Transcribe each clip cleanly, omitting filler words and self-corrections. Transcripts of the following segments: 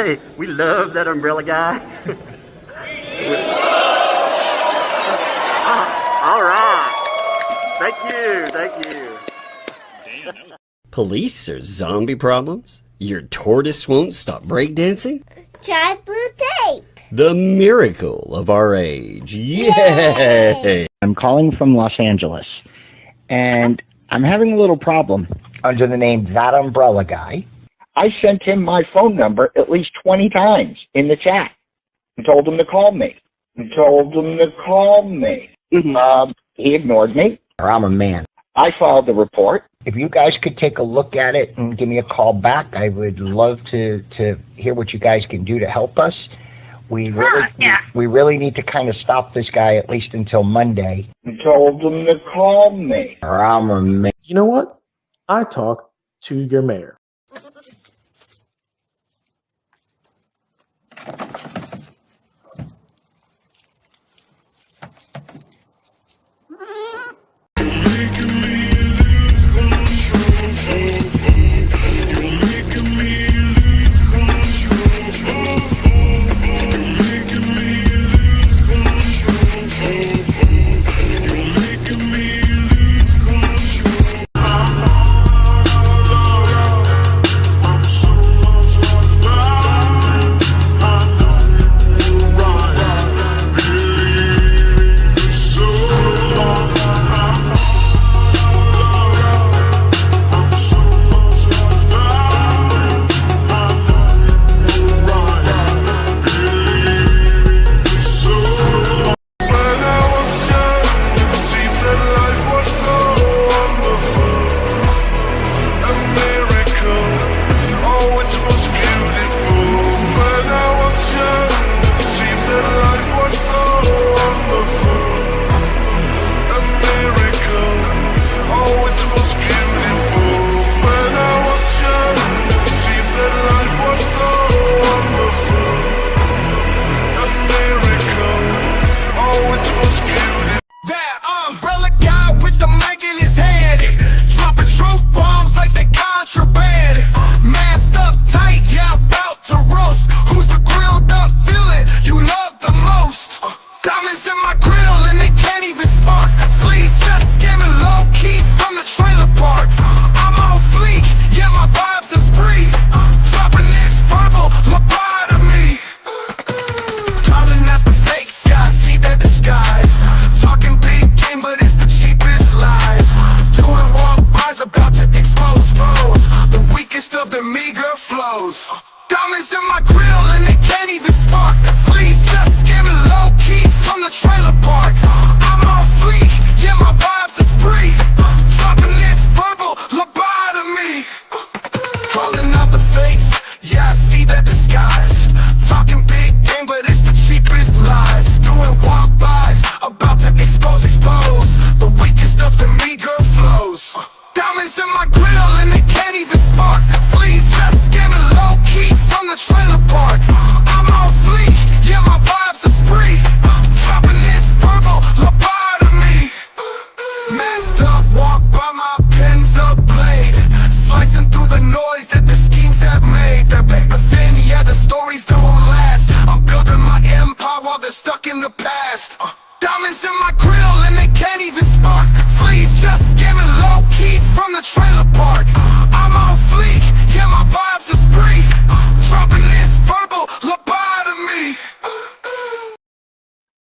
Hey, we love that umbrella guy. All right. Thank you. Police or zombie problems? Your tortoise won't stop breakdancing? Try blue tape. The miracle of our age. Yay! I'm calling from Los Angeles, and I'm having a little problem under the name ThATuMBRELLAgUy. I sent him my phone number at least 20 times in the chat and told him to call me. He ignored me. I'm a man. I filed the report. If you guys could take a look at it and give me a call back, I would love to hear what you guys can do to help us. We really need to kind of stop this guy at least until Monday. I told him to call me. I'm a man. You know what? I talk to your mayor.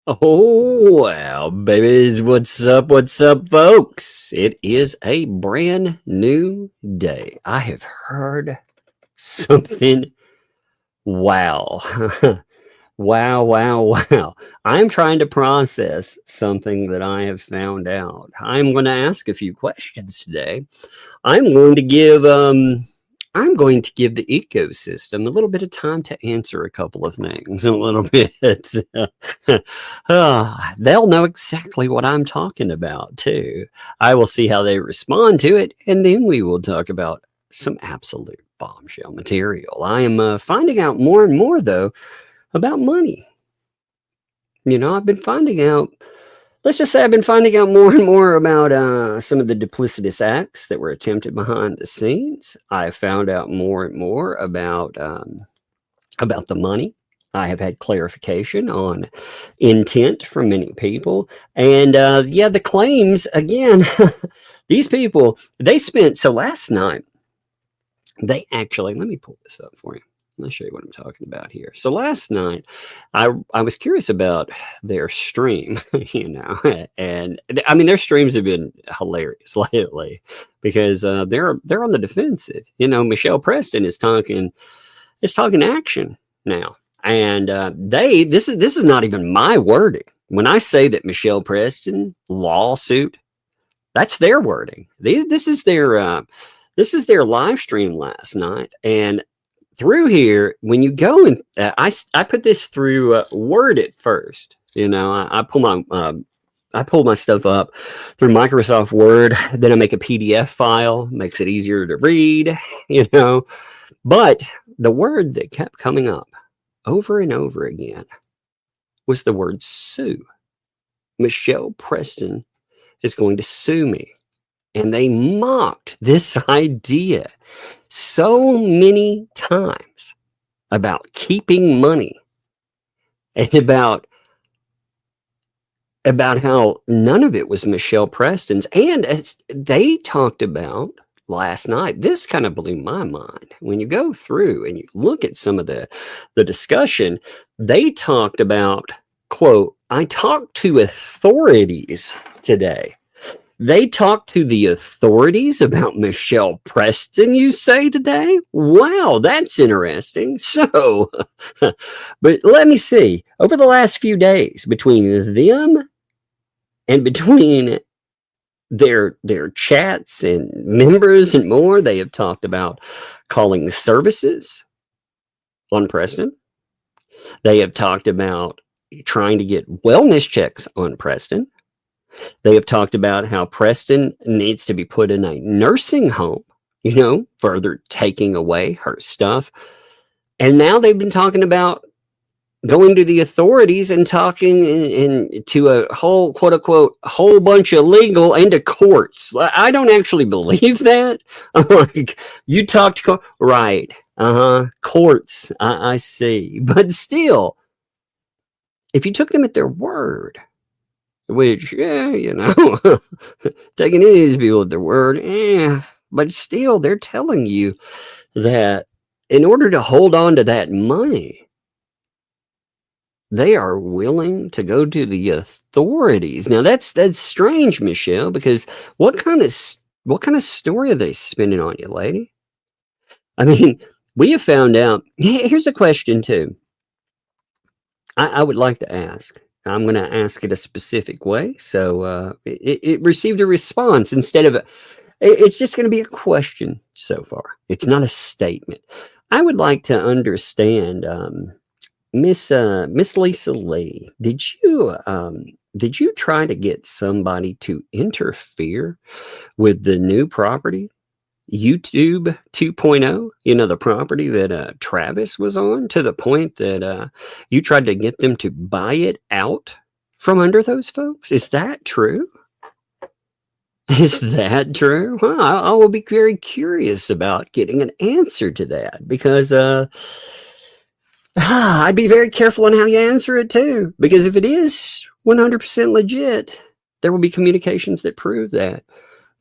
Oh, wow, babies. What's up, folks? It is a brand new day. I have heard something. Wow. Wow. I'm trying to process something that I have found out. I'm going to ask a few questions today. I'm going to give the ecosystem a little bit of time to answer a couple of things, a little bit. They'll know exactly what I'm talking about, too. I will see how they respond to it, and then we will talk about some absolute bombshell material. I am finding out more and more, though, about money. You know, I've been finding out more and more about some of the duplicitous acts that were attempted behind the scenes. I found out more and more about about the money. I have had clarification on intent from many people. And yeah, the claims, again, these people, they spent, so last night, they actually, let me pull this up for you. Let me show you what I'm talking about here. So last night, I was curious about their stream, you know, and I mean, their streams have been hilarious lately because they're on the defensive. You know, Michelle Preston is talking action now. And this is not even my wording. When I say that Michelle Preston lawsuit, that's their wording. This is their live stream last night. And through here, when you go and I put this through Word at first. You know, I pull my stuff up through Microsoft Word. Then I make a PDF file, makes it easier to read. You know, but the word that kept coming up over and over again was the word sue. Michelle Preston is going to sue me. And they mocked this idea so many times about keeping money and about how none of it was Michelle Preston's. And as they talked about last night, this kind of blew my mind. When you go through and you look at some of the discussion, they talked about, quote, I talked to authorities today. They talked to the authorities about Michelle Preston, you say today? Wow, that's interesting. So, but let me see. Over the last few days, between them and between their chats and members and more, they have talked about calling services on Preston. They have talked about trying to get wellness checks on Preston. They have talked about how Preston needs to be put in a nursing home, you know, further taking away her stuff. And now they've been talking about going to the authorities and talking to a whole, quote unquote, whole bunch of legal and to courts. I don't actually believe that. I'm like, you talked to right. Courts. I see. But still, if you took them at their word, which, yeah, you know, taking any of these people at their word, but still, they're telling you that in order to hold on to that money, they are willing to go to the authorities. Now, that's strange, Michelle, because what kind of story are they spinning on you, lady? I mean, we have found out. Here's a question, too. I would like to ask. I'm going to ask it a specific way. So it received a response instead of it's just going to be a question so far. It's not a statement. I would like to understand, Miss Lisa Lee, did you try to get somebody to interfere with the new property? YouTube 2.0, you know, the property that Travis was on, to the point that you tried to get them to buy it out from under those folks? Is that true? Is that true? Well, I will be very curious about getting an answer to that, because I'd be very careful on how you answer it too, because if it is 100% legit, there will be communications that prove that.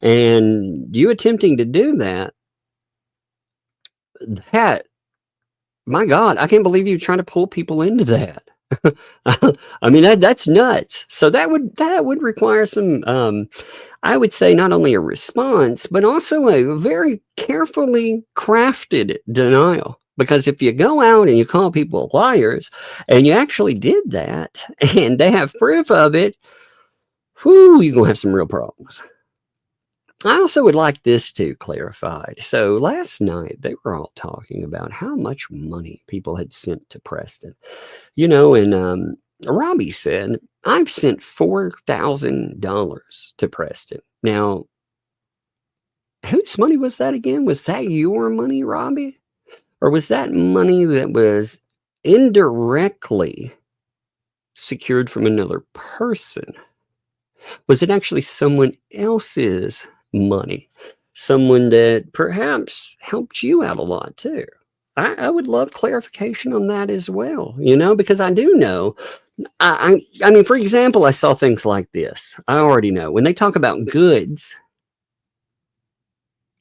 And you attempting to do that, my God, I can't believe you trying to pull people into that. I mean, that's nuts. So that would require some, I would say, not only a response, but also a very carefully crafted denial. Because if you go out and you call people liars, and you actually did that, and they have proof of it, whew, you're going to have some real problems. I also would like this too clarified. So last night they were all talking about how much money people had sent to Preston. You know, and Robbie said, I've sent $4,000 to Preston. Now, whose money was that again? Was that your money, Robbie? Or was that money that was indirectly secured from another person? Was it actually someone else's money? Someone that perhaps helped you out a lot too? I would love clarification on that as well, you know, because I do know. I mean, for example, I saw things like this. I already know when they talk about goods,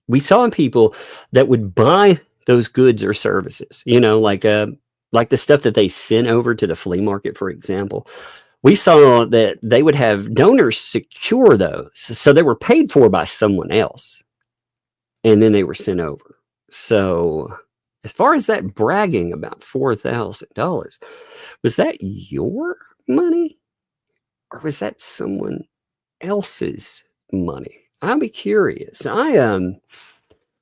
we saw people that would buy those goods or services, you know, like the stuff that they sent over to the flea market, for example. We saw that they would have donors secure those. So they were paid for by someone else. And then they were sent over. So as far as that bragging about $4,000, was that your money or was that someone else's money? I'll be curious. I'm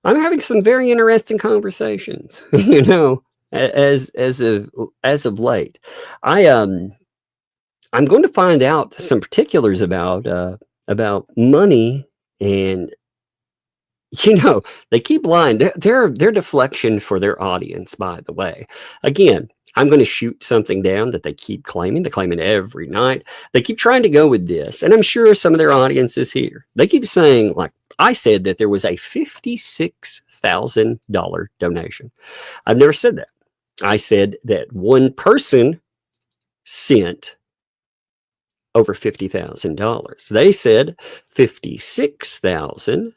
having some very interesting conversations, you know, as of late. I'm going to find out some particulars about money, and you know, they keep lying. They're deflection for their audience, by the way. Again, I'm going to shoot something down that they keep claiming. They claim it every night. They keep trying to go with this, and I'm sure some of their audience is here. They keep saying, like I said, that there was a $56,000 donation. I've never said that. I said that one person sent over $50,000. They said 56,000.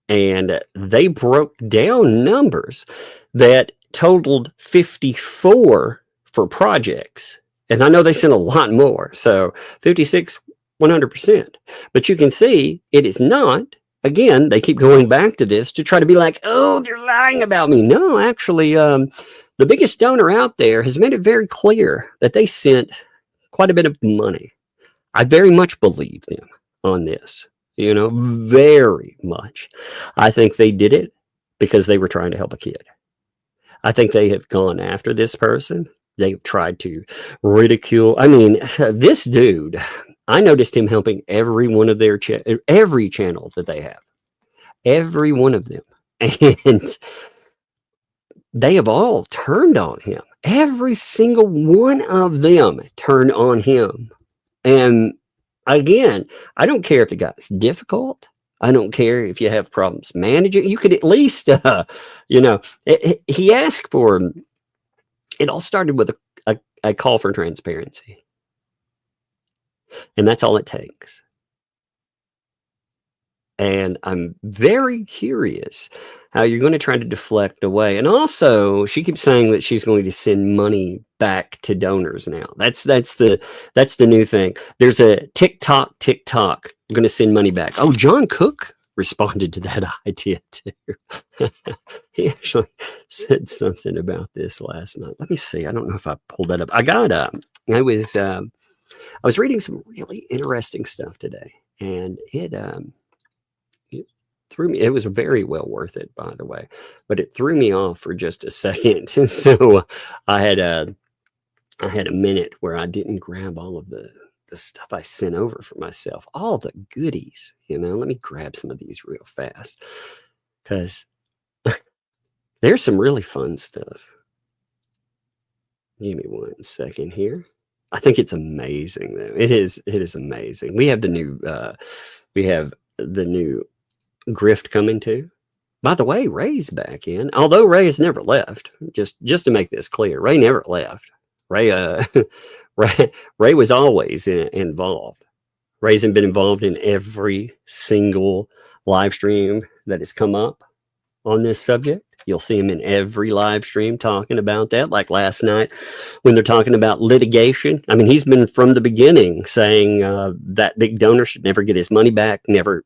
And they broke down numbers that totaled 54 for projects. And I know they sent a lot more. So 56, 100%. But you can see it is not. Again, they keep going back to this to try to be like, oh, they're lying about me. No, actually, the biggest donor out there has made it very clear that they sent quite a bit of money. I very much believe them on this. You know, very much. I think they did it because they were trying to help a kid. I think they have gone after this person. They've tried to ridicule. I mean, this dude, I noticed him helping every one of their every channel that they have. Every one of them. And they have all turned on him. Every single one of them turned on him. And again, I don't care if the guy's difficult. I don't care if you have problems managing. You could at least, you know, he asked for, it all started with a call for transparency. And that's all it takes. And I'm very curious how you're going to try to deflect away. And also, she keeps saying that she's going to send money back to donors now. That's the new thing. There's a TikTok. I'm going to send money back. Oh, John Cook responded to that idea too. He actually said something about this last night. Let me see. I don't know if I pulled that up. I was reading some really interesting stuff today, and it threw me. It was very well worth it, by the way, but it threw me off for just a second. So I had a minute where I didn't grab all of the stuff I sent over for myself, all the goodies, you know. Let me grab some of these real fast because there's some really fun stuff. Give me 1 second here. I think it's amazing though. It is amazing. We have the new grift coming too. By the way, Ray's back in. Although Ray has never left. Just to make this clear, Ray never left. Ray was always involved. Ray's been involved in every single live stream that has come up on this subject. You'll see him in every live stream talking about that. Like last night when they're talking about litigation. I mean, he's been from the beginning saying that big donor should never get his money back. Never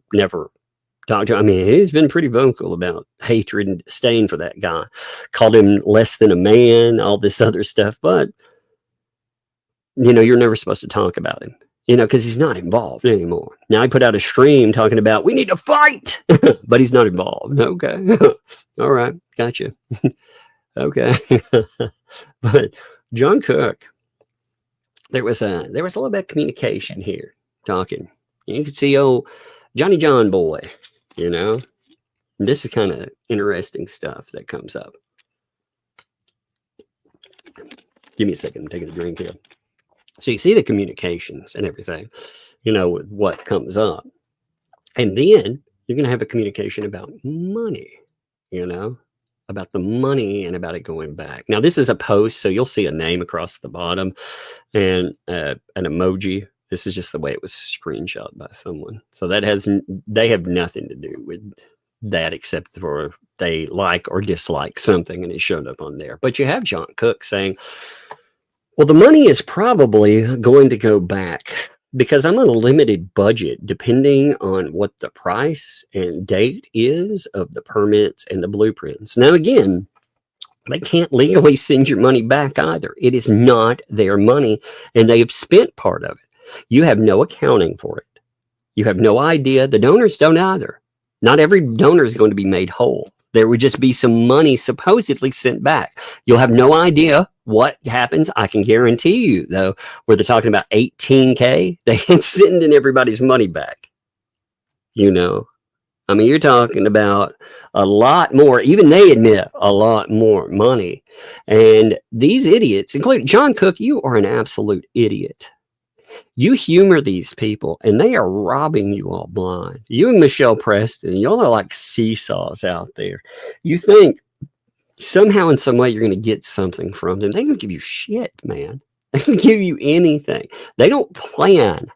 talk to him. I mean, he's been pretty vocal about hatred and disdain for that guy. Called him less than a man, all this other stuff. But, you know, you're never supposed to talk about him, you know, because he's not involved anymore. Now, I put out a stream talking about we need to fight, but he's not involved. Okay. All right. Gotcha. Okay. But John Cook, there was a little bit of communication here talking. You can see old Johnny John boy, you know. This is kind of interesting stuff that comes up. Give me a second. I'm taking a drink here. So you see the communications and everything, you know, with what comes up. And then you're going to have a communication about money, you know, about the money and about it going back. Now, this is a post, so you'll see a name across the bottom and an emoji. This is just the way it was screenshot by someone. So they have nothing to do with that except for they like or dislike something and it showed up on there. But you have John Cook saying, well, the money is probably going to go back because I'm on a limited budget depending on what the price and date is of the permits and the blueprints. Now, again, they can't legally send your money back either. It is not their money and they have spent part of it. You have no accounting for it. You have no idea. The donors don't either. Not every donor is going to be made whole. There would just be some money supposedly sent back. You'll have no idea what happens. I can guarantee you, though, where they're talking about 18K, they ain't sending everybody's money back. You know, I mean, you're talking about a lot more. Even they admit a lot more money. And these idiots, including John Cook, you are an absolute idiot. You humor these people and they are robbing you all blind. You and Michelle Preston, y'all are like seesaws out there. You think somehow in some way you're going to get something from them. They don't give you shit, man. They don't give you anything. They don't plan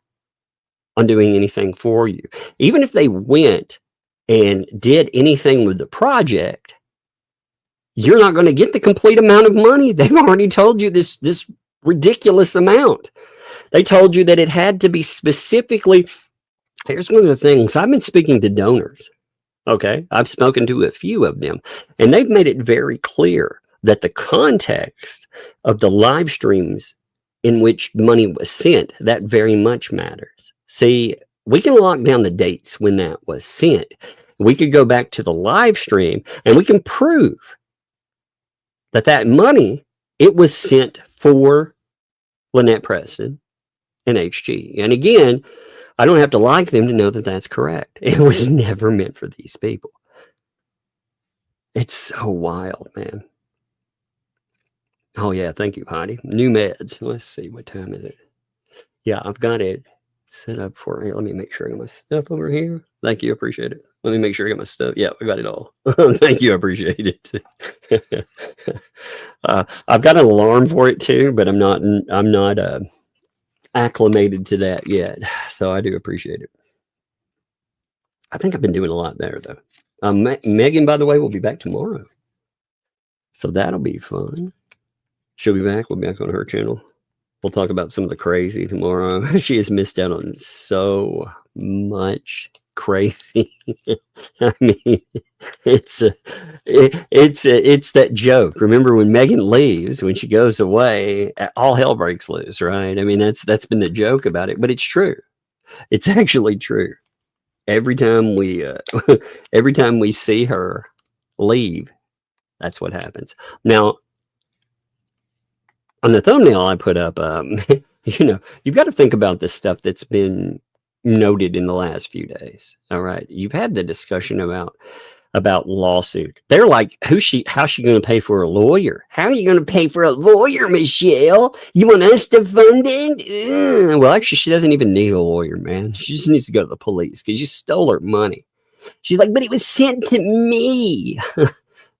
on doing anything for you. Even if they went and did anything with the project, you're not going to get the complete amount of money. They've already told you this ridiculous amount. They told you that it had to be specifically. Here's one of the things. I've been speaking to donors. Okay. I've spoken to a few of them, and they've made it very clear that the context of the live streams in which money was sent, that very much matters. See, we can lock down the dates when that was sent. We could go back to the live stream and we can prove that money, it was sent for Lynette Preston and HG. And again, I don't have to like them to know that that's correct. It was never meant for these people. It's so wild, man. Oh, yeah. Thank you, Heidi. New meds. Let's see. What time is it? Yeah, I've got it set up for it. Let me make sure I got my stuff over here. Thank you. Appreciate it. Let me make sure I got my stuff. Yeah, we got it all. Thank you. I appreciate it. I've got an alarm for it too, but I'm not acclimated to that yet. So I do appreciate it. I think I've been doing a lot better though. Megan, by the way, will be back tomorrow. So that'll be fun. She'll be back. We'll be back on her channel. We'll talk about some of the crazy tomorrow. She has missed out on so much crazy. I mean, it's that joke. Remember when Megan leaves, when she goes away, all hell breaks loose, right? I mean, that's been the joke about it, but it's true. It's actually true. Every time we see her leave, that's what happens. Now, on the thumbnail I put up, you've got to think about this stuff that's been noted in the last few days. All right. You've had the discussion about lawsuit. They're like, how's she going to pay for a lawyer? How are you going to pay for a lawyer, Michelle? You want us to fund it? Well, actually, she doesn't even need a lawyer, man. She just needs to go to the police because you stole her money. She's like, but it was sent to me.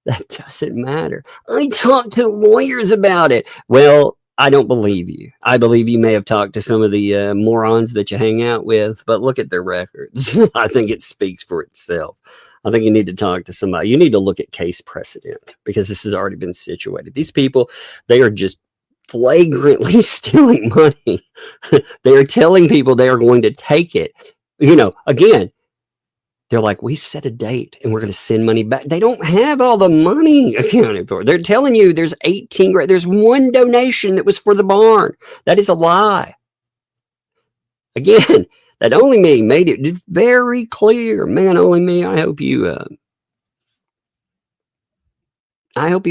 That doesn't matter. I talked to lawyers about it. Well, I don't believe you. I believe you may have talked to some of the morons that you hang out with, but look at their records. I think it speaks for itself. I think you need to talk to somebody. You need to look at case precedent because this has already been situated. These people, they are just flagrantly stealing money. They are telling people they are going to take it. Again, they're like, we set a date and we're going to send money back. They don't have all the money accounted for. They're telling you there's 18 grand. There's one donation that was for the barn. That is a lie. Again, that Only Me made it very clear. Man, Only Me, I hope you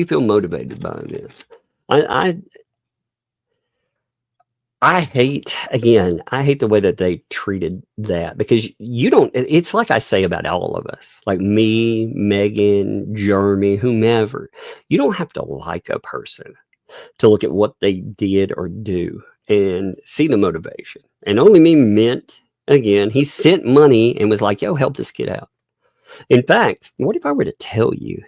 feel motivated by this. I hate the way that they treated that because it's like I say about all of us, like me, Megan, Jeremy, whomever. You don't have to like a person to look at what they did or do and see the motivation. And Only Me meant, again, he sent money and was like, yo, help this kid out. In fact, what if I were to tell you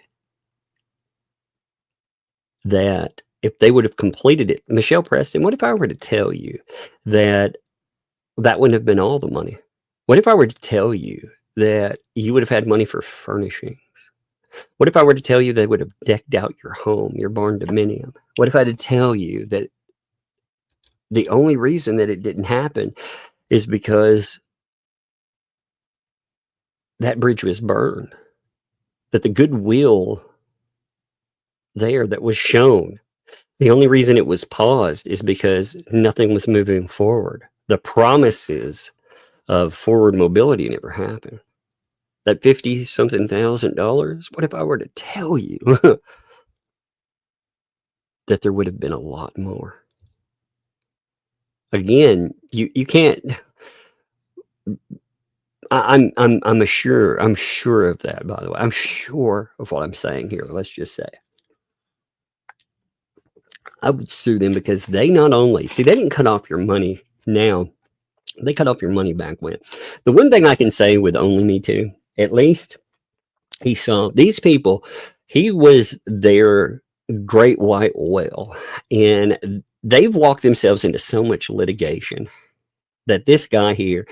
that if they would have completed it, Michelle Preston, what if I were to tell you that that wouldn't have been all the money? What if I were to tell you that you would have had money for furnishings? What if I were to tell you they would have decked out your home, your barn dominium? What if I had to tell you that the only reason that it didn't happen is because that bridge was burned? That the goodwill there that was shown, the only reason it was paused is because nothing was moving forward. The promises of forward mobility never happened. That $50-something thousand, what if I were to tell you that there would have been a lot more? Again, you can't. I'm sure of that, by the way. I'm sure of what I'm saying here. Let's just say I would sue them because they not only they didn't cut off your money now, they cut off your money back when. The one thing I can say with Only Me Too, at least he saw these people, he was their great white whale, and they've walked themselves into so much litigation that this guy here,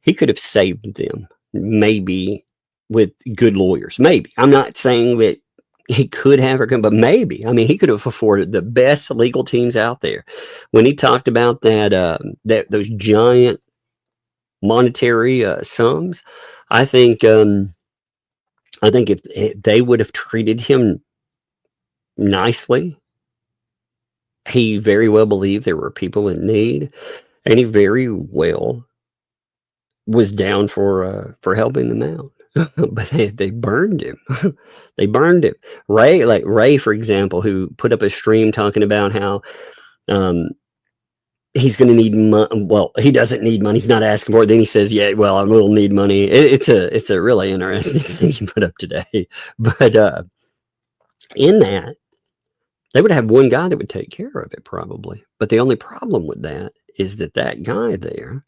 he could have saved them, maybe with good lawyers. Maybe. I'm not saying that he could have or couldn't, but maybe. I mean, he could have afforded the best legal teams out there. When he talked about that those giant monetary sums, I think if they would have treated him nicely, he very well believed there were people in need, and he very well was down for helping them out. But they burned him. They burned him. Ray, for example, who put up a stream talking about how he's going to need money. Well, he doesn't need money. He's not asking for it. Then he says, "Yeah, well, I will need money." It's a really interesting thing he put up today. But in that, they would have one guy that would take care of it probably. But the only problem with that is that guy there,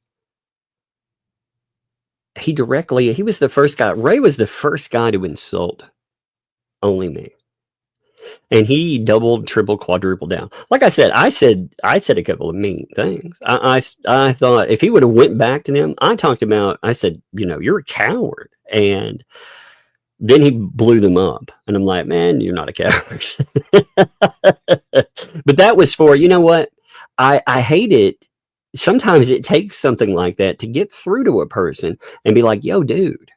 he was the first guy. Ray was the first guy to insult Only Me. And he doubled, tripled, quadrupled down. Like I said a couple of mean things. I thought if he would have went back to them, I said, you're a coward. And then he blew them up. And I'm like, man, you're not a coward. But that was for, you know what? I hate it. Sometimes it takes something like that to get through to a person and be like, yo, dude,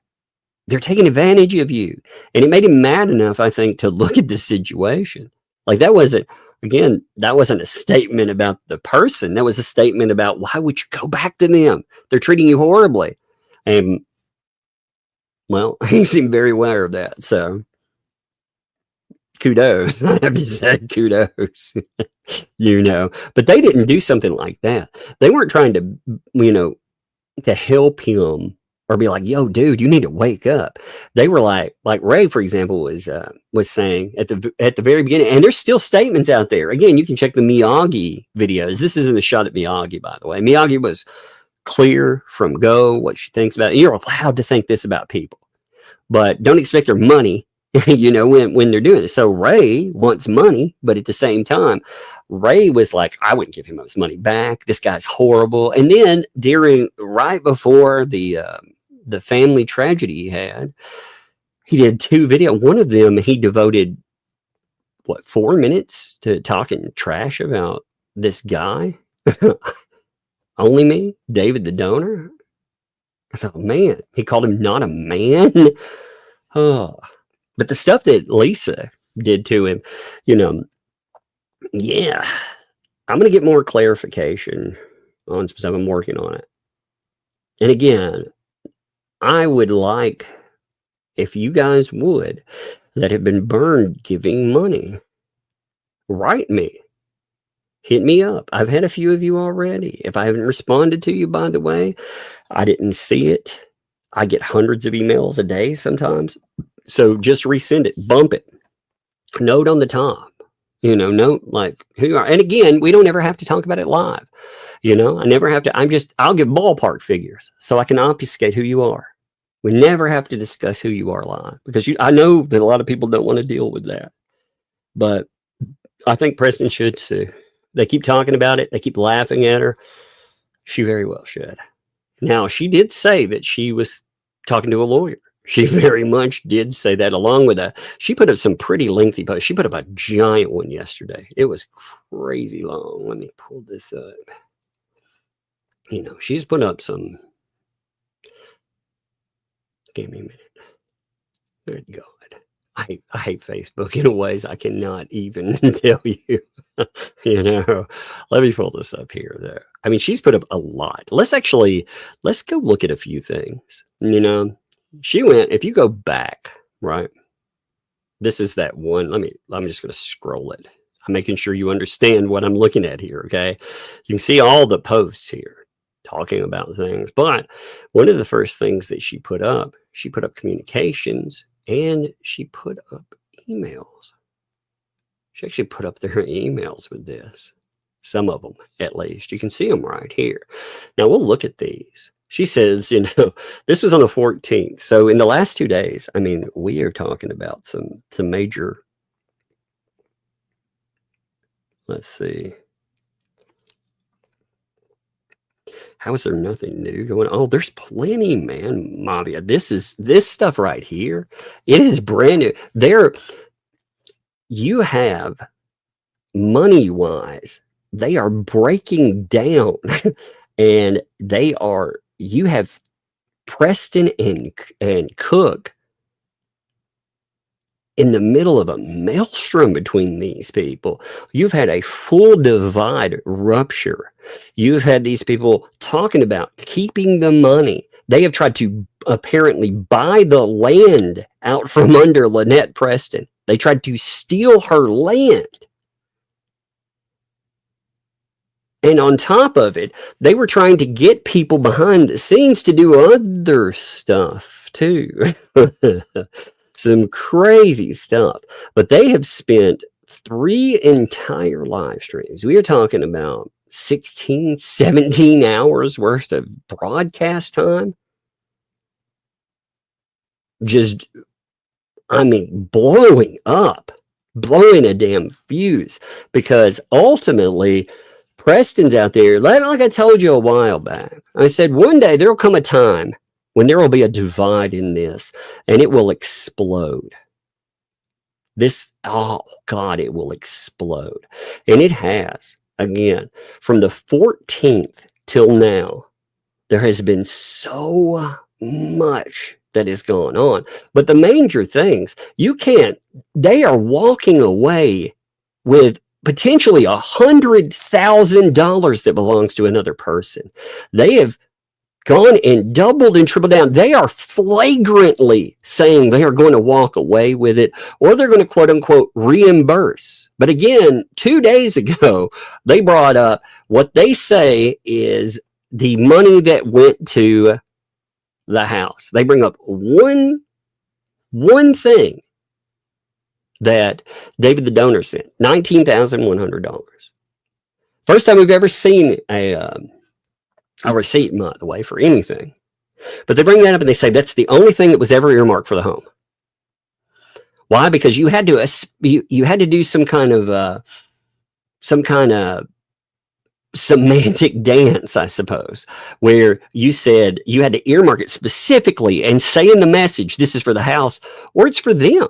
they're taking advantage of you. And it made him mad enough, I think, to look at the situation. Like that wasn't a statement about the person. That was a statement about why would you go back to them? They're treating you horribly. And well, he seemed very aware of that. So kudos. I have to say kudos. But they didn't do something like that. They weren't trying to, to help him or be like, yo, dude, you need to wake up. They were like Ray, for example, was saying at the very beginning, and there's still statements out there. Again, you can check the Miyagi videos. This isn't a shot at Miyagi, by the way. Miyagi was clear from go what she thinks about it. You're allowed to think this about people, but don't expect their money, when they're doing it. So Ray wants money, but at the same time, Ray was like, I wouldn't give him his money back. This guy's horrible. And then right before the family tragedy he had, he did 2 videos. One of them, he devoted 4 minutes to talking trash about this guy. Only Me, David the donor. I thought, man, he called him not a man. Oh, but the stuff that Lisa did to him, yeah, I'm going to get more clarification on some stuff. I'm working on it. And again, I would like, if you guys would, that have been burned giving money, write me. Hit me up. I've had a few of you already. If I haven't responded to you, by the way, I didn't see it. I get hundreds of emails a day sometimes. So just resend it. Bump it. Note on the top. Note like who you are. And again, we don't ever have to talk about it live. I never have to. I'll give ballpark figures so I can obfuscate who you are. We never have to discuss who you are live because I know that a lot of people don't want to deal with that. But I think Preston should sue. They keep talking about it. They keep laughing at her. She very well should. Now, she did say that she was talking to a lawyer. She very much did say that, along with she put up some pretty lengthy posts. She put up a giant one yesterday. It was crazy long. Let me pull this up. You know, she's put up some. Give me a minute. Good God. I hate Facebook in ways I cannot even tell you. You know, let me pull this up here, though. I mean, she's put up a lot. Let's go look at a few things. You know, she went, if you go back, right? This is that one. I'm just going to scroll it. I'm making sure you understand what I'm looking at here. Okay. You can see all the posts here talking about things, but one of the first things that she put up communications, and she put up emails. She actually put up their emails with this. Some of them, at least. You can see them right here. Now, we'll look at these. She says, you know, this was on the 14th. So in the last 2 days, I mean, we are talking about some major, let's see. How is there nothing new going on? Oh, there's plenty, man. Mavia. This stuff right here. It is brand new. You have money-wise, they are breaking down, and you have Preston and Cook in the middle of a maelstrom between these people. You've had a full divide rupture. You've had these people talking about keeping the money. They have tried to apparently buy the land out from under Lynette Preston. They tried to steal her land. And on top of it, they were trying to get people behind the scenes to do other stuff too. Some crazy stuff. But they have spent 3 entire live streams. We are talking about 16, 17 hours worth of broadcast time. Just, I mean, blowing a damn fuse. Because ultimately, Preston's out there, like I told you a while back. I said, one day there will come a time when there will be a divide in this, and it will explode. Oh God, it will explode. And it has. Again, from the 14th till now, there has been so much that has gone on. But the major things, they are walking away with potentially $100,000 that belongs to another person. They have gone and doubled and tripled down. They are flagrantly saying they are going to walk away with it, or they're going to quote unquote reimburse. But again, 2 days ago, they brought up what they say is the money that went to the house. They bring up one thing that David the donor sent, $19,100. First time we've ever seen a receipt, by the way, for anything. But they bring that up and they say that's the only thing that was ever earmarked for the home. Why? Because you had to do some kind of semantic dance, I suppose, where you said you had to earmark it specifically and say in the message, this is for the house, or it's for them.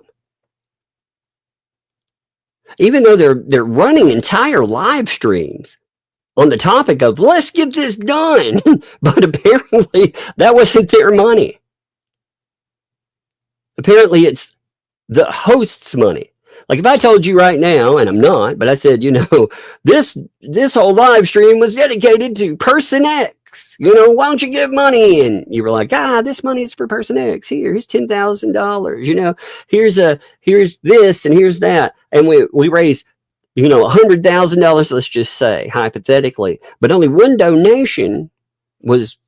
Even though they're running entire live streams on the topic of let's get this done, but apparently that wasn't their money. Apparently it's the host's money. Like if I told you right now, and I'm not, but I said, you know, this whole live stream was dedicated to person X. You know, why don't you give money? And you were like, this money is for person X. Here's $10,000. You know, here's this and here's that, and we raise, you know, $100,000. Let's just say hypothetically, but only one donation was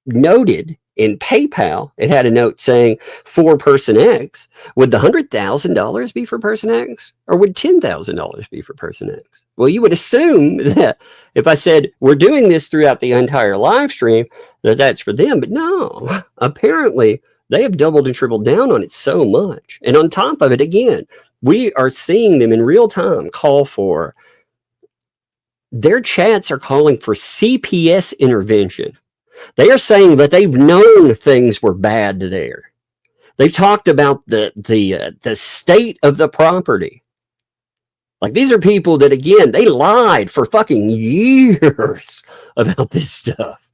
noted in PayPal. It had a note saying for person X. Would the $100,000 be for person X, or would $10,000 be for person X? Well, you would assume that if I said we're doing this throughout the entire live stream, that's for them. But no, apparently they have doubled and tripled down on it so much. And on top of it, again, We are seeing them in real time call for, their chats are calling for CPS intervention. They are saying that they've known things were bad there. They've talked about the state of the property. Like, these are people that, again, they lied for fucking years about this stuff.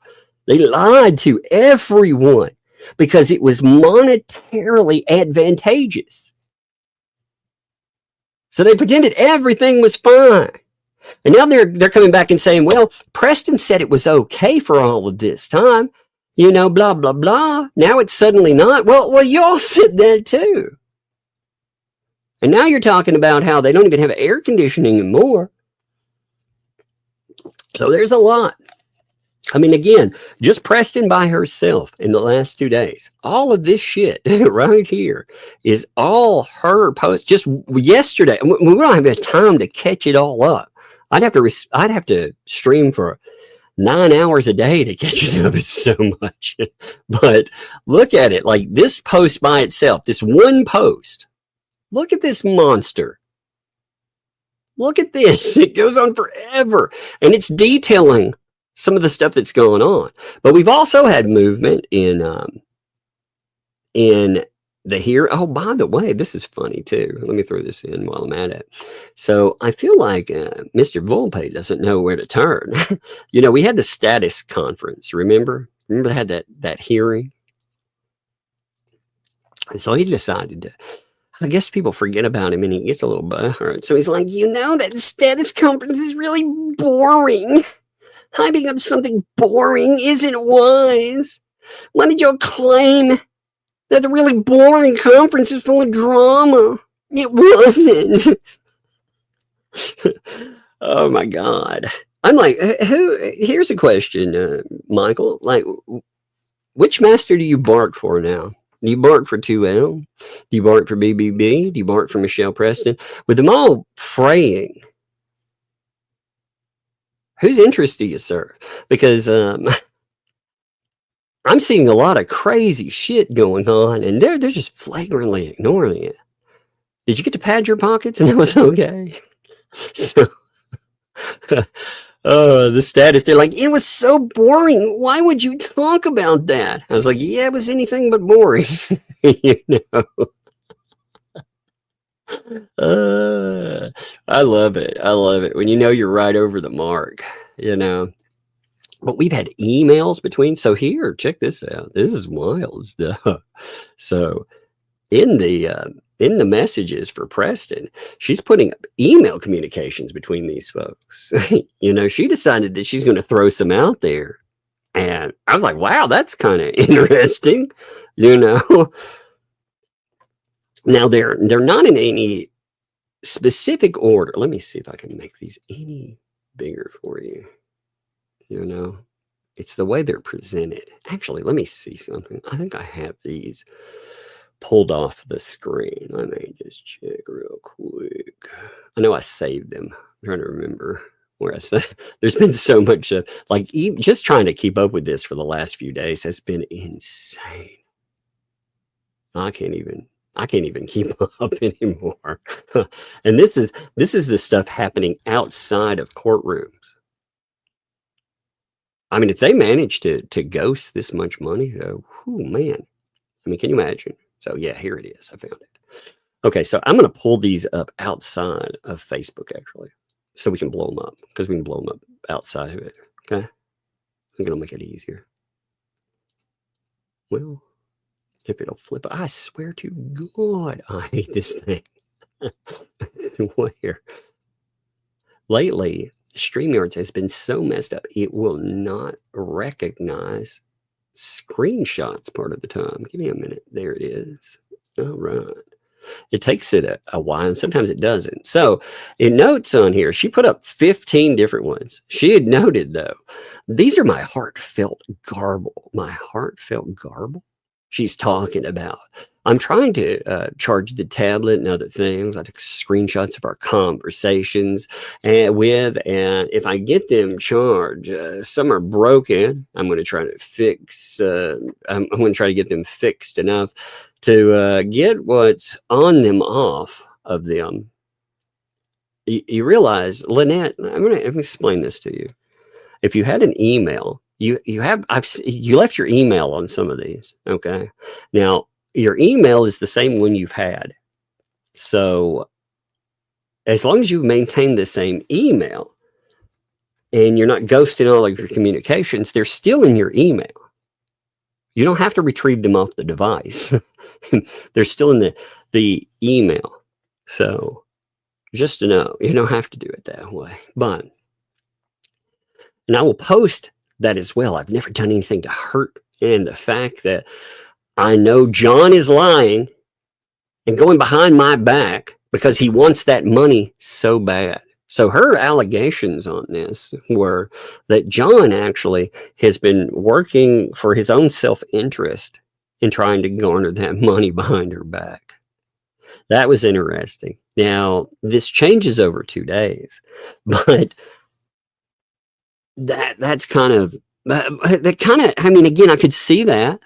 They lied to everyone because it was monetarily advantageous. So they pretended everything was fine. And now they're coming back and saying, well, Preston said it was okay for all of this time. You know, blah, blah, blah. Now it's suddenly not. Well, y'all said that too. And now you're talking about how they don't even have air conditioning anymore. So there's a lot. I mean, again, just Preston by herself in the last 2 days. To this shit right here is all her posts. Just yesterday, we don't have enough time to catch it all up. I'd have to stream for 9 hours a day to catch it up. It's so much. But look at it, like this post by itself, this one post. Look at this monster. Look at this. It goes on forever. And it's detailing some of the stuff that's going on. But we've also had movement in the here. Oh, by the way, this is funny too. Let me throw this in while I'm at it. So I feel like Mr. Volpe doesn't know where to turn. You know, we had the status conference. Remember they had that hearing. And so he decided to, I guess people forget about him and he gets a little butthurt. So he's like, you know, that status conference is really boring. Hyping up something boring isn't wise. Why did y'all claim that the really boring conference is full of drama? It wasn't. Oh my God. I'm like, here's a question, Michael. Like, which master do you bark for now? Do you bark for 2L? Do you bark for BBB? Do you bark for Michelle Preston? With them all fraying, whose interest do you serve? Because I'm seeing a lot of crazy shit going on, and they're just flagrantly ignoring it. Did you get to pad your pockets and that was okay? So, the status, they're like, it was so boring. Why would you talk about that? I was like, yeah, it was anything but boring. You know? I love it. I love it when you know you're right over the mark, you know. But we've had emails between. So here, check this out. This is wild stuff. So in the messages for Preston, she's putting up email communications between these folks. You know, she decided that she's going to throw some out there. And I was like, wow, that's kind of interesting, you know. Now they're not in any specific order. Let me see if I can make these any bigger for you. You know, it's the way they're presented. Actually, let me see something. I think I have these pulled off the screen. Let me just check real quick. I know I saved them. I'm trying to remember where I said. There's been so much, just trying to keep up with this for the last few days has been insane. I can't even keep up anymore. And this is the stuff happening outside of courtrooms. I mean, if they manage to ghost this much money, though, whew, man. I mean, can you imagine? So yeah, here it is. I found it. Okay, so I'm going to pull these up outside of Facebook, actually, so we can blow them up, because we can blow them up outside of it. Okay, I'm going to make it easier. Well, if it'll flip, I swear to God, I hate this thing. Where? Lately, StreamYard has been so messed up, it will not recognize screenshots part of the time. Give me a minute. There it is. All right. It takes it a while, and sometimes it doesn't. So in notes on here, she put up 15 different ones. She had noted, though, these are my heartfelt garble. My heartfelt garble she's talking about. I'm trying to charge the tablet and other things. I took screenshots of our conversations and if I get them charged, some are broken. I'm going to try to fix. I'm going to try to get them fixed enough to get what's on them off. of them, you realize, Lynette, let me explain this to you. If you had an email, you left your email on some of these. Okay. Now your email is the same one you've had. So as long as you maintain the same email and you're not ghosting all of your communications, they're still in your email. You don't have to retrieve them off the device. They're still in the email. So just to know, you don't have to do it that way. But, and I will post that as well. I've never done anything to hurt. And the fact that I know John is lying and going behind my back because he wants that money so bad. So her allegations on this were that John actually has been working for his own self-interest in trying to garner that money behind her back. That was interesting. Now, this changes over 2 days, but that's kind of, I mean, again, I could see that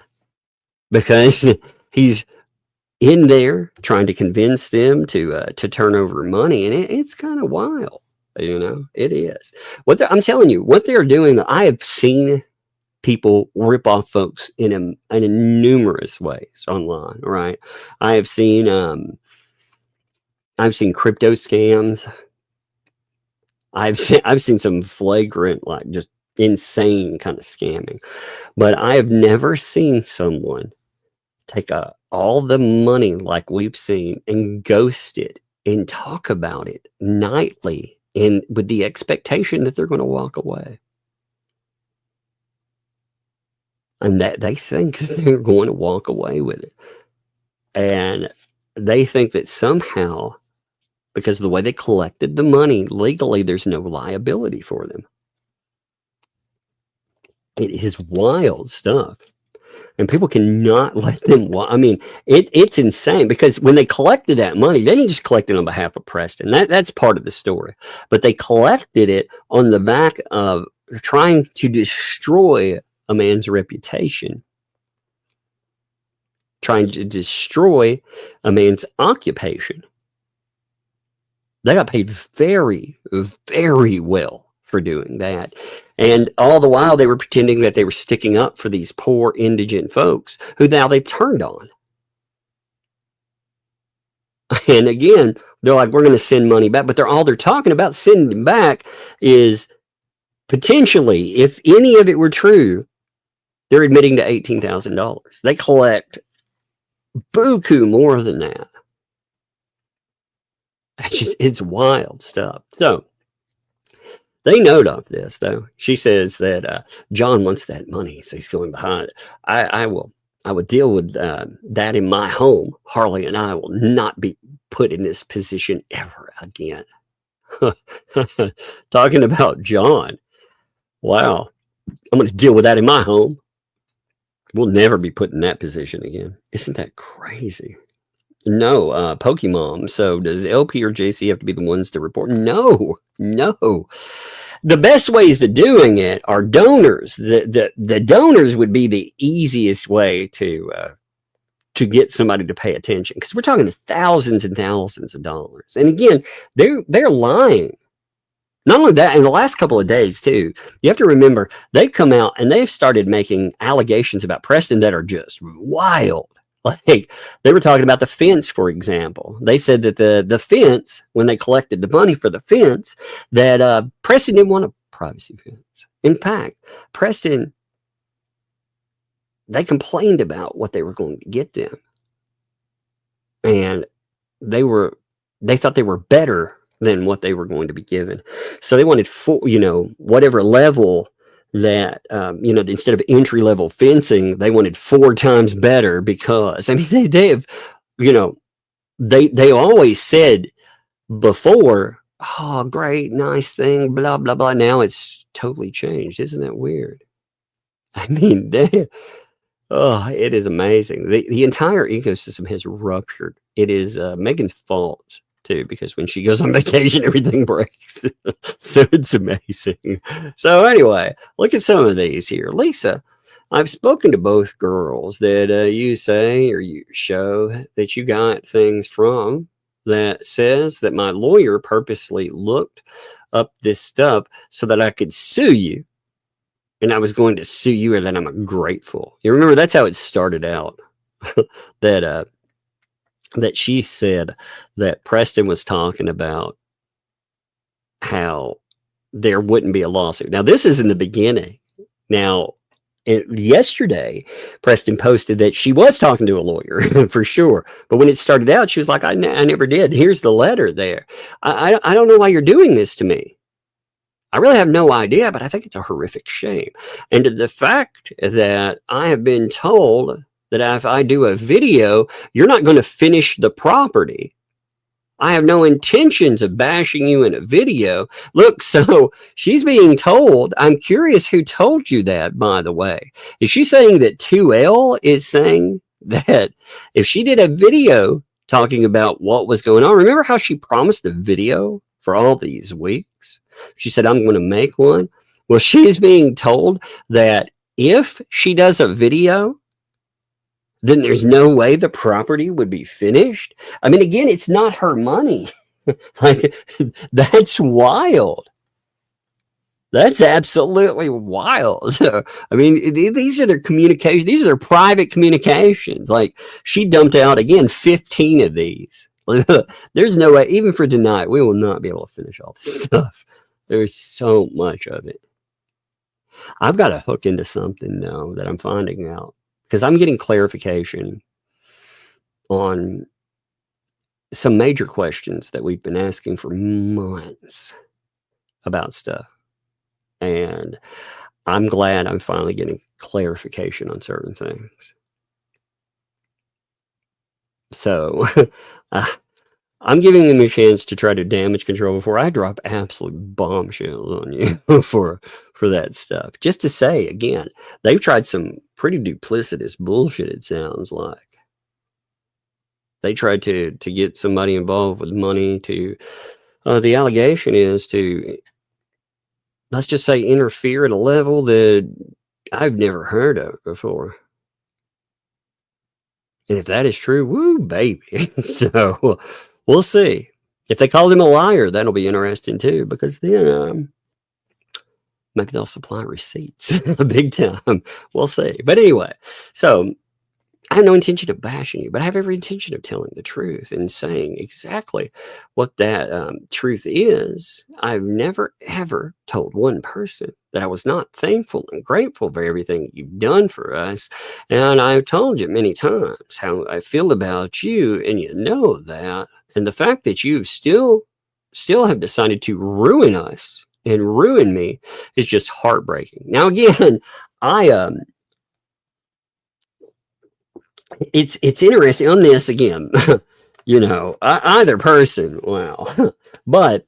because he's in there trying to convince them to turn over money, and it's kind of wild, you know. It is. I'm telling you, what they're doing. I have seen people rip off folks in numerous ways online. Right? I've seen crypto scams. I've seen some flagrant, like just insane kind of scamming, but I have never seen someone take all the money like we've seen and ghost it and talk about it nightly and with the expectation that they're going to walk away. And that they think that they're going to walk away with it. And they think that somehow, because of the way they collected the money legally, there's no liability for them. It is wild stuff. And people cannot let them. I mean, it's insane because when they collected that money, they didn't just collect it on behalf of Preston. That's part of the story. But they collected it on the back of trying to destroy a man's reputation, trying to destroy a man's occupation. They got paid very, very well for doing that. And all the while they were pretending that they were sticking up for these poor indigent folks who now they've turned on. And again, they're like, we're going to send money back. But all they're talking about sending back is potentially, if any of it were true, they're admitting to $18,000. They collect buku more than that. It's wild stuff. So they note of this, though. She says that John wants that money, so he's going behind it. I would deal with that in my home. Harley and I will not be put in this position ever again. Talking about John. Wow. I'm going to deal with that in my home. We'll never be put in that position again. Isn't that crazy? No, Pokemon. So does LP or JC have to be the ones to report? No. The best ways of doing it are donors. The donors would be the easiest way to get somebody to pay attention, because we're talking thousands and thousands of dollars. And again, they're lying. Not only that, in the last couple of days too, you have to remember they've come out and they've started making allegations about Preston that are just wild. Like they were talking about the fence, for example. They said that the fence, when they collected the money for the fence, that Preston didn't want a privacy fence. In fact, Preston, they complained about what they were going to get them. And they thought they were better than what they were going to be given. So they wanted whatever level that, instead of entry level fencing, they wanted 4 times better, because, I mean, they have, they always said before, oh, great, nice thing, blah, blah, blah. Now it's totally changed. Isn't that weird? I mean, it is amazing. The entire ecosystem has ruptured. It is Megan's fault too, because when she goes on vacation, everything breaks. So it's amazing. So anyway, look at some of these here. Lisa, I've spoken to both girls that you say, or you show that you got things from, that says that my lawyer purposely looked up this stuff so that I could sue you. And I was going to sue you, and that I'm grateful. You remember, that's how it started out. that she said that Preston was talking about how there wouldn't be a lawsuit. Now, this is in the beginning. Now, yesterday, Preston posted that she was talking to a lawyer for sure. But when it started out, she was like, I never did. Here's the letter there. I don't know why you're doing this to me. I really have no idea, but I think it's a horrific shame. And the fact that I have been told that if I do a video, you're not going to finish the property. I have no intentions of bashing you in a video. Look, so she's being told, I'm curious who told you that, by the way. Is she saying that 2L is saying that if she did a video talking about what was going on, remember how she promised a video for all these weeks? She said, I'm going to make one. Well, she's being told that if she does a video, then there's no way the property would be finished. I mean, again, it's not her money. Like, that's wild. That's absolutely wild. So, I mean, these are their communications. These are their private communications. Like, she dumped out, again, 15 of these. There's no way, even for tonight, we will not be able to finish all this stuff. There's so much of it. I've got to hook into something now that I'm finding out, because I'm getting clarification on some major questions that we've been asking for months about stuff. And I'm glad I'm finally getting clarification on certain things. So I'm giving them a chance to try to damage control before I drop absolute bombshells on you for that stuff. Just to say, again, they've tried some pretty duplicitous bullshit, it sounds like. They tried to get somebody involved with money to, the allegation is to, let's just say, interfere at a level that I've never heard of before. And if that is true, woo, baby. So we'll see. If they called him a liar, that'll be interesting too, because then maybe they'll supply receipts big time. We'll see. But anyway, so I have no intention of bashing you, but I have every intention of telling the truth and saying exactly what that truth is. I've never, ever told one person that I was not thankful and grateful for everything you've done for us. And I've told you many times how I feel about you, and you know that. And the fact that you still have decided to ruin us and ruin me is just heartbreaking. Now, again, it's interesting on this again, you know, either person, wow. But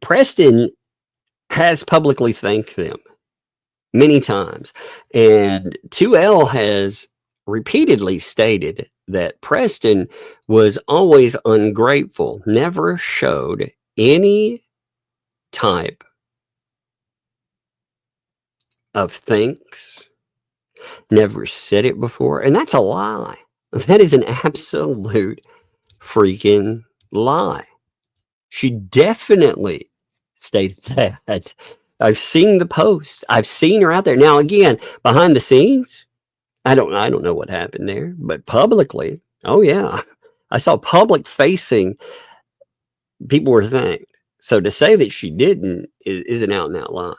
Preston has publicly thanked them many times. And 2L has repeatedly stated that Preston was always ungrateful, never showed any type of thanks, never said it before. And that's a lie. That is an absolute freaking lie. She definitely stated that. I've seen the post. I've seen her out there. Now, again, behind the scenes, I don't know what happened there, but publicly, oh yeah, I saw public facing people were thanked. So to say that she didn't is an out and out lie.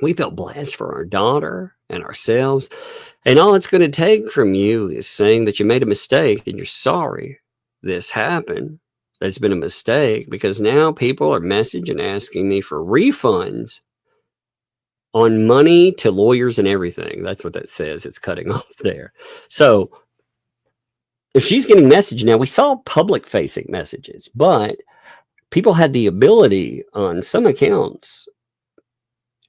We felt blessed for our daughter and ourselves. And all it's going to take from you is saying that you made a mistake and you're sorry this happened. That's been a mistake, because now people are messaging asking me for refunds on money to lawyers and everything. That's what that says. It's cutting off there. So if she's getting messaged now, we saw public facing messages, but people had the ability on some accounts,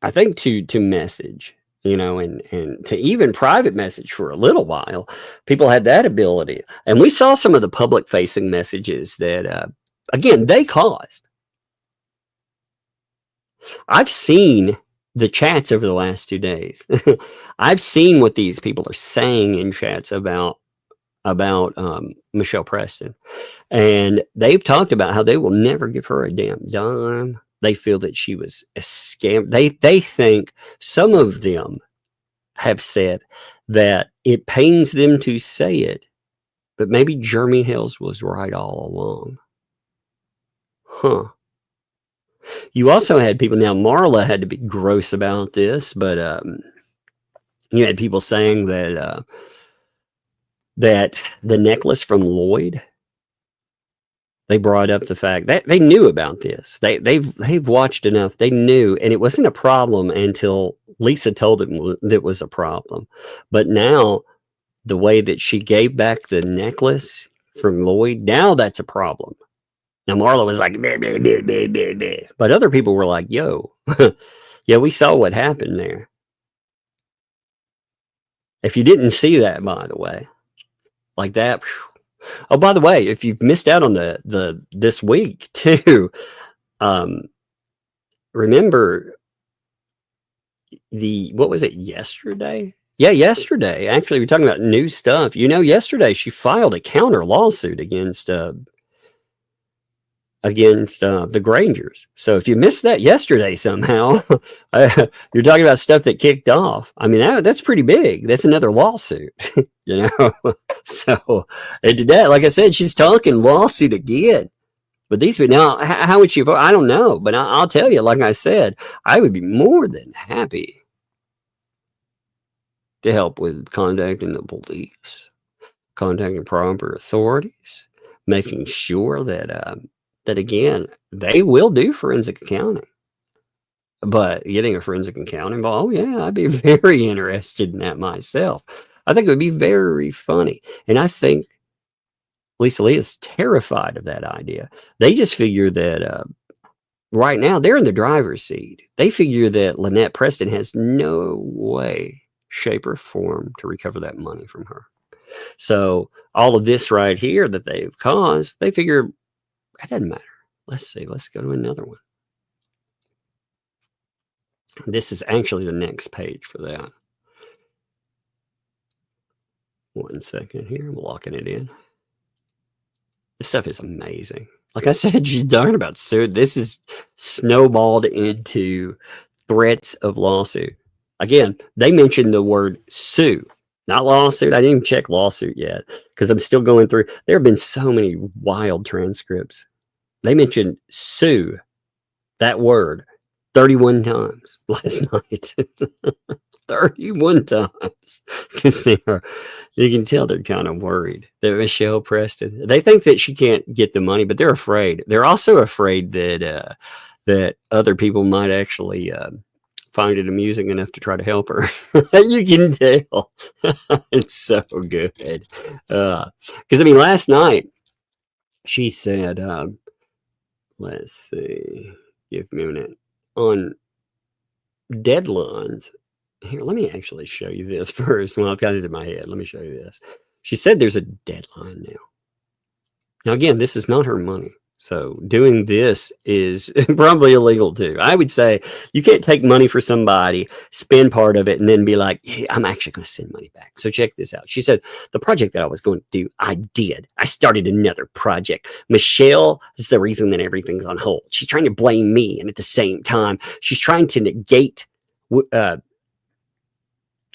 I think, to message, you know, and to even private message for a little while. People had that ability. And we saw some of the public facing messages that, again, they caused. I've seen the chats over the last 2 days. I've seen what these people are saying in chats about about Michelle Preston. And they've talked about how they will never give her a damn dime. They feel that she was a scam. They think, some of them have said that it pains them to say it, but maybe Jeremy Hales was right all along. Huh. You also had people, now Marla had to be gross about this, but you had people saying that that the necklace from Lloyd, they brought up the fact that they knew about this. They've watched enough. They knew, and it wasn't a problem until Lisa told them that it was a problem. But now, the way that she gave back the necklace from Lloyd, now that's a problem. Now Marla was like, "Bleh, bleh, bleh, bleh, bleh, bleh." But other people were like, "Yo, yeah, we saw what happened there." If you didn't see that, by the way, like that. Whew. Oh, by the way, if you've missed out on the this week too, remember what was it, yesterday? Yeah, yesterday. Actually, we're talking about new stuff. You know, yesterday she filed a counter lawsuit against the Grangers. So if you missed that yesterday somehow, you're talking about stuff that kicked off. I mean, that's pretty big. That's another lawsuit, you know? So and today, like I said, she's talking lawsuit again. But these people, now, how would you vote? I don't know. But I'll tell you, like I said, I would be more than happy to help with contacting the police, contacting proper authorities, making sure that that again, they will do forensic accounting. But getting a forensic accounting involved, oh yeah, I'd be very interested in that myself. I think it would be very funny. And I think Lisa Lee is terrified of that idea. They just figure that right now they're in the driver's seat. They figure that Lynette Preston has no way, shape, or form to recover that money from her. So all of this right here that they've caused, they figure it doesn't matter. Let's see. Let's go to another one. This is actually the next page for that. 1 second here. I'm locking it in. This stuff is amazing. Like I said, she's talking about suit. This is snowballed into threats of lawsuit. Again, they mentioned the word sue, not lawsuit. I didn't even check lawsuit yet because I'm still going through. There have been so many wild transcripts. They mentioned sue, that word, 31 times last night. 31 times. Because you can tell they're kind of worried that Michelle Preston, they think that she can't get the money, but they're afraid. They're also afraid that that other people might actually find it amusing enough to try to help her. You can tell. It's so good. Because, I mean, last night she said, let's see, give me a minute, on deadlines. Here, let me actually show you this first. Well, I've got it in my head. Let me show you this. She said there's a deadline now. Now, again, this is not her money. So doing this is probably illegal too. I would say you can't take money for somebody, spend part of it, and then be like, hey, I'm actually going to send money back. So check this out. She said, the project that I was going to do, I did. I started another project. Michelle is the reason that everything's on hold. She's trying to blame me. And at the same time, she's trying to negate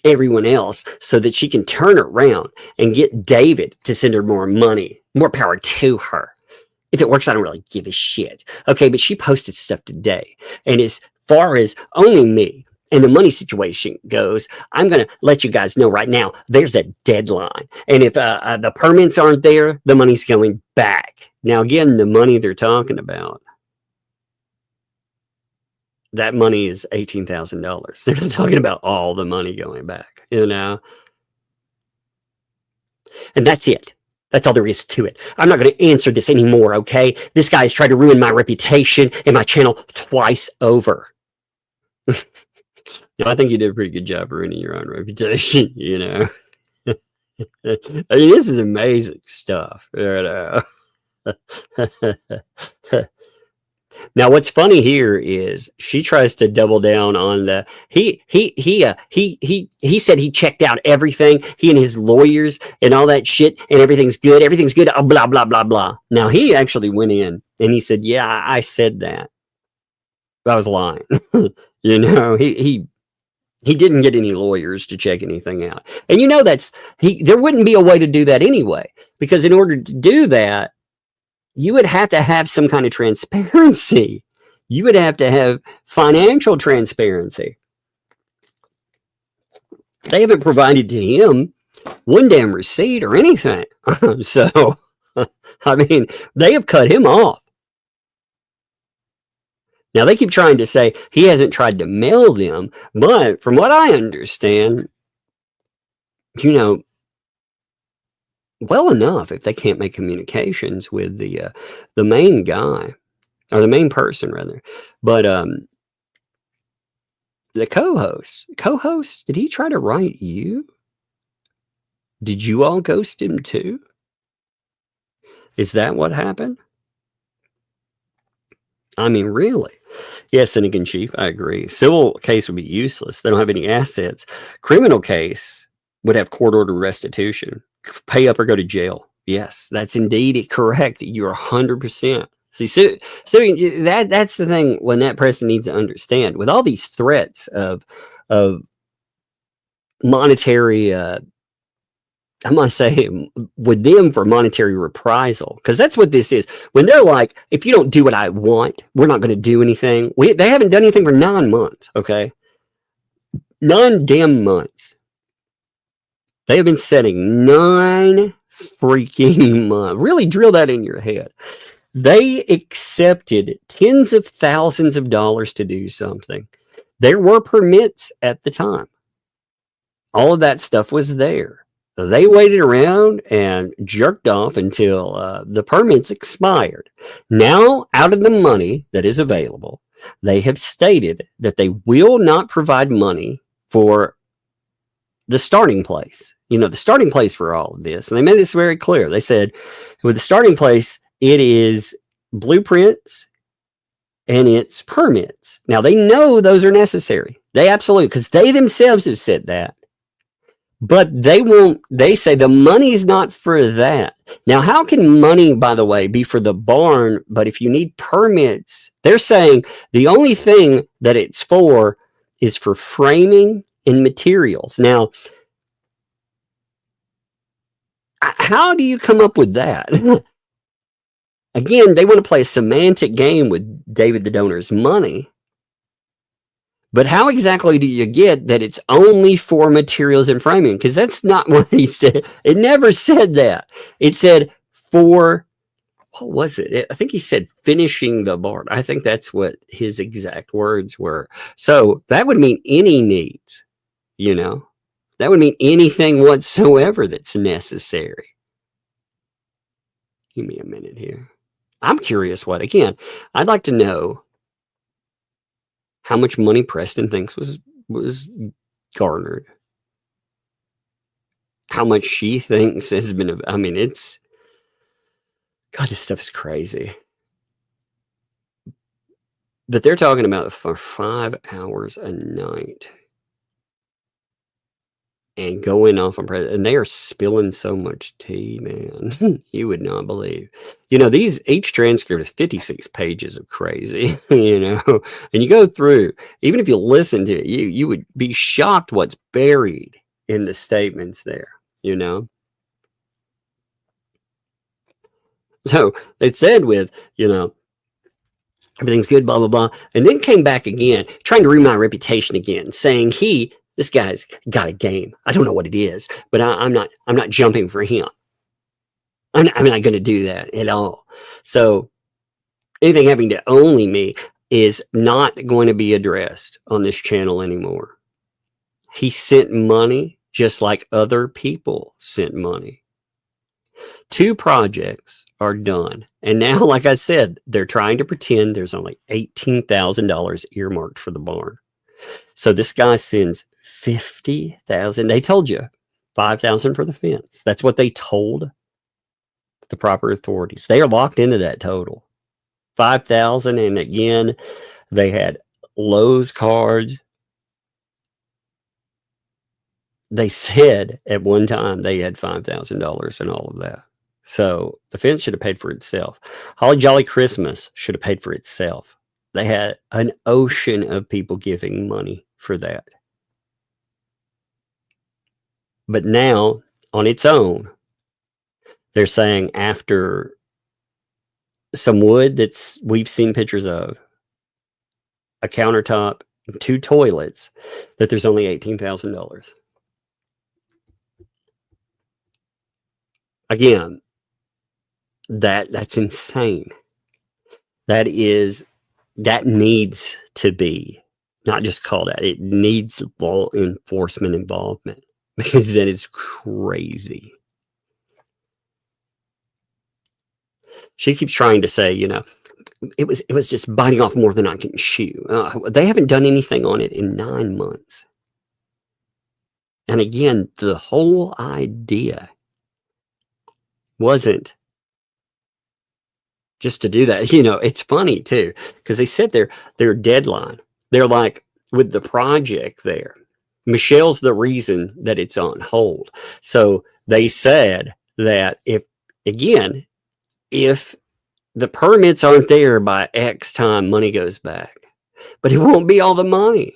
everyone else so that she can turn around and get David to send her more money. More power to her. If it works, I don't really give a shit. Okay, but she posted stuff today. And as far as only me and the money situation goes, I'm going to let you guys know right now, there's a deadline. And if the permits aren't there, the money's going back. Now, again, the money they're talking about, that money is $18,000. They're not talking about all the money going back, you know? And that's it. That's all there is to it. I'm not going to answer this anymore, okay? This guy's tried to ruin my reputation and my channel twice over. I think you did a pretty good job ruining your own reputation, you know? I mean, this is amazing stuff, you know? Now, what's funny here is she tries to double down on the he said he checked out everything, he and his lawyers and all that shit, and everything's good, blah blah blah blah. Now he actually went in and he said, yeah, I said that. I was lying. You know, he didn't get any lawyers to check anything out. And you know there wouldn't be a way to do that anyway, because in order to do that, you would have to have some kind of transparency. You would have to have financial transparency. They haven't provided to him one damn receipt or anything. So, I mean, they have cut him off. Now, they keep trying to say he hasn't tried to mail them, but from what I understand, you know, well enough if they can't make communications with the main guy, or the main person rather. But the co-host, did he try to write you? Did you all ghost him too? Is that what happened? I mean, really? Yes, and again, Chief, I agree. Civil case would be useless. They don't have any assets. Criminal case would have court order restitution. Pay up or go to jail. Yes, that's indeed correct. You're 100%. See, so that's the thing Lynette Preston needs to understand. With all these threats of monetary, I'm going to say with them for monetary reprisal, because that's what this is. When they're like, if you don't do what I want, we're not going to do anything. They haven't done anything for 9 months, okay? 9 damn months. They have been setting 9 freaking months. Really drill that in your head. They accepted tens of thousands of dollars to do something. There were permits at the time. All of that stuff was there. They waited around and jerked off until the permits expired. Now, out of the money that is available, they have stated that they will not provide money for the starting place. You know, the starting place for all of this. And they made this very clear. They said, with the starting place, it is blueprints and it's permits. Now, they know those are necessary. They absolutely, because they themselves have said that. But they say the money is not for that. Now, how can money, by the way, be for the barn? But if you need permits, they're saying the only thing that it's for is for framing and materials. Now, how do you come up with that? Again, they want to play a semantic game with David the Donor's money. But how exactly do you get that it's only for materials and framing? Because that's not what he said. It never said that. It said for, what was it? I think he said finishing the barn. I think that's what his exact words were. So that would mean any needs, you know. That would mean anything whatsoever that's necessary. Give me a minute here. I'm curious what, again, I'd like to know how much money Preston thinks was garnered. How much she thinks has been, I mean, it's, God, this stuff is crazy. But they're talking about for 5 hours a night. And going off on Preston, and they are spilling so much tea, man. You would not believe. You know, each transcript is 56 pages of crazy, you know. And you go through, even if you listen to it, you would be shocked what's buried in the statements there, you know. So it said with, you know, everything's good, blah, blah, blah. And then came back again, trying to ruin my reputation again, saying this guy's got a game. I don't know what it is, but I'm not jumping for him. I'm not going to do that at all. So anything having to only me is not going to be addressed on this channel anymore. He sent money just like other people sent money. 2 projects are done. And now, like I said, they're trying to pretend there's only $18,000 earmarked for the barn. So this guy sends $50,000. They told you $5,000 for the fence. That's what they told the proper authorities. They are locked into that total. 5,000, and again, they had Lowe's cards. They said at one time they had $5,000 and all of that. So the fence should have paid for itself. Holly Jolly Christmas should have paid for itself. They had an ocean of people giving money for that. But now, on its own, they're saying after some wood we've seen pictures of, a countertop, 2 toilets, that there's only $18,000. Again, that's insane. That needs to be not just called out. It needs law enforcement involvement, because that is crazy. She keeps trying to say, it was just biting off more than I can chew. They haven't done anything on it in 9 months. And again, the whole idea wasn't just to do that. It's funny too, because they said their deadline. They're like, with the project there, Michelle's the reason that it's on hold. So they said that if the permits aren't there by X time, money goes back. But it won't be all the money.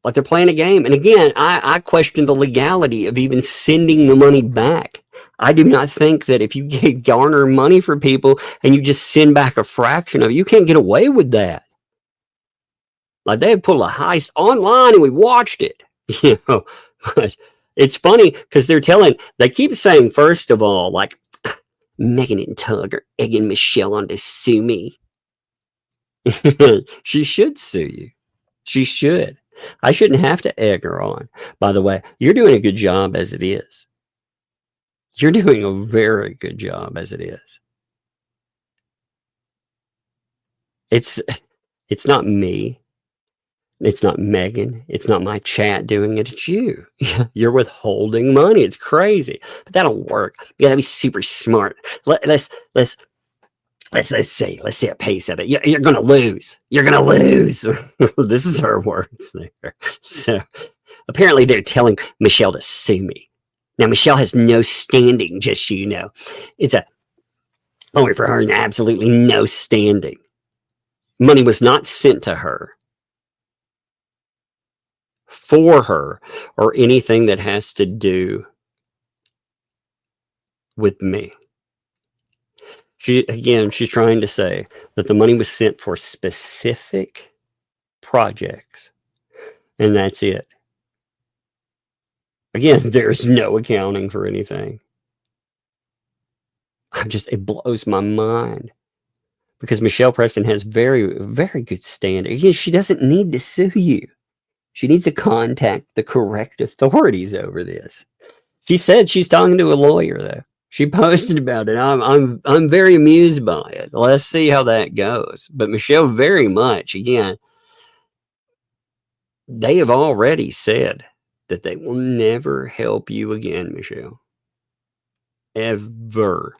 Like, they're playing a game. And again, I question the legality of even sending the money back. I do not think that if you garner money for people and you just send back a fraction of it, you can't get away with that. Like, they have pulled a heist online and we watched it. But it's funny because they keep saying, first of all, like, Megan and Tug are egging Michelle on to sue me. She should sue you. She should. I shouldn't have to egg her on. By the way, you're doing a good job as it is. You're doing a very good job as it is. It's not me. It's not Megan. It's not my chat doing it. It's you. You're withholding money. It's crazy, but that'll work. You gotta be super smart. Let's see a piece of it. You're gonna lose. You're gonna lose. This is her words there. So apparently they're telling Michelle to sue me. Now Michelle has no standing, just so you know. It's only for her and absolutely no standing. Money was not sent to her, for her, or anything that has to do with me. She's trying to say that the money was sent for specific projects, and that's it. Again, there's no accounting for anything. It blows my mind, because Michelle Preston has very, very good standing. Again, she doesn't need to sue you. She needs to contact the correct authorities over this. She said she's talking to a lawyer, though. She posted about it. I'm very amused by it. Let's see how that goes. But Michelle, very much, again, they have already said that they will never help you again, Michelle. Ever.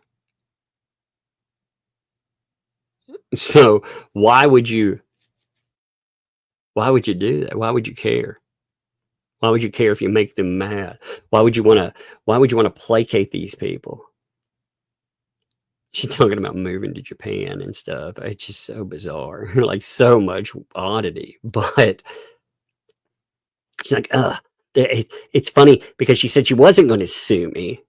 So why would you do that? Why would you care? Why would you care if you make them mad? Why would you want to placate these people? She's talking about moving to Japan and stuff. It's just so bizarre. Like, so much oddity. But she's like, it's funny because she said she wasn't going to sue me.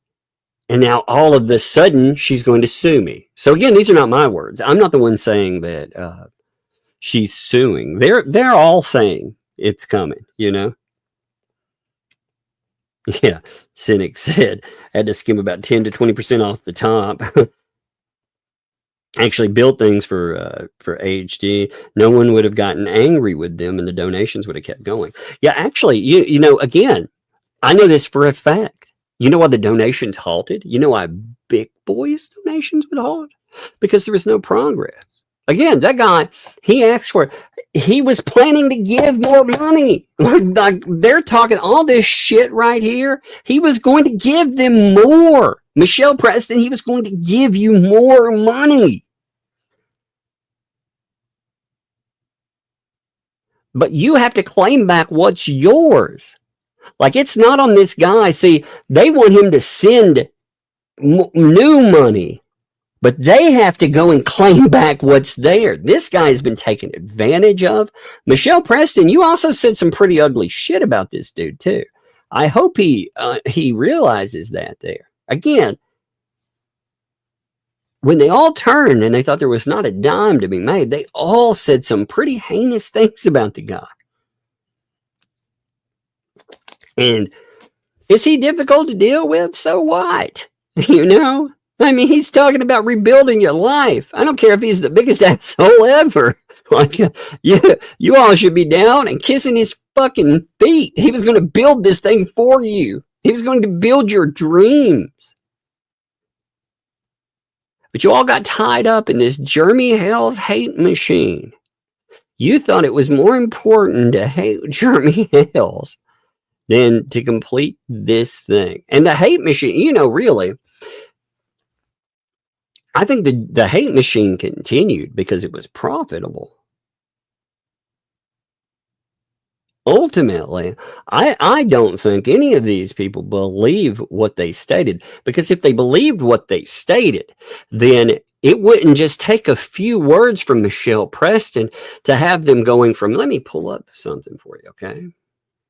And now all of a sudden she's going to sue me. So again, these are not my words. I'm not the one saying that she's suing. They're all saying it's coming, Yeah, Cynic said, I had to skim about 10 to 20% off the top. Actually built things for HD. No one would have gotten angry with them, and the donations would have kept going. Yeah, actually, again, I know this for a fact. You know why the donations halted? You know why Big Boy's donations would halt? Because there was no progress. Again, that guy, he asked for it. He was planning to give more money. Like, they're talking all this shit right here. He was going to give them more. Michelle Preston, he was going to give you more money. but you have to claim back what's yours. Like, it's not on this guy. See, they want him to send new money, but they have to go and claim back what's there. This guy has been taken advantage of. Michelle Preston, you also said some pretty ugly shit about this dude too. I hope he realizes that there. Again, when they all turned and they thought there was not a dime to be made, they all said some pretty heinous things about the guy. And is he difficult to deal with? So what? You know? I mean, he's talking about rebuilding your life. I don't care if he's the biggest asshole ever. Like, you all should be down and kissing his fucking feet. He was going to build this thing for you. He was going to build your dreams. But you all got tied up in this Jeremy Hale's hate machine. You thought it was more important to hate Jeremy Hale's than to complete this thing. And the hate machine, you know, really, I think the hate machine continued because it was profitable. Ultimately, I don't think any of these people believe what they stated, because if they believed what they stated, then it wouldn't just take a few words from Michelle Preston to have them going from, let me pull up something for you, okay?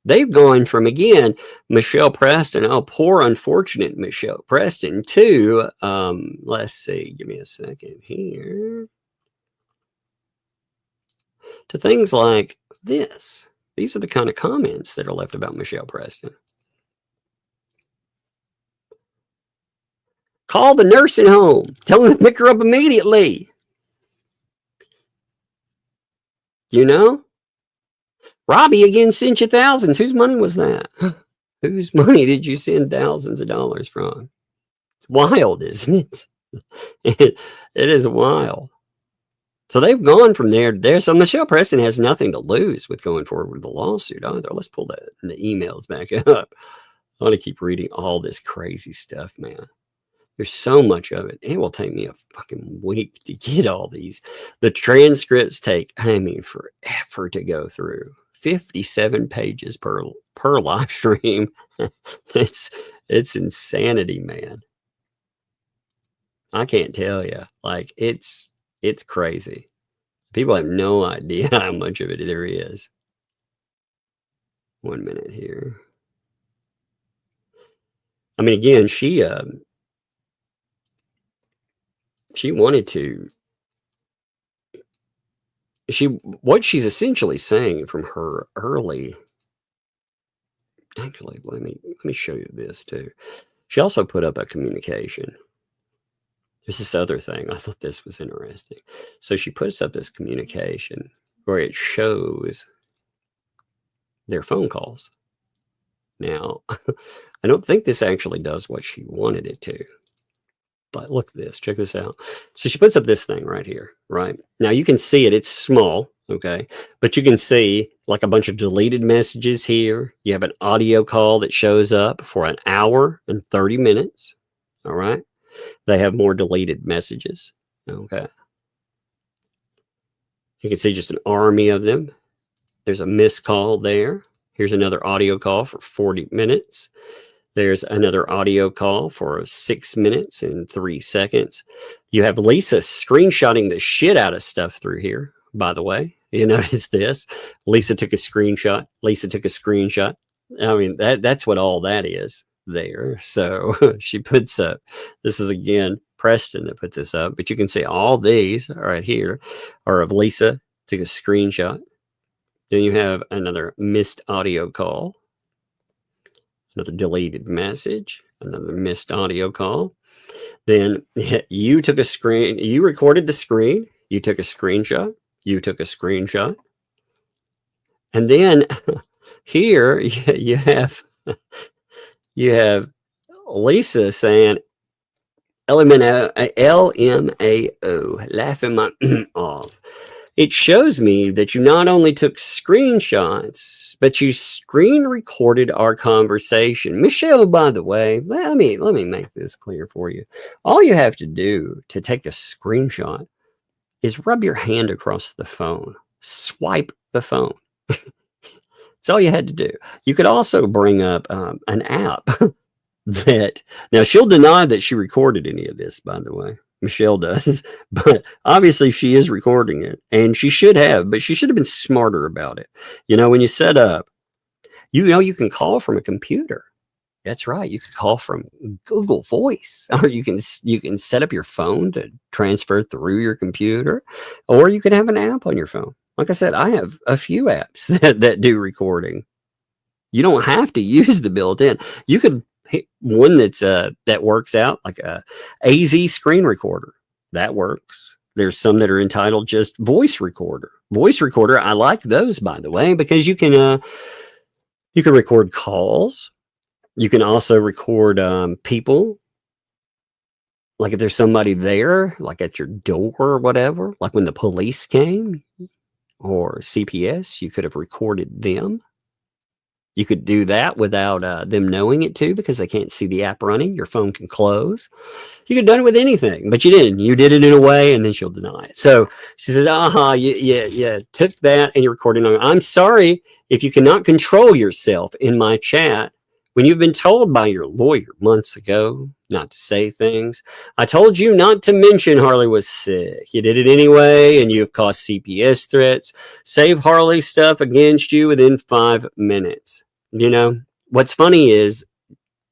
They've gone from, again, Michelle Preston, oh, poor unfortunate Michelle Preston, to, let's see, give me a second here, to things like this. These are the kind of comments that are left about Michelle Preston. Call the nursing home. Tell them to pick her up immediately. You know? Robbie again sent you thousands. Whose money was that? Whose money did you send thousands of dollars from? It's wild, isn't it? It is wild. So they've gone from there to there. So Michelle Preston has nothing to lose with going forward with the lawsuit either. Let's pull the emails back up. I want to keep reading all this crazy stuff, man. There's so much of it. It will take me a fucking week to get all these. The transcripts take, I mean, forever to go through. 57 pages per live stream. It's insanity, man. I can't tell you. Like, it's crazy. People have no idea how much of it there is. 1 minute here. I mean, again, she wanted to. What she's essentially saying from her early. Actually, let me show you this too. She also put up a communication. There's this other thing. I thought this was interesting. So she puts up this communication where it shows their phone calls. Now, I don't think this actually does what she wanted it to. But look at this. Check this out. So she puts up this thing right here, right? Now you can see it. It's small, okay? But you can see like a bunch of deleted messages here. You have an audio call that shows up for 1 hour and 30 minutes, all right? They have more deleted messages, okay? You can see just an army of them. There's a missed call there. Here's another audio call for 40 minutes. There's another audio call for 6 minutes and 3 seconds. You have Lisa screenshotting the shit out of stuff through here, by the way. You notice this. Lisa took a screenshot. Lisa took a screenshot. I mean, that's what all that is there. So she puts up, this is again Preston that put this up, but you can see all these right here are of Lisa took a screenshot. Then you have another missed audio call. Another deleted message, another missed audio call. Then you took a screen, you recorded the screen, you took a screenshot, you took a screenshot. And then here you have Lisa saying LMAO, laughing my off. It shows me that you not only took screenshots, but you screen recorded our conversation. Michelle, by the way, let me make this clear for you. All you have to do to take a screenshot is rub your hand across the phone, swipe the phone. That's all you had to do. You could also bring up an app that, now she'll deny that she recorded any of this, by the way. Michelle does, but obviously she is recording it, and she should have, but she should have been smarter about it. You know, when you set up, you can call from a computer. That's right. You can call from Google Voice, or you can set up your phone to transfer through your computer, or you could have an app on your phone. Like I said, I have a few apps that do recording. You don't have to use the built-in. You could hit one that works out, like a AZ screen recorder. That works. There's some that are entitled just voice recorder. Voice recorder, I like those, by the way, because you can record calls. You can also record people. Like if there's somebody there, like at your door or whatever, like when the police came or CPS, you could have recorded them. You could do that without them knowing it too, because they can't see the app running. Your phone can close. You could have done it with anything, but you didn't. You did it in a way, and then she'll deny it. So she says, you took that and you're recording on. I'm sorry if you cannot control yourself in my chat when you've been told by your lawyer months ago not to say things. I told you not to mention Harley was sick. You did it anyway, and you've caused CPS threats. Save Harley stuff against you within 5 minutes. You know, what's funny is,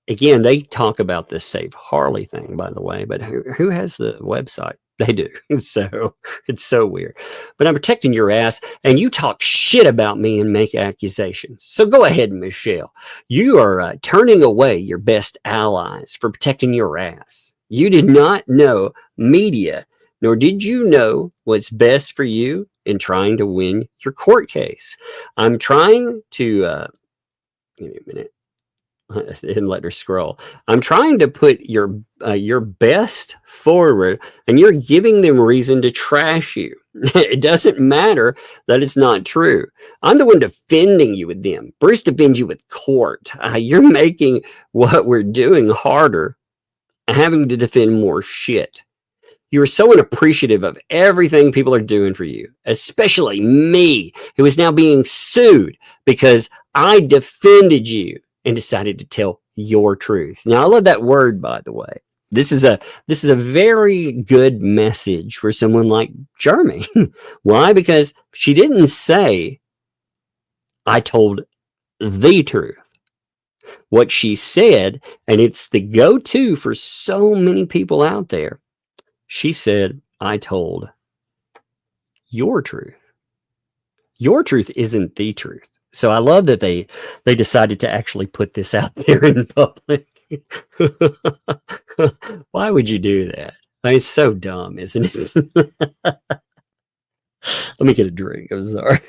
again, they talk about this Save Harley thing, by the way, but who has the website? They do. So it's so weird. But I'm protecting your ass, and you talk shit about me and make accusations. So go ahead, Michelle. You are turning away your best allies for protecting your ass. You did not know media, nor did you know what's best for you in trying to win your court case. I'm trying to, give me a minute. And let her scroll. I'm trying to put your best forward, and you're giving them reason to trash you. It doesn't matter that it's not true. I'm the one defending you with them. Bruce defends you with court. You're making what we're doing harder, having to defend more shit. You're so unappreciative of everything people are doing for you, especially me, who is now being sued because I defended you and decided to tell your truth. Now, I love that word, by the way. This is a very good message for someone like Jeremy. Why? Because she didn't say, I told the truth. What she said, and it's the go-to for so many people out there, she said, I told your truth. Your truth isn't the truth. So I love that they decided to actually put this out there in public. Why would you do that? I mean, it's so dumb, isn't it? Let me get a drink. I'm sorry.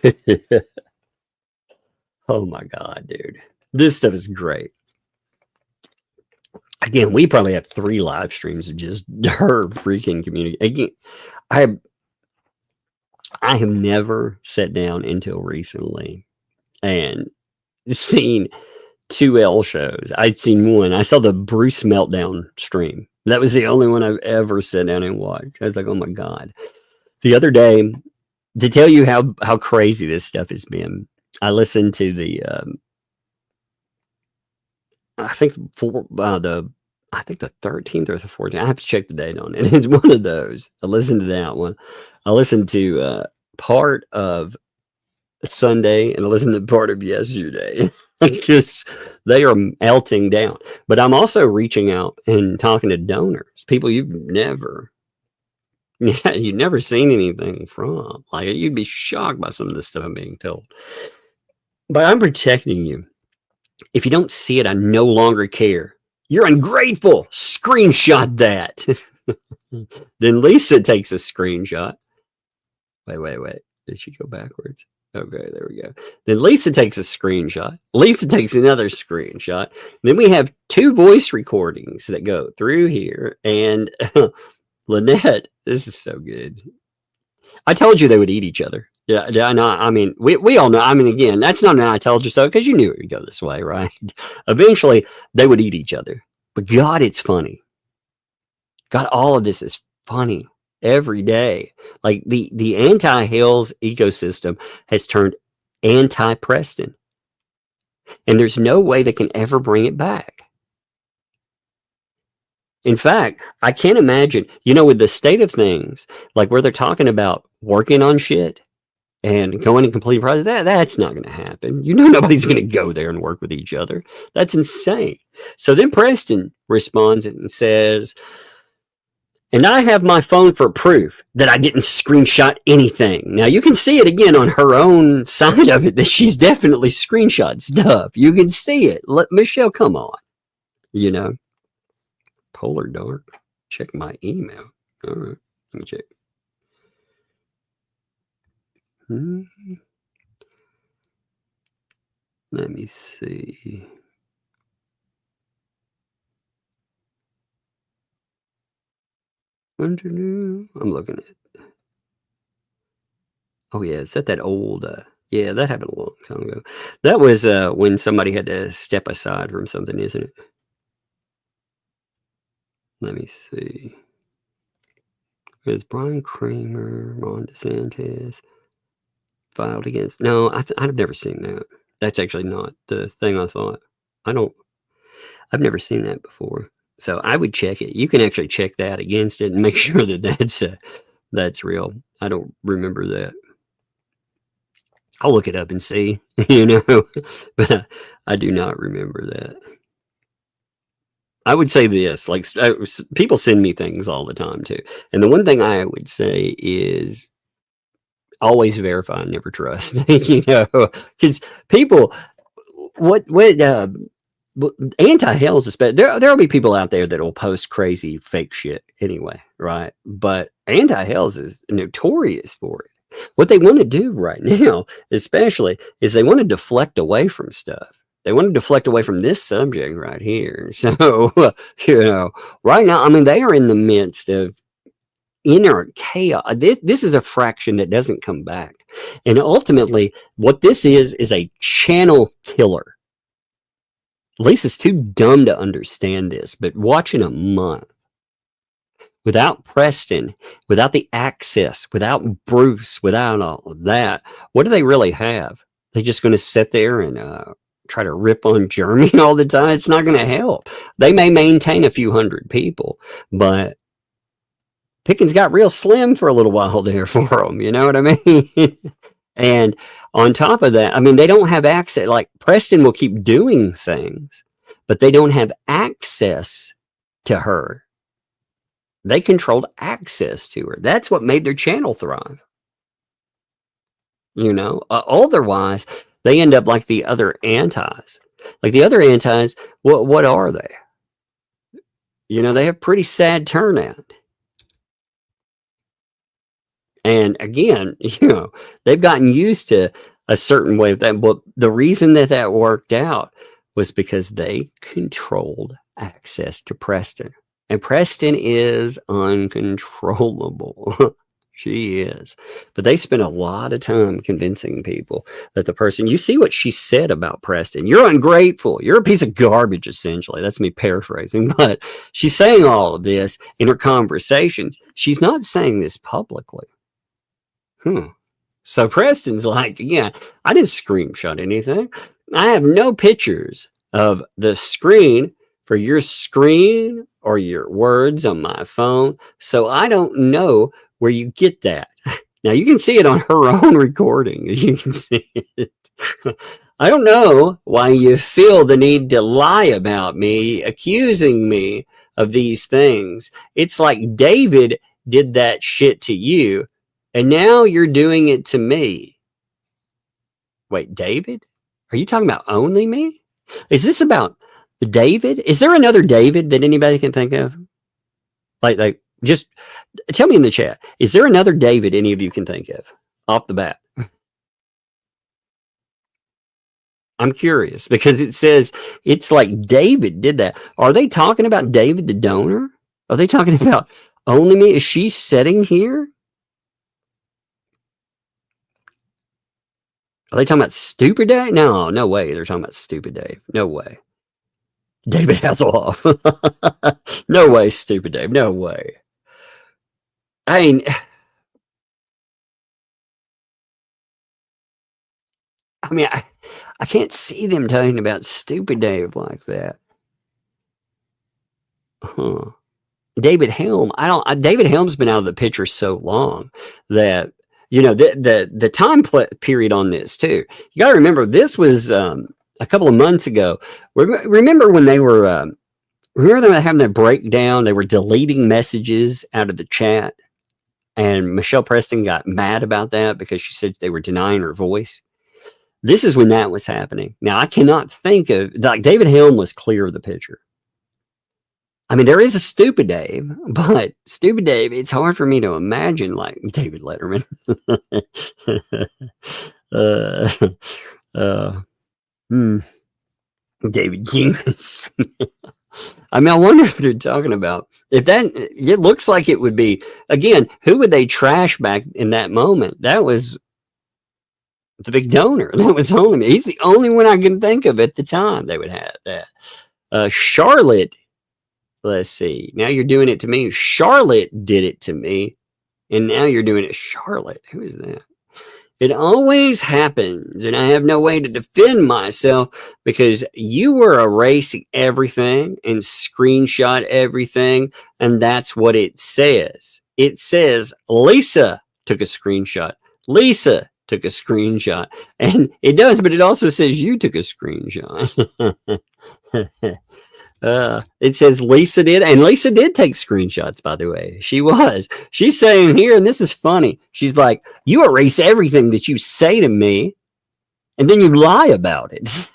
Oh my God, dude. This stuff is great. Again, we probably have 3 live streams of just her freaking community. Again, I have never sat down until recently and seen 2 L shows. I'd seen one. I saw the Bruce Meltdown stream. That was the only one I've ever sat down and watched. I was like, oh my God. The other day, to tell you how crazy this stuff has been, I listened to the I think the 13th or the 14th. I have to check the date on it. It's one of those. I listened to that one. I listened to part of Sunday, and I listened to part of yesterday. Just they are melting down. But I'm also reaching out and talking to donors, people you've never seen anything from. Like, you'd be shocked by some of the stuff I'm being told. But I'm protecting you. If you don't see it, I no longer care. You're ungrateful. Screenshot that. Then Lisa takes a screenshot. Wait. Did she go backwards? Okay, there we go. Then Lisa takes a screenshot. Lisa takes another screenshot. Then we have 2 voice recordings that go through here. And Lynette, this is so good. I told you they would eat each other. Yeah, I know. I mean, we all know. I mean, again, that's not an I told you so, because you knew it would go this way, right? Eventually, they would eat each other. But God, it's funny. God, all of this is funny every day. Like the anti-Hales ecosystem has turned anti-Preston. And there's no way they can ever bring it back. In fact, I can't imagine, with the state of things, like where they're talking about working on shit and going and completing projects, that's not going to happen. Nobody's going to go there and work with each other. That's insane. So then Preston responds and says, and I have my phone for proof that I didn't screenshot anything. Now, you can see it again on her own side of it that she's definitely screenshot stuff. You can see it. Michelle, come on. Polar dark. Check my email. All right. Let me check. Let me see. I'm looking at. Oh yeah, is that old? Yeah, that happened a long time ago. That was when somebody had to step aside from something, isn't it? Let me see. It's Brian Kramer, Ron DeSantis filed against. No, I've never seen that. That's actually not the thing I thought. I've never seen that before. So I would check it. You can actually check that against it and make sure that that's real. I don't remember that. I'll look it up and see, but I do not remember that. I would say this, like people send me things all the time too. And the one thing I would say is always verify and never trust, because people, anti-hales, especially, there'll be people out there that will post crazy fake shit anyway, right? But anti-hales is notorious for it. What they want to do right now, especially, is they want to deflect away from stuff. They want to deflect away from this subject right here. So, right now, they are in the midst of inner chaos. This is a fraction that doesn't come back. And ultimately, what this is a channel killer. Lisa's too dumb to understand this, but watch in a month. Without Preston, without the access, without Bruce, without all of that, what do they really have? They're just going to sit there and try to rip on Jeremy all the time? It's not going to help. They may maintain a few hundred people, but pickings got real slim for a little while there for them. You know what I mean? And on top of that, they don't have access. Like Preston will keep doing things, but they don't have access to her. They controlled access to her. That's what made their channel thrive. Otherwise, they end up like the other antis. Like the other antis, what are they? They have pretty sad turnout. And again, they've gotten used to a certain way of that. But the reason that worked out was because they controlled access to Preston. And Preston is uncontrollable. She is. But they spent a lot of time convincing people that the person, you see what she said about Preston. You're ungrateful. You're a piece of garbage, essentially. That's me paraphrasing. But she's saying all of this in her conversations. She's not saying this publicly. So Preston's like, yeah, I didn't screenshot anything. I have no pictures of the screen for your screen or your words on my phone. So I don't know where you get that. Now you can see it on her own recording. You can see it. I don't know why you feel the need to lie about me, accusing me of these things. It's like David did that shit to you, and now you're doing it to me. Wait, David? Are you talking about only me? Is this about David? Is there another David that anybody can think of? Like, just tell me in the chat. Is there another David any of you can think of off the bat? I'm curious because it says it's like David did that. Are they talking about David the donor? Are they talking about only me? Is she sitting here? Are they talking about Stupid Dave? No way. They're talking about Stupid Dave. No way. David Hasselhoff. No way, Stupid Dave. No way. I mean, I mean, I can't see them talking about Stupid Dave like that. Huh. David Helm, David Helm's been out of the picture so long that, you know, the time period on this too. You got to remember, this was a couple of months ago. Remember when they were, remember they were having that breakdown? They were deleting messages out of the chat, and Michelle Preston got mad about that because she said they were denying her voice. This is when that was happening. Now, I cannot think of, like, David Helm was clear of the picture. I mean, there is a Stupid Dave, but Stupid Dave, it's hard for me to imagine like David Letterman. David Genius. I mean, I wonder if they're talking about, if that, it looks like it would be, again, who would they trash back in that moment? That was the big donor. That was only, he's the only one I can think of at the time they would have that. Charlotte. Let's see. Now you're doing it to me. Charlotte did it to me. And now you're doing it. Charlotte. Who is that? It always happens. And I have no way to defend myself because you were erasing everything and screenshot everything. And that's what it says. It says Lisa took a screenshot. Lisa took a screenshot. And it does, but it also says you took a screenshot. It says Lisa did, and Lisa did take screenshots, by the way. She's saying here, and this is funny. She's like, you erase everything that you say to me, and then you lie about it.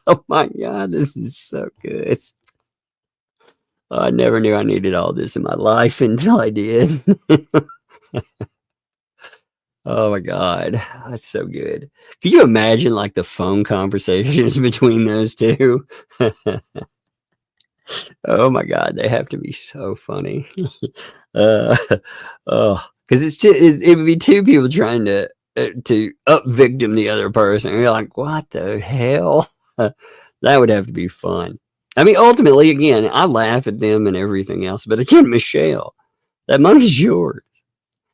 Oh my God, this is so good. I never knew I needed all this in my life until I did. Oh my God, that's so good. Could you imagine like the phone conversations between those two? Oh my God, they have to be so funny. Because it's just, it would be two people trying to up victim the other person. And you're like, what the hell? That would have to be fun. I mean, ultimately, again, I laugh at them and everything else. But again, Michelle, that money's yours.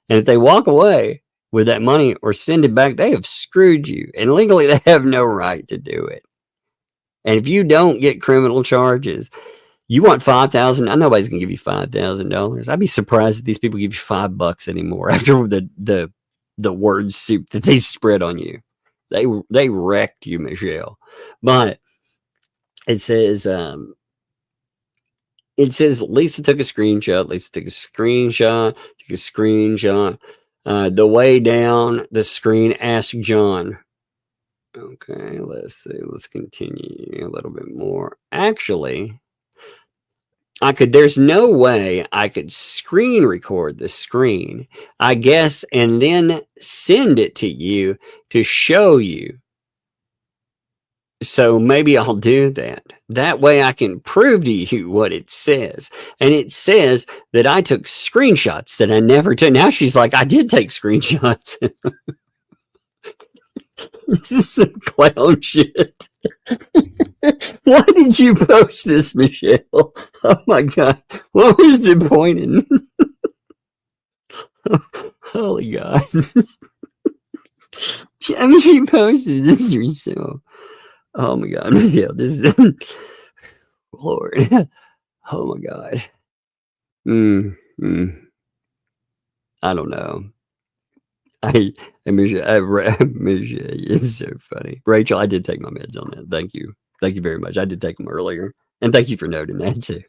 And if they walk away with that money or send it back, they have screwed you. And legally, they have no right to do it. And if you don't get criminal charges, you want $5,000? Nobody's gonna give you $5,000. I'd be surprised if these people give you $5 anymore after the word soup that they spread on you. They wrecked you, Michelle. But it says Lisa took a screenshot. Lisa took a screenshot. Took a screenshot. The way down the screen, ask John. Okay, let's see. Let's continue a little bit more. Actually, there's no way I could screen record the screen, I guess, and then send it to you to show you. So maybe I'll do that. That way I can prove to you what it says. And it says that I took screenshots that I never took. Now she's like, I did take screenshots. This is some clown shit. Why did you post this, Michelle? Oh my God. What was the point in Holy God. She posted this herself. Oh my God, Michelle, this is Lord. Oh my God. I don't know. Michelle is so funny. Rachel, I did take my meds on that. Thank you. Thank you very much. I did take them earlier. And thank you for noting that too.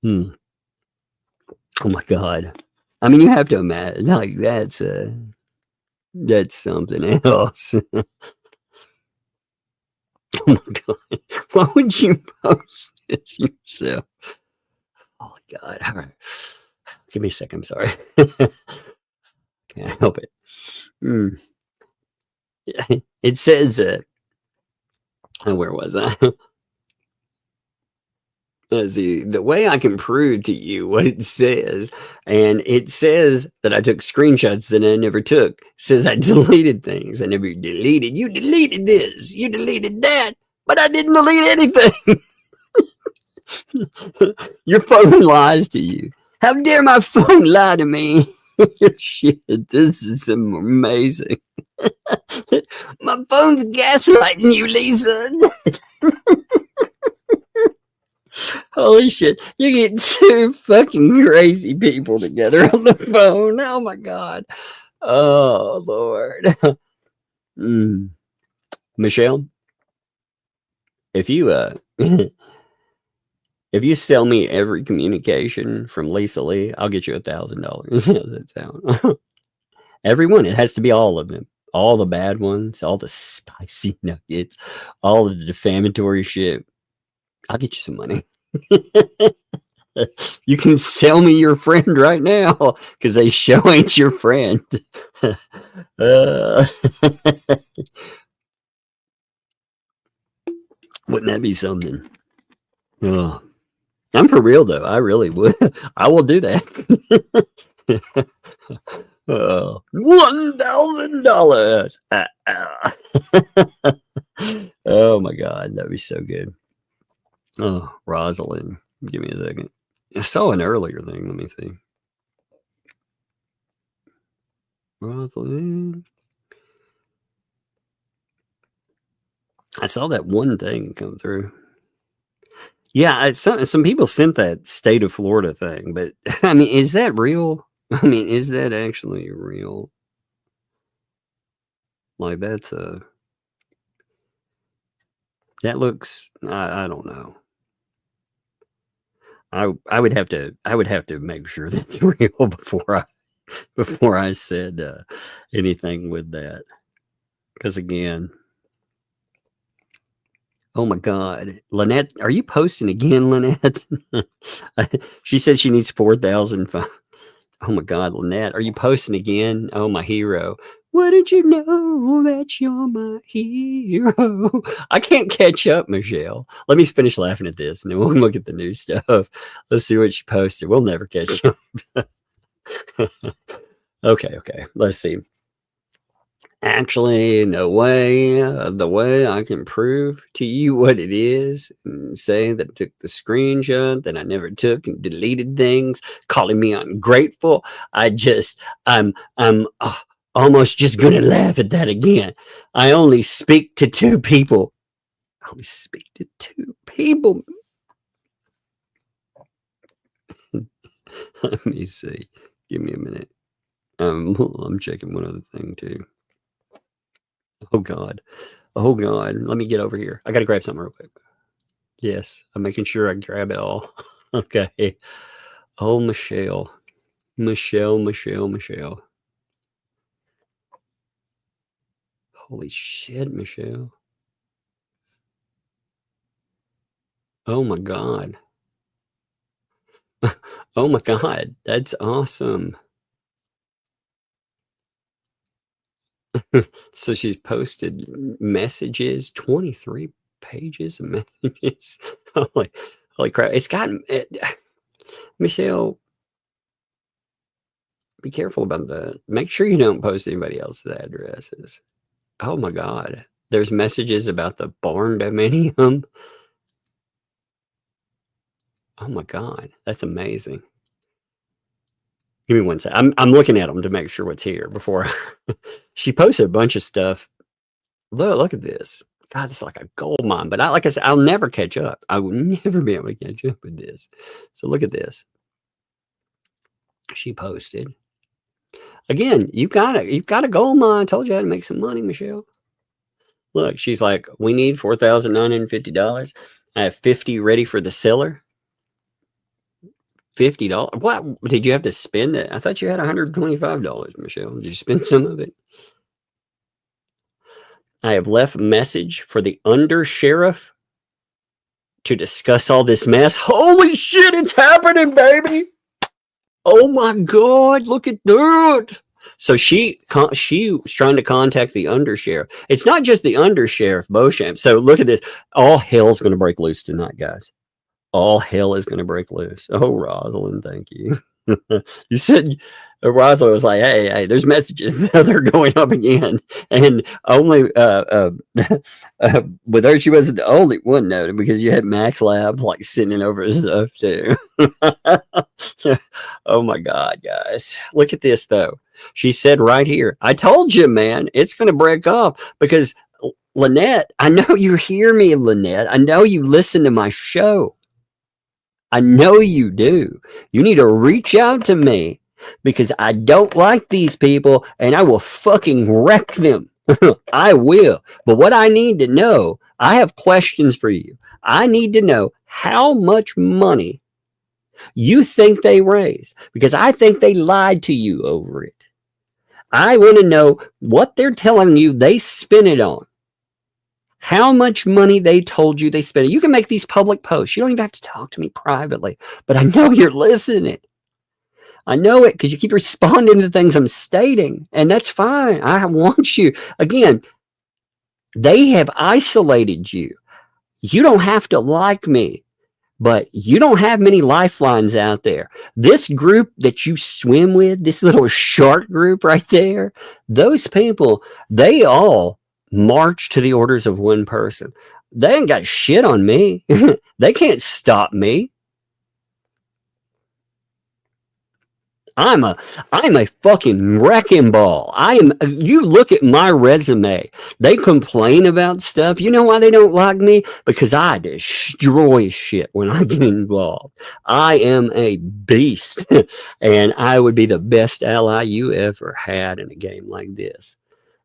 Oh my God. I mean, you have to imagine, like, that's something else. Oh my God. Why would you post this yourself? Oh my God. All right. Give me a second. I'm sorry. Can't help it. It says, where was I? Let's see, the way I can prove to you what it says, and it says that I took screenshots that I never took. It says I deleted things. I never deleted. You deleted this. You deleted that. But I didn't delete anything. Your phone lies to you. How dare my phone lie to me? Shit, this is amazing. My phone's gaslighting you, Lisa. Holy shit. You get two fucking crazy people together on the phone. Oh my God. Oh Lord. Michelle, if you if you sell me every communication from Lisa Lee, I'll get you $1,000. How's that sound? Everyone. It has to be all of them. All the bad ones, all the spicy nuggets, all the defamatory shit. I'll get you some money. You can sell me your friend right now because they show ain't your friend. Wouldn't that be something? Oh, I'm for real though. I really would. I will do that. $1,000. Oh my God, that'd be so good. Oh, Rosalind, give me a second. I saw an earlier thing. Let me see. Rosalind. I saw that one thing come through. Yeah, some people sent that state of Florida thing, but I mean, is that real? I mean, is that actually real? Like that's that looks. I don't know. I would have to make sure that's real before I said anything with that, because again. Oh my God, Lynette, are you posting again, Lynette? She said she needs 4,000. Oh my God, Lynette, are you posting again? Oh, my hero. What did you know that you're my hero? I can't catch up, Michelle. Let me finish laughing at this, and then we'll look at the new stuff. Let's see what she posted. We'll never catch up. Okay. Let's see. Actually, no way. The way I can prove to you what it is and say that I took the screenshot that I never took and deleted things, calling me ungrateful. I'm almost just gonna laugh at that again. I only speak to two people. Let me see. Give me a minute. I'm checking one other thing too. Oh God. Let me get over here. I got to grab something real quick. Yes, I'm making sure I grab it all. Okay. Oh, Michelle. Holy shit, Michelle. Oh my God. Oh my God. That's awesome. So she's posted messages, 23 pages of messages. Holy crap. It's gotten Michelle, be careful about that. Make sure you don't post anybody else's addresses. Oh my God. There's messages about the barn dominium. Oh my God. That's amazing. Give me one sec. I'm looking at them to make sure what's here before she posted a bunch of stuff. Look at this. God, it's like a gold mine. But like I said, I'll never catch up. I will never be able to catch up with this. So look at this. She posted. Again, you've got a gold mine. I told you how to make some money, Michelle. Look, she's like, we need $4,950. I have 50 ready for the seller. $50. What did you have to spend it? I thought you had $125, Michelle. Did you spend some of it? I have left a message for the undersheriff to discuss all this mess. Holy shit, it's happening, baby. Oh my God, look at that. So she was trying to contact the undersheriff. It's not just the undersheriff, Beauchamp. So look at this. All hell's going to break loose tonight, guys. All hell is going to break loose. Oh, Rosalind, thank you. You said Rosalind was like, hey, there's messages. They're going up again. And only with her, she wasn't the only one noted because you had Max Lab like sending over his stuff too. Oh my God, guys. Look at this though. She said right here, I told you, man, it's going to break off because Lynette, I know you hear me, Lynette. I know you listen to my show. I know you do. You need to reach out to me because I don't like these people and I will fucking wreck them. I will. But what I need to know, I have questions for you. I need to know how much money you think they raised because I think they lied to you over it. I want to know what they're telling you they spent it on. How much money they told you they spent. You can make these public posts. You don't even have to talk to me privately, but I know you're listening. I know it because you keep responding to things I'm stating, and that's fine. I want you. Again, they have isolated you. You don't have to like me, but you don't have many lifelines out there. This group that you swim with, this little shark group right there, those people, they all march to the orders of one person. They ain't got shit on me. They can't stop me. I'm a fucking wrecking ball. You look at my resume. They complain about stuff. You know why they don't like me? Because I destroy shit when I get involved. I am a beast. And I would be the best ally you ever had in a game like this.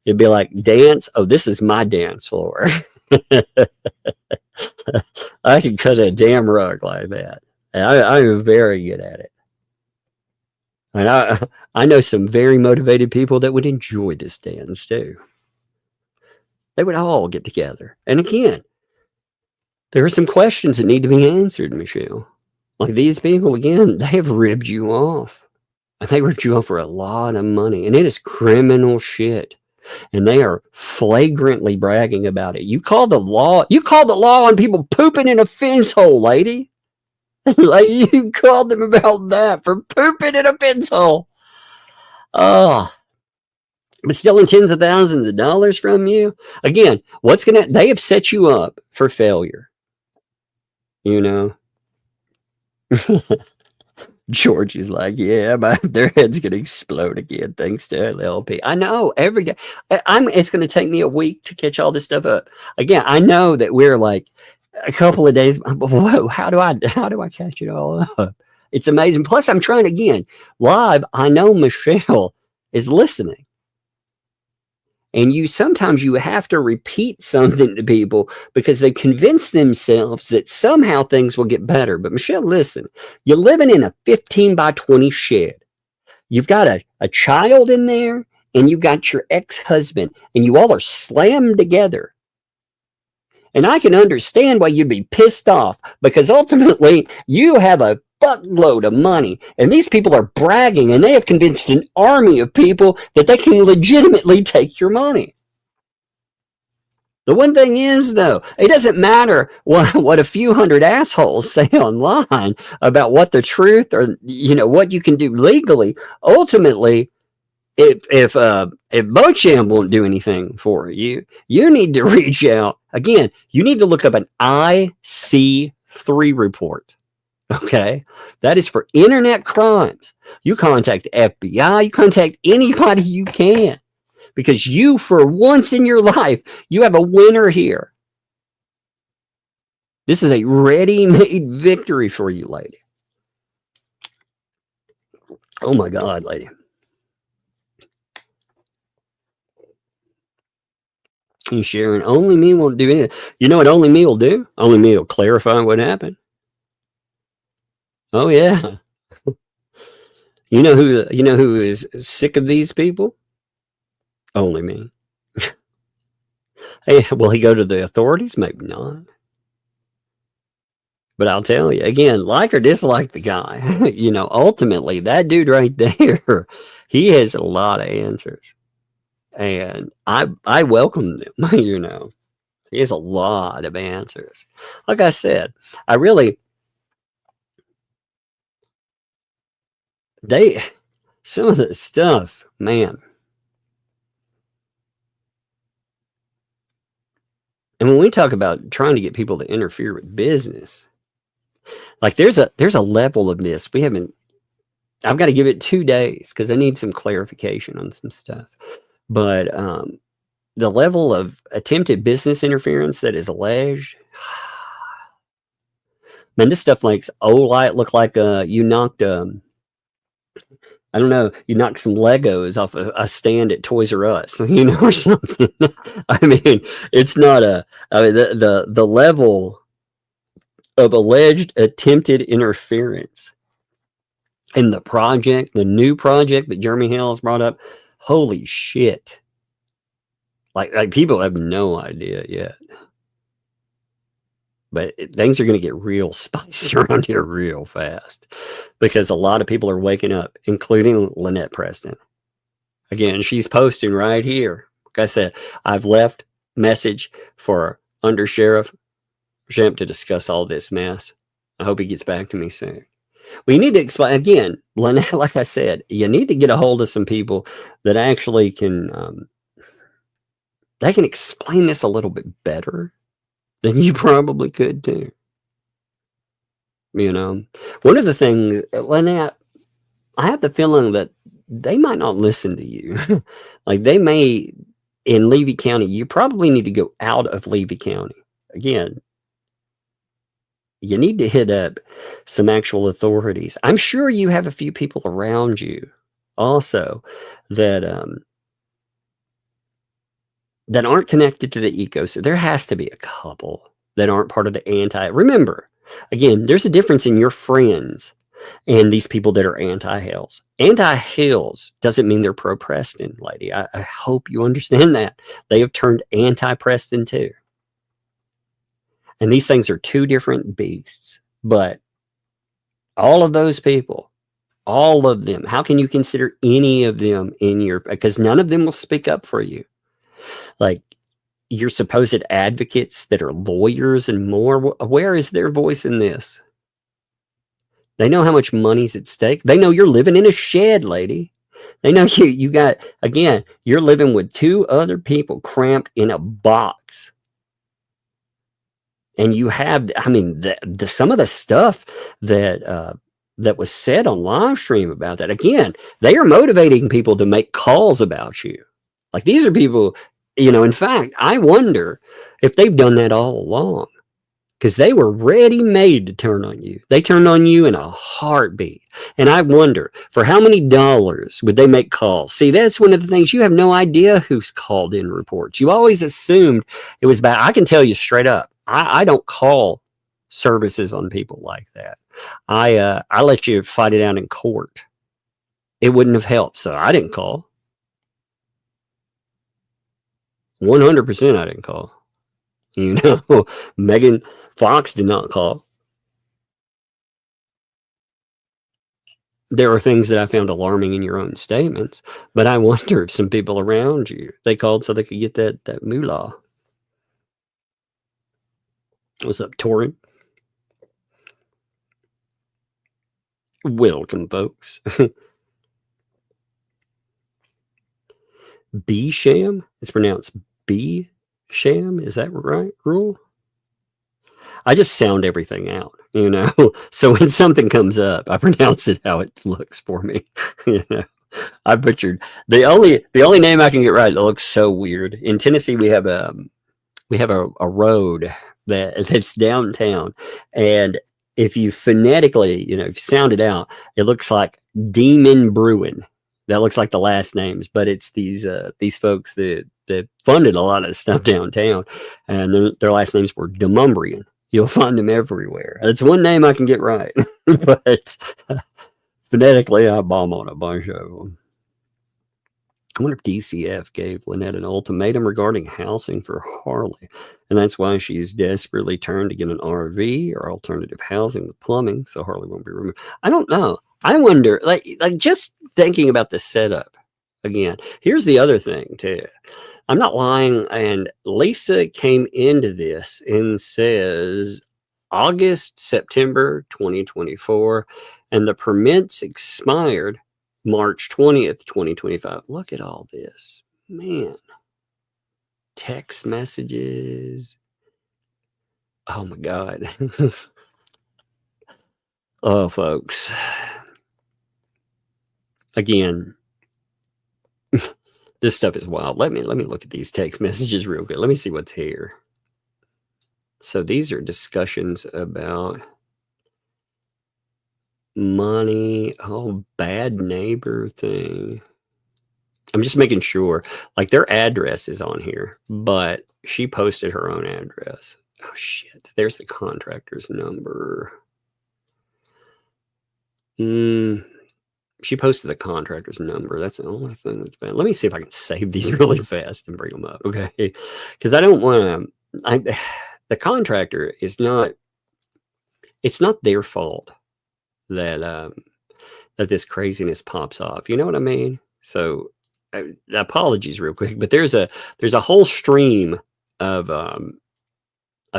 It'd be like, dance. Oh, this is my dance floor. I can cut a damn rug like that. And I'm very good at it. And I know some very motivated people that would enjoy this dance too. They would all get together. And again, there are some questions that need to be answered, Michelle. Like these people, again, they have ribbed you off. And they ripped you off for a lot of money. And it is criminal shit. And they are flagrantly bragging about it. You call the law on people pooping in a fence hole, lady. Like you called them about that for pooping in a fence hole. Oh, but stealing tens of thousands of dollars from you. Again, they have set you up for failure. You know? George is like, yeah, their head's going to explode again thanks to LLP. I know every day. It's going to take me a week to catch all this stuff up. Again, I know that we're like a couple of days. Whoa, how do I catch it all up? It's amazing. Plus, I'm trying again live. I know Michelle is listening. And sometimes you have to repeat something to people because they convince themselves that somehow things will get better. But Michelle, listen, you're living in a 15 by 20 shed. You've got a child in there and you've got your ex-husband and you all are slammed together. And I can understand why you'd be pissed off because ultimately you have a buttload of money and these people are bragging and they have convinced an army of people that they can legitimately take your money. The one thing is though, it doesn't matter what a few hundred assholes say online about what the truth or what you can do legally. Ultimately, if Beauchamp won't do anything for you, you need to reach out. Again, you need to look up an IC3 report. Okay, that is for internet crimes. You contact FBI, you contact anybody you can, because you, for once in your life, you have a winner here. This is a ready-made victory for you, lady. Oh my God, lady. And Sharon, only me won't do anything. You know what only me will do? Only me will clarify what happened. Oh yeah. You know who is sick of these people? Only me. Hey, will he go to the authorities? Maybe not. But I'll tell you, again, like or dislike the guy, ultimately that dude right there, he has a lot of answers. And I welcome them, He has a lot of answers. Like I said, some of the stuff, man. And when we talk about trying to get people to interfere with business, like there's a level of this we haven't I've got to give it 2 days because I need some clarification on some stuff. But the level of attempted business interference that is alleged, man, this stuff makes Olight look like you knocked I don't know, you knocked some Legos off a stand at Toys R Us, you know, or something. I mean, it's not I mean, the level of alleged attempted interference in the project, the new project that Jeremy Hale has brought up, holy shit. Like people have no idea yet. But things are going to get real spicy around here real fast because a lot of people are waking up, including Lynette Preston. Again, she's posting right here. Like I said, I've left message for Under Sheriff Shemp to discuss all this mess. I hope he gets back to me soon. We need to explain again, Lynette, like I said, you need to get a hold of some people that actually can they can explain this a little bit better than you probably could too. You know, one of the things, Lynette, I have the feeling that they might not listen to you. Like they may, in Levy County, you probably need to go out of Levy County. Again, you need to hit up some actual authorities. I'm sure you have a few people around you also that that aren't connected to the ecosystem. There has to be a couple that aren't part of the Remember, again, there's a difference in your friends and these people that are anti-Hales. Anti-Hales doesn't mean they're pro-Preston, lady. I hope you understand that. They have turned anti-Preston too. And these things are two different beasts. But all of those people, all of them, how can you consider any of them in your... Because none of them will speak up for you. Like your supposed advocates that are lawyers and more, where is their voice in this? They know how much money's at stake. They know you're living in a shed, lady. They know you got, again, you're living with 2 other people cramped in a box. And you have, I mean, some of the stuff that that was said on live stream about that, again, they are motivating people to make calls about you. Like these are people, you know, in fact, I wonder if they've done that all along because they were ready made to turn on you. They turned on you in a heartbeat. And I wonder for how many dollars would they make calls? See, that's one of the things. You have no idea who's called in reports. You always assumed it was bad. I can tell you straight up, I don't call services on people like that. I let you fight it out in court. It wouldn't have helped. So I didn't call. 100% I didn't call. You know, Megan Fox did not call. There are things that I found alarming in your own statements, but I wonder if some people around you, they called so they could get that moolah. What's up, Torin? Welcome, folks. B-Sham? It's pronounced B-Sham? Is that right, Rule? I just sound everything out, you know? So when something comes up, I pronounce it how it looks for me, you know? I butchered. The only name I can get right that looks so weird. In Tennessee, we have a road that's downtown, and if you phonetically, you know, if you sound it out, it looks like Demon Brewing. That looks like the last names, but it's these folks that funded a lot of stuff downtown, and their last names were Demumbrian. You'll find them everywhere. That's one name I can get right, but phonetically, I bomb on a bunch of them. I wonder if DCF gave Lynette an ultimatum regarding housing for Harley, and that's why she's desperately turned to get an RV or alternative housing with plumbing, so Harley won't be removed. I don't know. I wonder, like just thinking about the setup again. Here's the other thing too. I'm not lying, and Lisa came into this and says August, September 2024, and the permits expired March 20th, 2025. Look at all this. Man. Text messages. Oh my God. Oh, folks. again, this stuff is wild. Let me look at these text messages real quick. Let me see what's here. So these are discussions about money, bad neighbor thing. I'm just making sure, like, their address is on here, but she posted her own address. Oh shit, there's the contractor's number. She posted the contractor's number. That's the only thing that's bad. Let me see if I can save these really fast and bring them up, okay? Because I don't want to. The contractor is not. It's not their fault that that this craziness pops off. You know what I mean? So, apologies, real quick, but there's a whole stream of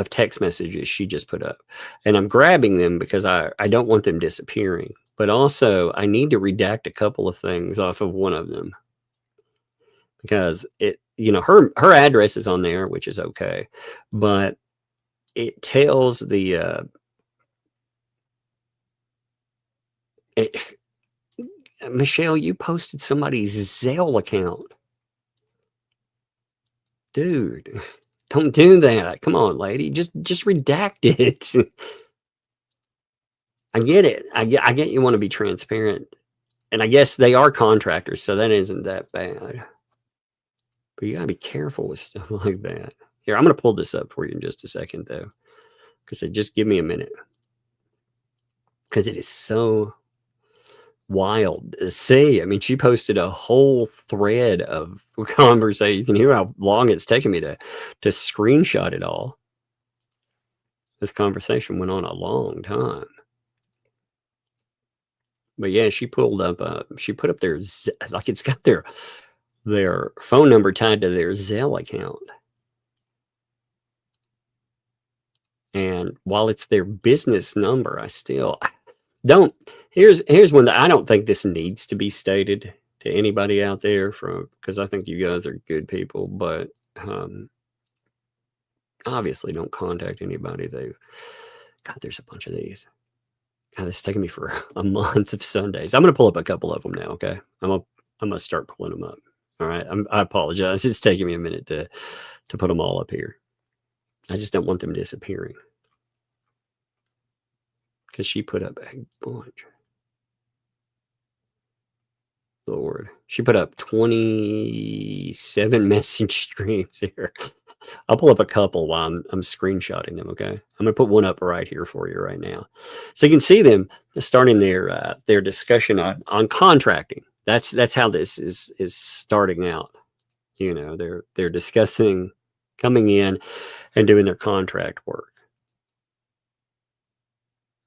text messages she just put up, and I'm grabbing them because I don't want them disappearing. But also, I need to redact a couple of things off of one of them because her address is on there, which is okay, but it tells the Michelle, you posted somebody's Zelle account, dude. Don't do that. Come on, lady. Just redact it. I get it. I get you want to be transparent. And I guess they are contractors, so that isn't that bad. But you gotta be careful with stuff like that. Here, I'm gonna pull this up for you in just a second, though. Because just give me a minute. Because it is so wild to see. I mean, she posted a whole thread of conversation. You can hear how long it's taken me to screenshot it all. This conversation went on a long time. But yeah, she pulled up, she put up their, like, it's got their phone number tied to their Zelle account. And while it's their business number, I still don't. Here's one that I don't think this needs to be stated to anybody out there, because I think you guys are good people, but obviously don't contact anybody. God, there's a bunch of these. God, this is taking me for a month of Sundays. I'm going to pull up a couple of them now, okay? I'm gonna start pulling them up. All right? I apologize. It's taking me a minute to put them all up here. I just don't want them disappearing. Because she put up a bunch. Lord. She put up 27 message streams here. I'll pull up a couple while I'm screenshotting them, okay? I'm going to put one up right here for you right now. So you can see them starting their discussion on contracting. That's how this is starting out. You know, they're discussing coming in and doing their contract work.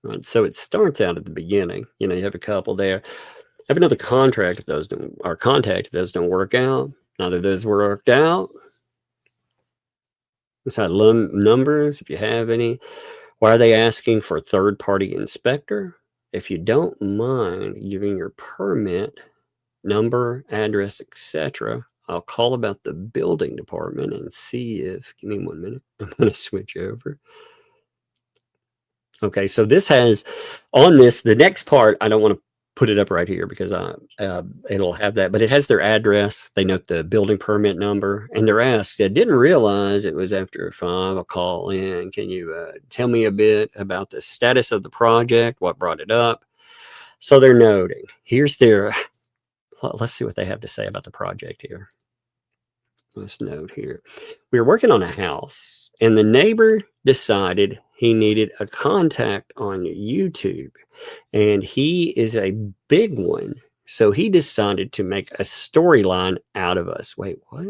Right, so it starts out at the beginning. You know, you have a couple there. Have another contract if those don't, or contact if those don't work out. Neither of those worked out. Inside numbers, if you have any. Why are they asking for a third-party inspector? If you don't mind giving your permit number, address, etc., I'll call about the building department and see if. Give me 1 minute. I'm going to switch over. Okay, so this has on this, the next part, I don't want to put it up right here because it'll have that, but it has their address. They note the building permit number, and they're asked, I didn't realize it was after 5. I'll call in. Can you tell me a bit about the status of the project? What brought it up? So they're noting. Here's their, let's see what they have to say about the project here. Let's note here. We were working on a house, and the neighbor decided he needed a contact on YouTube, and he is a big one. So he decided to make a storyline out of us. Wait, what?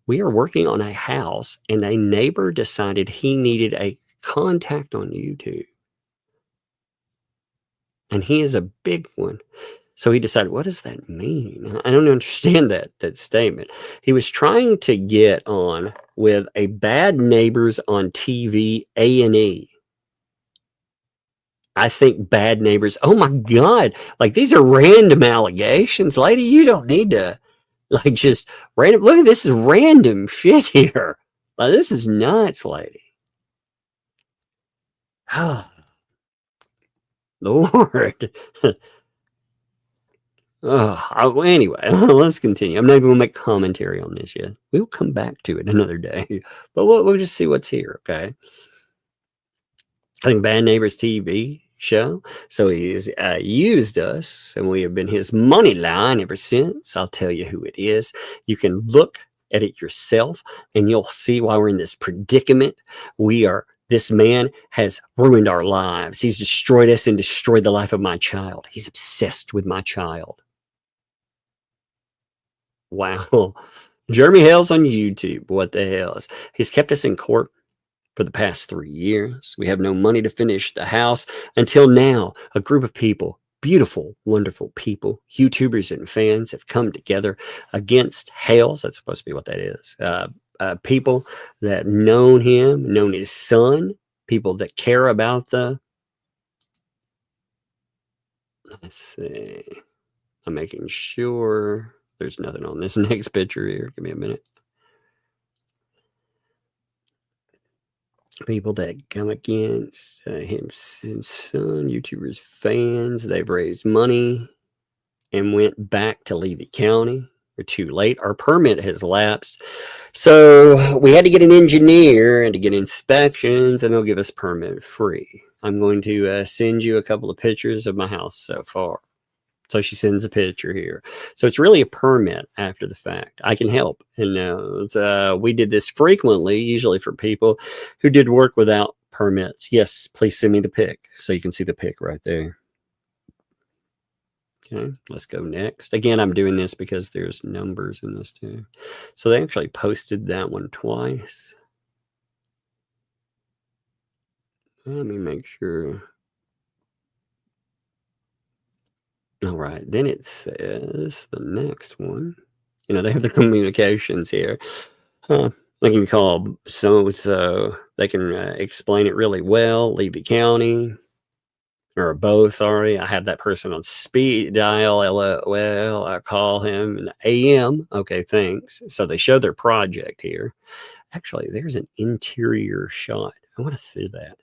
We are working on a house, and a neighbor decided he needed a contact on YouTube. And he is a big one. So he decided, what does that mean? I don't understand that statement. He was trying to get on with a Bad Neighbors on TV A&E. I think Bad Neighbors. Oh my God. Like, these are random allegations. Lady, you don't need to, like, just random. Look at this is random shit here. Like, this is nuts, lady. Oh, Lord. Anyway, let's continue. I'm not even going to make commentary on this yet. We'll come back to it another day, but we'll just see what's here, okay? I think Bad Neighbors TV show. So he's used us, and we have been his money line ever since. I'll tell you who it is. You can look at it yourself, and you'll see why we're in this predicament. This man has ruined our lives. He's destroyed us and destroyed the life of my child. He's obsessed with my child. Wow. Jeremy Hale's on YouTube. What the hell? He's kept us in court for the past 3 years. We have no money to finish the house. Until now, a group of people, beautiful, wonderful people, YouTubers and fans, have come together against Hales. That's supposed to be what that is. People that known him, known his son, people that care about let's see. I'm making sure there's nothing on this next picture here. Give me a minute. People that come against his son, YouTubers, fans. They've raised money and went back to Levy County. We're too late. Our permit has lapsed. So we had to get an engineer and to get inspections, and they'll give us permit free. I'm going to send you a couple of pictures of my house so far. So she sends a picture here. So it's really a permit after the fact. I can help. And we did this frequently, usually for people who did work without permits. Yes, please send me the pic so you can see the pic right there. Okay, let's go next. Again, I'm doing this because there's numbers in this too. So they actually posted that one twice. Let me make sure. All right, then it says the next one. You know, they have the communications here. They can call so they can explain it really well. Levy County or both. Sorry, I have that person on speed dial. LOL. I call him in the AM. Okay, thanks. So they show their project here. Actually, there's an interior shot. I want to see that.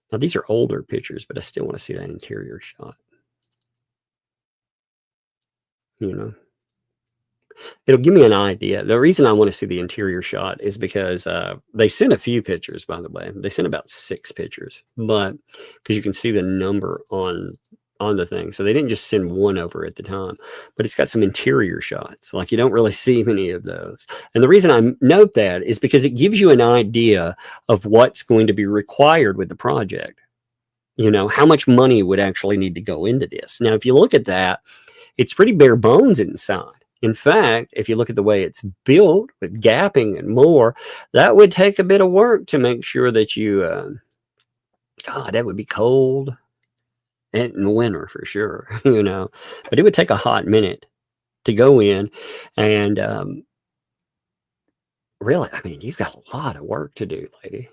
Now these are older pictures, but I still want to see that interior shot. You know, it'll give me an idea. The reason I want to see the interior shot is because they sent a few pictures, by the way. They sent about 6 pictures, but because you can see the number on the thing. So they didn't just send one over at the time, but it's got some interior shots. Like you don't really see many of those. And the reason I note that is because it gives you an idea of what's going to be required with the project. You know, how much money would actually need to go into this. Now, if you look at that, it's pretty bare bones inside. In fact, if you look at the way it's built with gapping and more, that would take a bit of work to make sure that you, God, that would be cold in the winter for sure, you know, but it would take a hot minute to go in and really, I mean, you've got a lot of work to do, lady.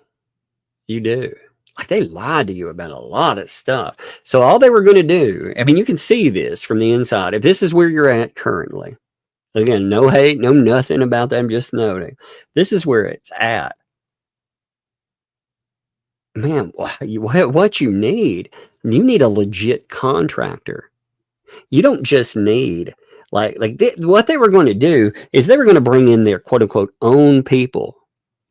You do. Like they lied to you about a lot of stuff. So all they were going to do, I mean, you can see this from the inside. If this is where you're at currently, again, no hate, no nothing about that. I'm just noting. This is where it's at. Man, what you need a legit contractor. You don't just need what they were going to do is they were going to bring in their quote unquote own people.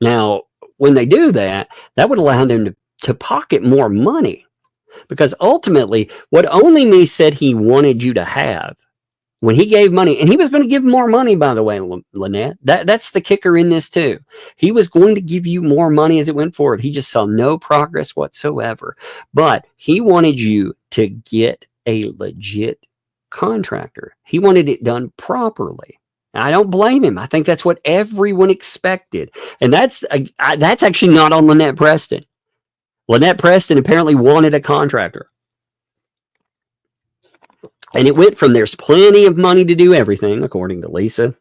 Now, when they do that, that would allow them to pocket more money, because ultimately what Only Me said he wanted you to have when he gave money, and he was going to give more money, by the way, Lynette, that's the kicker in this too. He was going to give you more money as it went forward. He just saw no progress whatsoever, but he wanted you to get a legit contractor. He wanted it done properly. I don't blame him. I think that's what everyone expected. And that's actually not on Lynette Preston. Lynette Preston apparently wanted a contractor. And it went from there's plenty of money to do everything, according to Lisa,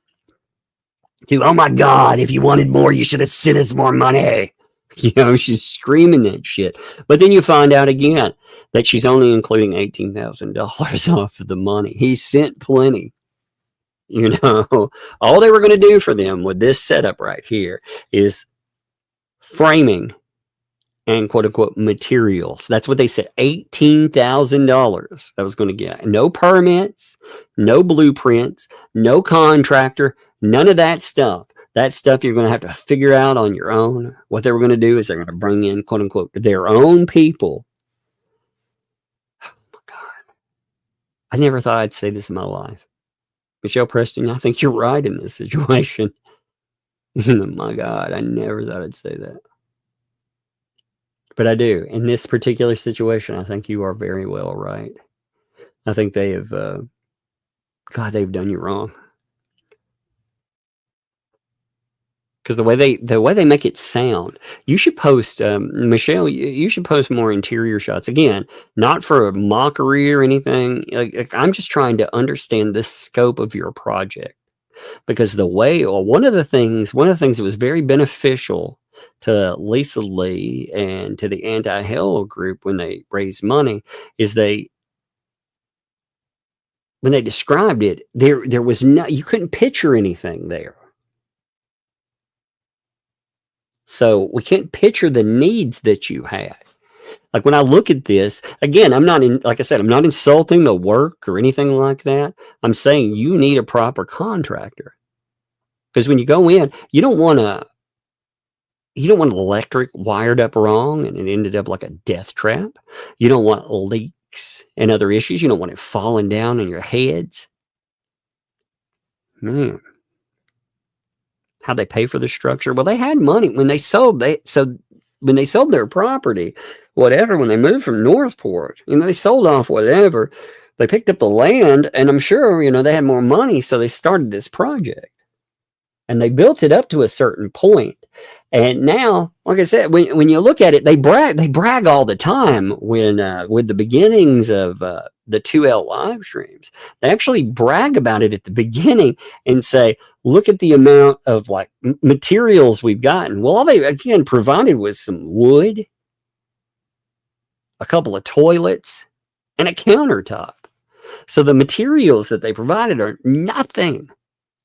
to, oh my God, if you wanted more, you should have sent us more money. You know, she's screaming that shit. But then you find out again that she's only including $18,000 off of the money. He sent plenty. You know, all they were going to do for them with this setup right here is framing and quote unquote materials. That's what they said. $18,000 that was going to get. No permits, no blueprints, no contractor, none of that stuff. That stuff you're going to have to figure out on your own. What they were going to do is they're going to bring in quote unquote their own people. Oh my God. I never thought I'd say this in my life. Michelle Preston, I think you're right in this situation. My God, I never thought I'd say that. But I do. In this particular situation, I think you are very well right. I think they have, God, they've done you wrong. Because the way they make it sound, you should post, Michelle, you should post more interior shots. Again, not for a mockery or anything. Like, I'm just trying to understand the scope of your project. Because one of the things that was very beneficial to Lisa Lee and to the anti-Hale group when they raised money is when they described it, there was no, you couldn't picture anything there. So we can't picture the needs that you had. Like when I look at this, again, like I said, I'm not insulting the work or anything like that. I'm saying you need a proper contractor. Because when you go in, you don't want electric wired up wrong and it ended up like a death trap. You don't want leaks and other issues. You don't want it falling down on your heads. Man. How'd they pay for the structure? Well, they had money when they sold. When they sold their property, whatever, when they moved from Northport, they sold off whatever. They picked up the land, and I'm sure, they had more money, so they started this project. And they built it up to a certain point. And now, like I said, when you look at it, they brag all the time with the beginnings of the 2L live streams. They actually brag about it at the beginning and say, look at the amount of like materials we've gotten. Well, all they again provided was some wood, a couple of toilets, and a countertop. So the materials that they provided are nothing.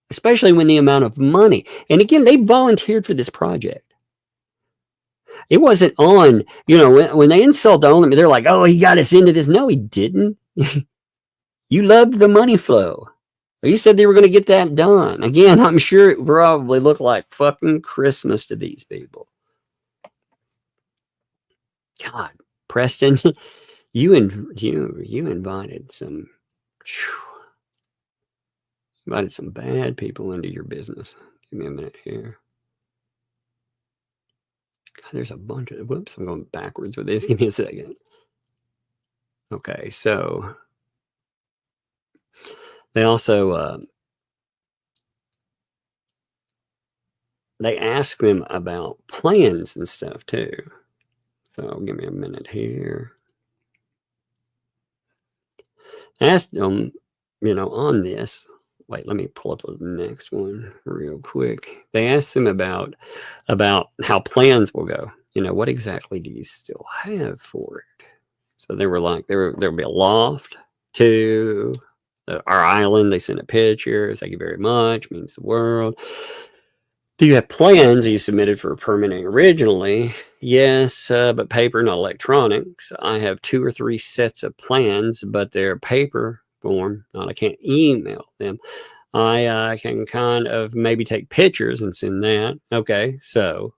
Especially when the amount of money. And again, they volunteered for this project. It wasn't on, when they insult on them, they're like, oh, he got us into this. No, he didn't. You loved the money flow. You said they were going to get that done. Again, I'm sure it probably looked like fucking Christmas to these people. God, Preston, you invited some... Invited some bad people into your business. Give me a minute here. God, there's a bunch of... Whoops, I'm going backwards with this. Give me a second. Okay, so... They also... they ask them about plans and stuff, too. So, give me a minute here. I asked them, on this... Wait, let me pull up the next one real quick. They asked them about how plans will go. What exactly do you still have for it? So they were like, there'll be a loft to our island. They sent a picture. Thank you very much. Means the world. Do you have plans you submitted for permitting originally? Yes, but paper, not electronics. I have 2 or 3 sets of plans, but they're paper form. I can't email them. I can kind of maybe take pictures and send that. Okay, so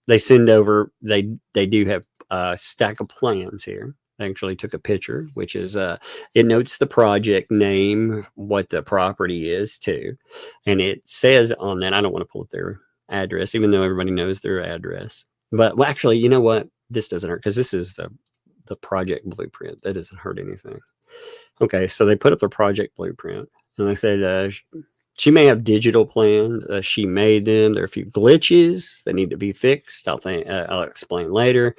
they send over. They do have a stack of plans here. I actually took a picture, which is it notes the project name, what the property is too, and it says on that. I don't want to pull up their address, even though everybody knows their address. But well, actually, you know what? This doesn't hurt because this is the project blueprint. That doesn't hurt anything. Okay, so they put up the project blueprint, and they said she may have digital plans. She made them. There are a few glitches that need to be fixed. I'll explain later.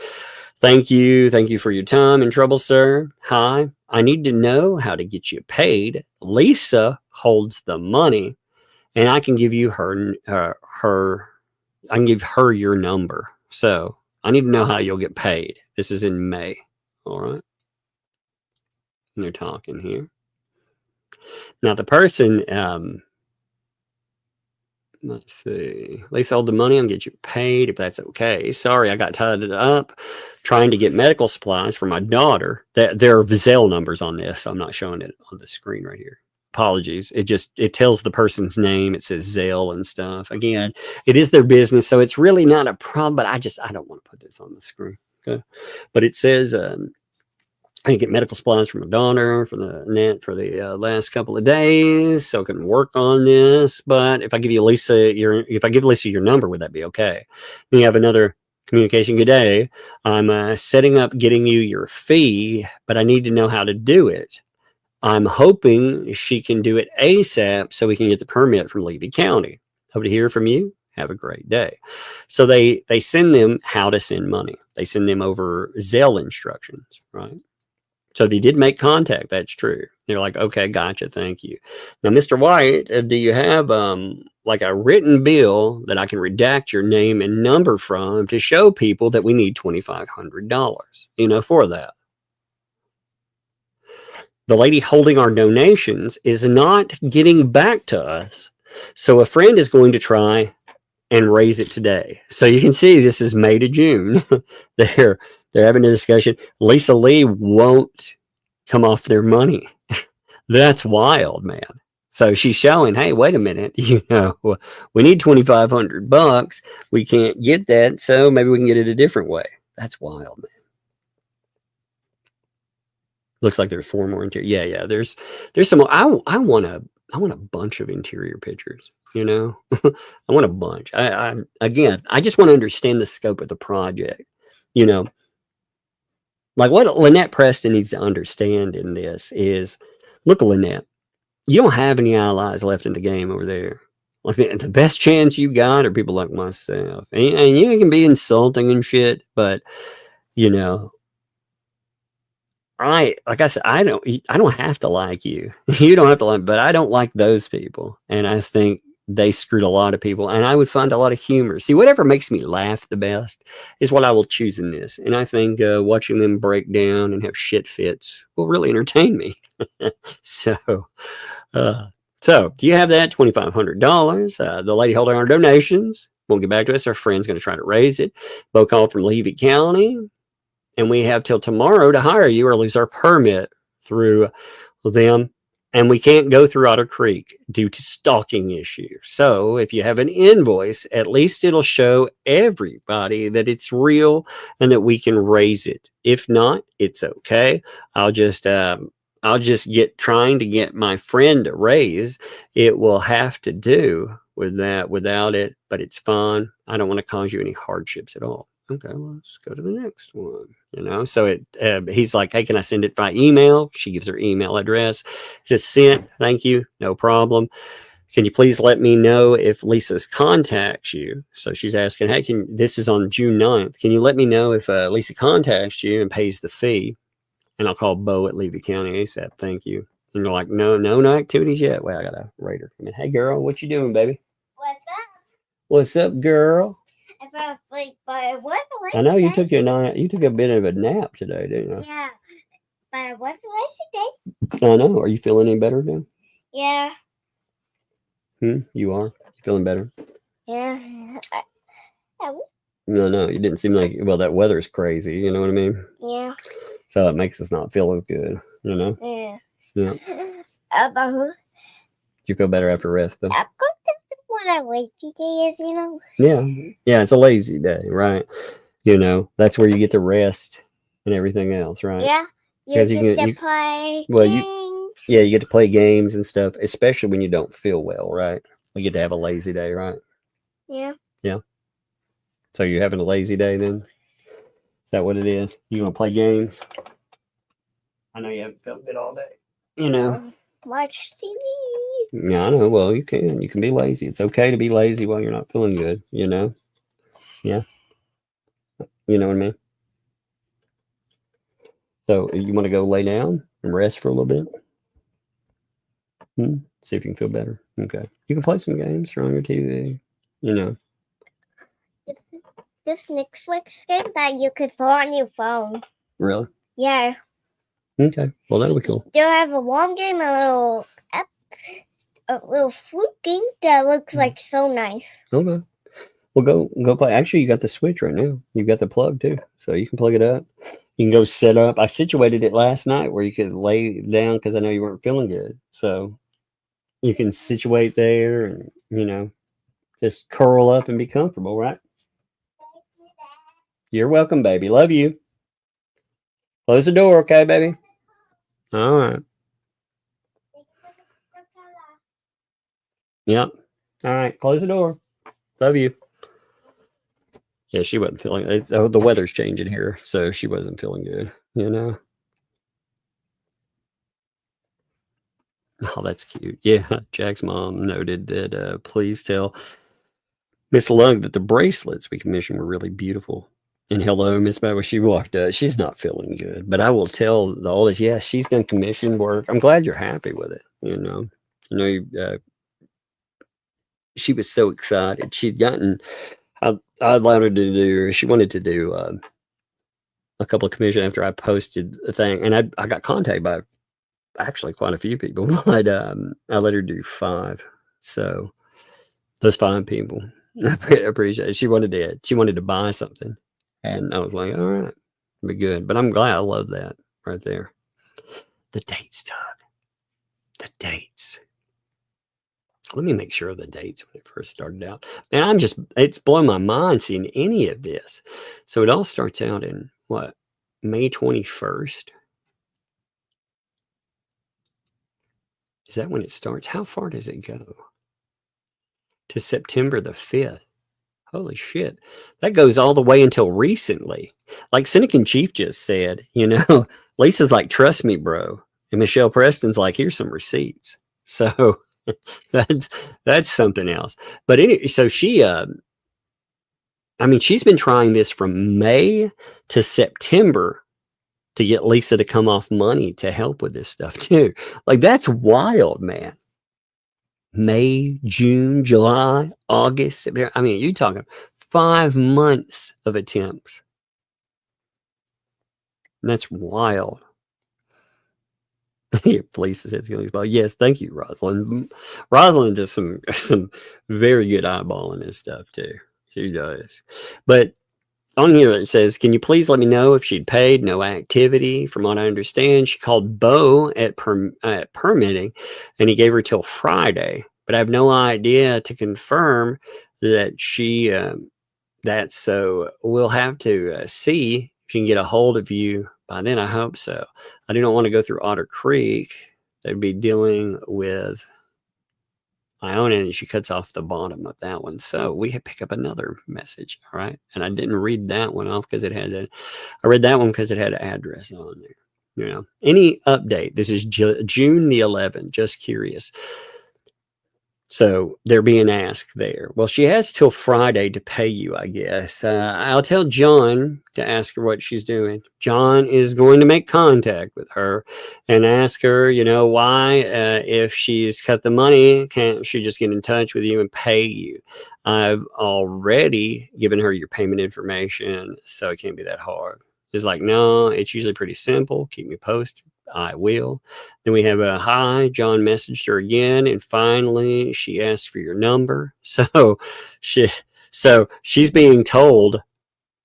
Thank you for your time and trouble, sir. Hi, I need to know how to get you paid. Lisa holds the money, and I can give you I can give her your number. So I need to know how you'll get paid. This is in May. All right. And they're talking here. Now the person, Let's see. At least all the money and get you paid if that's okay. Sorry, I got tied up trying to get medical supplies for my daughter. There are Zelle numbers on this, so I'm not showing it on the screen right here. Apologies. It tells the person's name. It says Zelle and stuff. Again, it is their business, so it's really not a problem. But I don't want to put this on the screen. Okay, but it says. I can get medical supplies from my daughter for the last couple of days, so I can work on this. But if I give Lisa your number, would that be okay? Then you have another communication. Good day. I'm setting up getting you your fee, but I need to know how to do it. I'm hoping she can do it ASAP so we can get the permit from Levy County. Hope to hear from you. Have a great day. So they send them how to send money. They send them over Zelle instructions, right? So they did make contact. That's true. They're like, okay, gotcha. Thank you. Now, Mr. White, do you have like a written bill that I can redact your name and number from to show people that we need $2,500, for that? The lady holding our donations is not getting back to us. So a friend is going to try and raise it today. So you can see this is May to June. They're having a discussion. Lisa Lee won't come off their money. That's wild, man. So she's showing, hey, wait a minute, we need $2,500. We can't get that, so maybe we can get it a different way. That's wild, man. Looks like there's 4 more interior. Yeah. There's some more. I want a bunch of interior pictures. I want a bunch. I just want to understand the scope of the project. Like what Lynette Preston needs to understand in this is, look, Lynette, you don't have any allies left in the game over there. Like the best chance you got are people like myself. And you can be insulting and shit, but like I said, I don't have to like you. You don't have to like, but I don't like those people. And I think they screwed a lot of people, and I would find a lot of humor. See, whatever makes me laugh the best is what I will choose in this. And I think watching them break down and have shit fits will really entertain me. So do you have that $2,500? The lady holding our donations won't get back to us. Our friend's going to try to raise it. Bo called from Levy County, and we have till tomorrow to hire you or lose our permit through them. And we can't go through Otter Creek due to stalking issues. So if you have an invoice, at least it'll show everybody that it's real and that we can raise it. If not, it's okay. I'll just get trying to get my friend to raise. It will have to do with that without it, but it's fine. I don't want to cause you any hardships at all. Okay, well, let's go to the next one. So he's like, hey, can I send it by email? She gives her email address. Just sent. Thank you. No problem. Can you please let me know if Lisa's contacts you? So she's asking, hey, this is on June 9th. Can you let me know if Lisa contacts you and pays the fee? And I'll call Bo at Levy County ASAP. Thank you. And you're like, no activities yet. Well, I got a raider come in. Hey, girl, what you doing, baby? What's up? What's up, girl? I fell asleep, but it wasn't lazy. I know you took a bit of a nap today, didn't you? Yeah, but it wasn't lazy day. I know. Are you feeling any better now? Yeah. You are? You feeling better? Yeah. No, you didn't seem like, well, that weather's crazy, you know what I mean? Yeah. So it makes us not feel as good, Yeah. Yeah. Do you feel better after rest, though? what a lazy day is, Yeah, it's a lazy day, right? That's where you get to rest and everything else, right? Yeah. You get to play games. You get to play games and stuff, especially when you don't feel well, right? You get to have a lazy day, right? Yeah. Yeah. So you're having a lazy day then? Is that what it is? You want to play games? I know you haven't felt good all day. Watch TV. Yeah, I know. Well, you can. You can be lazy. It's okay to be lazy while you're not feeling good, Yeah. You know what I mean? So you want to go lay down and rest for a little bit? See if you can feel better. Okay. You can play some games, turn on your TV, This Netflix game that you could put on your phone. Really? Yeah. Okay. Well, that'll be cool. Do you have a warm game, a little a little fluking that looks like so nice. Okay. Well, go play. Actually, you got the switch right now. You've got the plug too, so you can plug it up. You can go set up. I situated it last night where you could lay down because I know you weren't feeling good. So you can situate there and, you know, just curl up and be comfortable, right? You're welcome, baby. Love you. Close the door, okay, baby? All right. Yep. All right. Close the door. Love you. Yeah, she wasn't feeling it. The weather's changing here, so she wasn't feeling good, you know? Oh, that's cute. Yeah, Jack's mom noted that please tell Miss Lug that the bracelets we commissioned were really beautiful. And hello, Miss Baba. She walked up. She's not feeling good, but I will tell the oldest, yes, she's done commission work. I'm glad you're happy with it, you know? She was so excited. She'd gotten... I allowed her to do. She wanted to do a couple of commissions after I posted a thing, and I got contacted by actually quite a few people. But I let her do 5. So those 5 people, I appreciate it. She wanted to buy something, and I was like, all right, be good. But I'm glad. I love that right there. The dates, Doug. The dates. Let me make sure of the dates when it first started out. And it's blown my mind seeing any of this. So it all starts out in what? May 21st? Is that when it starts? How far does it go? To September the 5th. Holy shit. That goes all the way until recently. Like Cynic in Chief just said, you know, Lisa's like, trust me, bro. And Michelle Preston's like, here's some receipts. So that's something else. But so she she's been trying this from May to September to get Lisa to come off money to help with this stuff too. Like, that's wild, man. May, June, July, August, September. I mean, you're talking 5 months of attempts. And that's wild. Felicia says, yes, thank you, Rosalind. Rosalind does some very good eyeballing and stuff too. She does. But on here it says, can you please let me know if she'd paid? No activity. From what I understand, she called Bo at permitting, and he gave her till Friday. But I have no idea to confirm that she. So we'll have to see if she can get a hold of you by then. I hope so. I do not want to go through Otter Creek. They'd be dealing with Iona, and she cuts off the bottom of that one. So we pick up another message, all right? And I didn't read that one off because I read that one because it had an address on there. You know, any update? This is June the 11th. Just curious. So they're being asked there. Well, she has till Friday to pay you, I guess. I'll tell John to ask her what she's doing. John is going to make contact with her and ask her, you know, why, if she's cut the money, can't she just get in touch with you and pay you? I've already given her your payment information, so it can't be that hard. It's like, no, it's usually pretty simple. Keep me posted. I will. Then we have a hi. John messaged her again, and finally she asked for your number. So she's being told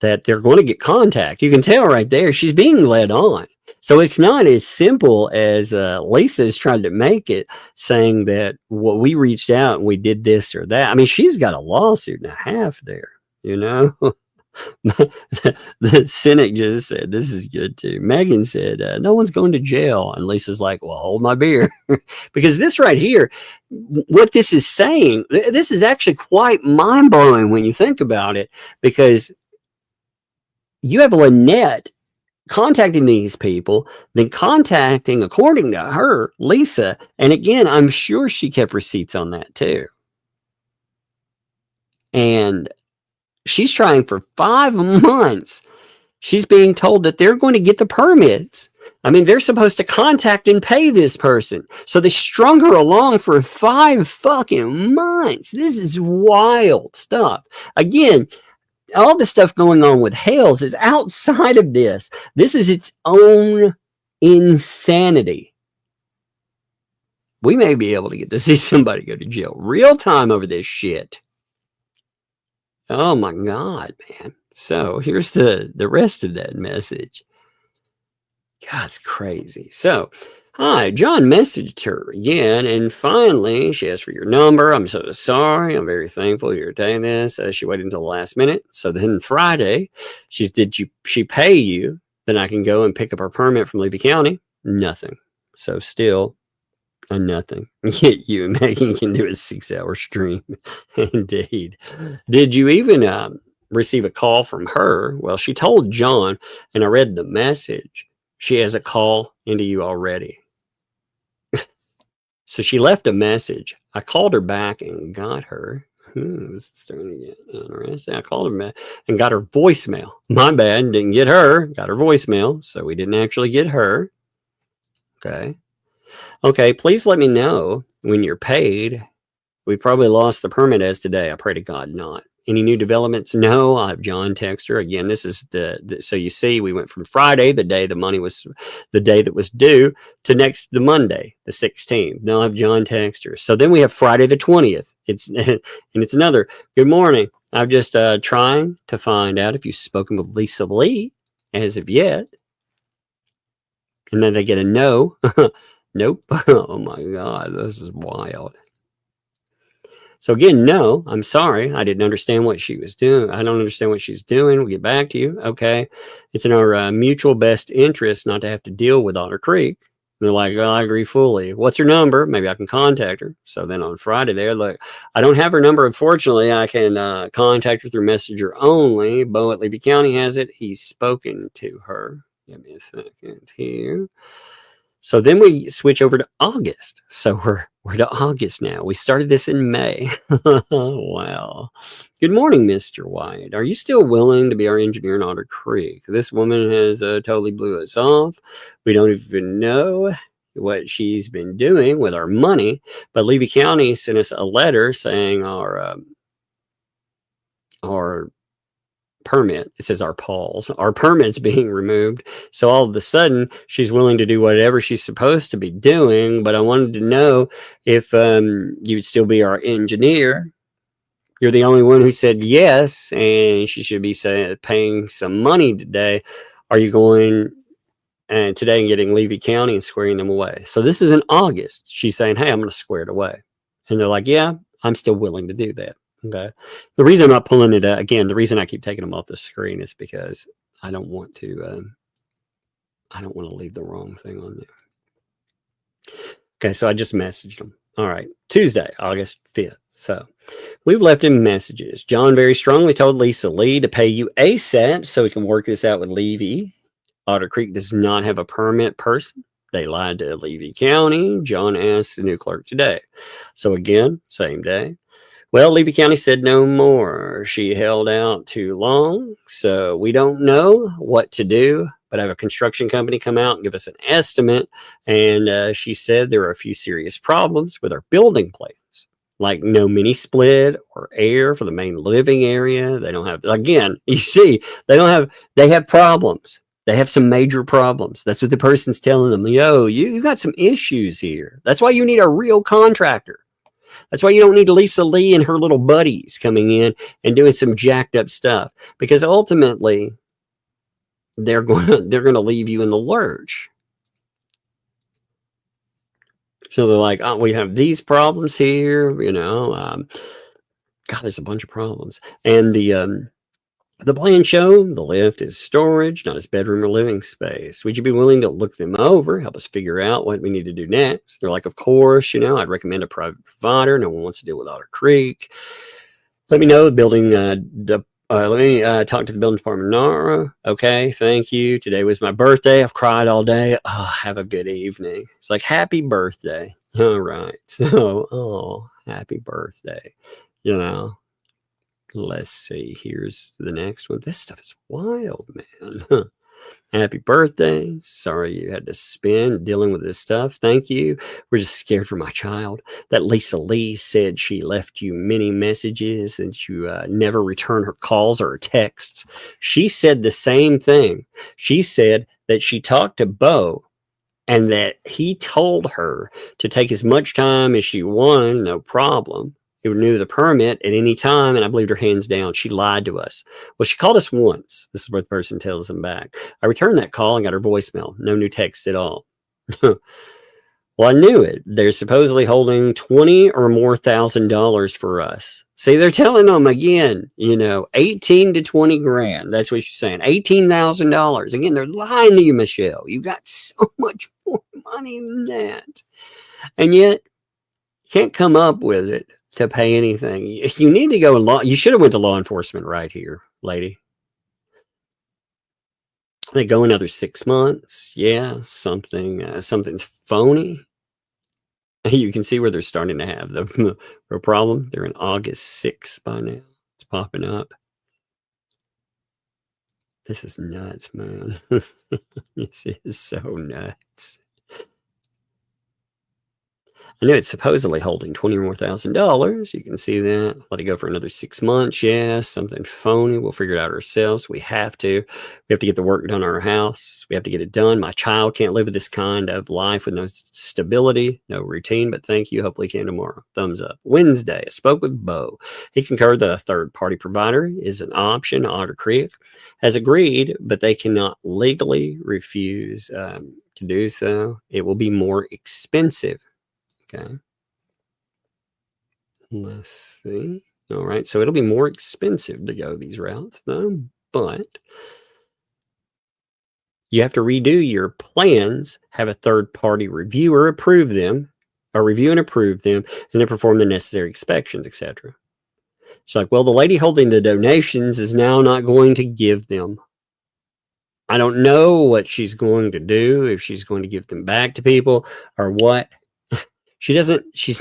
that they're going to get contact. You can tell right there she's being led on. So it's not as simple as Lisa's trying to make it, saying that we reached out and we did this or that. I mean, she's got a lawsuit and a half there, you know. The cynic just said, this is good too. Megan said, no one's going to jail. And Lisa's like, well, hold my beer. Because this right here, what this is saying, this is actually quite mind-blowing when you think about it, because you have Lynette contacting these people, then contacting, according to her, Lisa. And again, I'm sure she kept receipts on that too. And she's trying for 5 months. She's being told that they're going to get the permits. I mean, they're supposed to contact and pay this person. So they strung her along for 5 fucking months. This is wild stuff. Again, all the stuff going on with Hales is outside of this. This is its own insanity. we may be able to get to see somebody go to jail real time over this shit. Oh my God, man. So here's the rest of that message. God, it's crazy. So, hi, John messaged her again, and finally she asked for your number. I'm so sorry. I'm very thankful you're taking this. She waited until the last minute. So then Friday, did she pay you? Then I can go and pick up her permit from Levy County. Nothing. So still a nothing. Yet you and Megan can do a 6-hour stream. Indeed. Did you even receive a call from her? Well, she told John, and I read the message. She has a call into you already. So she left a message. I called her back and got her. This is starting to get interesting. I called her back and got her voicemail. My bad, didn't get her. Got her voicemail, so we didn't actually get her. Okay. Okay, please let me know when you're paid. We probably lost the permit as today. I pray to God not. Any new developments? No. I have John text her. Again, this is so you see, we went from Friday, the day the money was, the day that was due, to the Monday, the 16th. Now I have John text her. So then we have Friday the 20th. And it's another, good morning. I'm just trying to find out if you've spoken with Lisa Lee as of yet. And then they get a no. Nope. Oh my God, this is wild. So again, no, I'm sorry. I didn't understand what she was doing. I don't understand what she's doing. We'll get back to you. Okay. It's in our mutual best interest not to have to deal with Otter Creek. And they're like, well, I agree fully. What's her number? Maybe I can contact her. So then on Friday they're like, I don't have her number. Unfortunately, I can contact her through Messenger only. Bo at Levy County has it. He's spoken to her. Give me a second here. So then we switch over to August. So we're to August now. We started this in May. Wow. Good morning, Mr. White. Are you still willing to be our engineer in Otter Creek? This woman has totally blew us off. We don't even know what she's been doing with our money. But Levy County sent us a letter saying our permit, it says our permit's being removed. So all of a sudden she's willing to do whatever she's supposed to be doing. But I wanted to know if you'd still be our engineer. You're the only one who said yes, and she should be paying some money today. Are you going today and getting Levy County and squaring them away? So this is in August. She's saying, hey, I'm going to square it away. And they're like, yeah, I'm still willing to do that. Okay. The reason I'm not pulling it out, again, the reason I keep taking them off the screen is because I don't want to leave the wrong thing on there. Okay. So I just messaged them. All right. Tuesday, August 5th. So we've left him messages. John very strongly told Lisa Lee to pay you ASAP so we can work this out with Levy. Otter Creek does not have a permit person. They lied to Levy County. John asked the new clerk today. So again, same day. Well, Levy County said no more. She held out too long, so we don't know what to do, but I have a construction company come out and give us an estimate, and she said there are a few serious problems with our building plans, like no mini split or air for the main living area. They don't have, again, you see, they have problems. They have some major problems. That's what the person's telling them. Yo, you got some issues here. That's why you need a real contractor. That's why you don't need Lisa Lee and her little buddies coming in and doing some jacked up stuff, because ultimately they're going to leave you in the lurch. So they're like, oh, we have these problems here, God, there's a bunch of problems. And the plan show the lift is storage, not as bedroom or living space. Would you be willing to look them over, help us figure out what we need to do next? They're like, of course, I'd recommend a private provider. No one wants to deal with Otter Creek. Let me know the building. Let me talk to the building department tomorrow. Okay, thank you. Today was my birthday. I've cried all day. Oh, have a good evening. It's like, happy birthday. All right. So, happy birthday. Let's see. Here's the next one. This stuff is wild, man. Happy birthday. Sorry you had to spend dealing with this stuff. Thank you. We're just scared for my child. That Lisa Lee said she left you many messages and you never return her calls or her texts. She said the same thing. She said that she talked to Bo and that he told her to take as much time as she wanted, no problem. He would renew the permit at any time, and I believed her hands down. She lied to us. Well, she called us once. This is what the person tells them back. I returned that call and got her voicemail. No new text at all. Well, I knew it. They're supposedly holding $20,000 or more for us. See, they're telling them again, 18 to 20 grand. That's what she's saying. $18,000. Again, they're lying to you, Michelle. You got so much more money than that. And yet, you can't come up with it to pay anything. You need to go you should have went to law enforcement right here, lady. They go another 6 months. Yeah, something's phony. You can see where they're starting to have the problem. They're in August 6th by now. It's popping up. This is nuts, man. This is so nuts. I know it's supposedly holding $20,000 more. You can see that. Let it go for another 6 months. Yeah, something phony. We'll figure it out ourselves. We have to. We have to get the work done on our house. We have to get it done. My child can't live with this kind of life with no stability, no routine, but thank you. Hopefully can tomorrow. Thumbs up. Wednesday, I spoke with Bo. He concurred that a third-party provider is an option. Otter Creek has agreed, but they cannot legally refuse to do so. It will be more expensive. Okay. Let's see. All right. So it'll be more expensive to go these routes, though, but you have to redo your plans, have a third party reviewer approve them, or review and approve them, and then perform the necessary inspections, etc. It's like, well, the lady holding the donations is now not going to give them. I don't know what she's going to do, if she's going to give them back to people or what. She's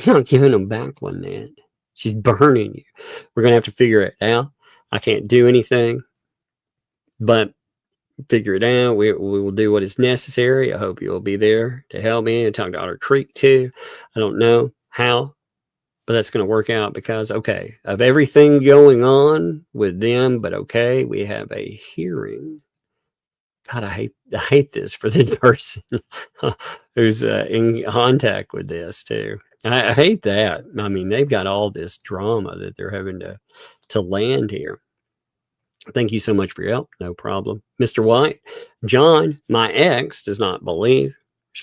not giving them back, Lynette. She's burning you. We're going to have to figure it out. I can't do anything, but figure it out. We will do what is necessary. I hope you'll be there to help me and talk to Otter Creek too. I don't know how, but that's going to work out because, okay, of everything going on with them, but okay, we have a hearing. God, I hate this for the person who's in contact with this too. I hate that. I mean, they've got all this drama that they're having to land here. Thank you so much for your help. No problem. Mr. White, John, my ex, does not believe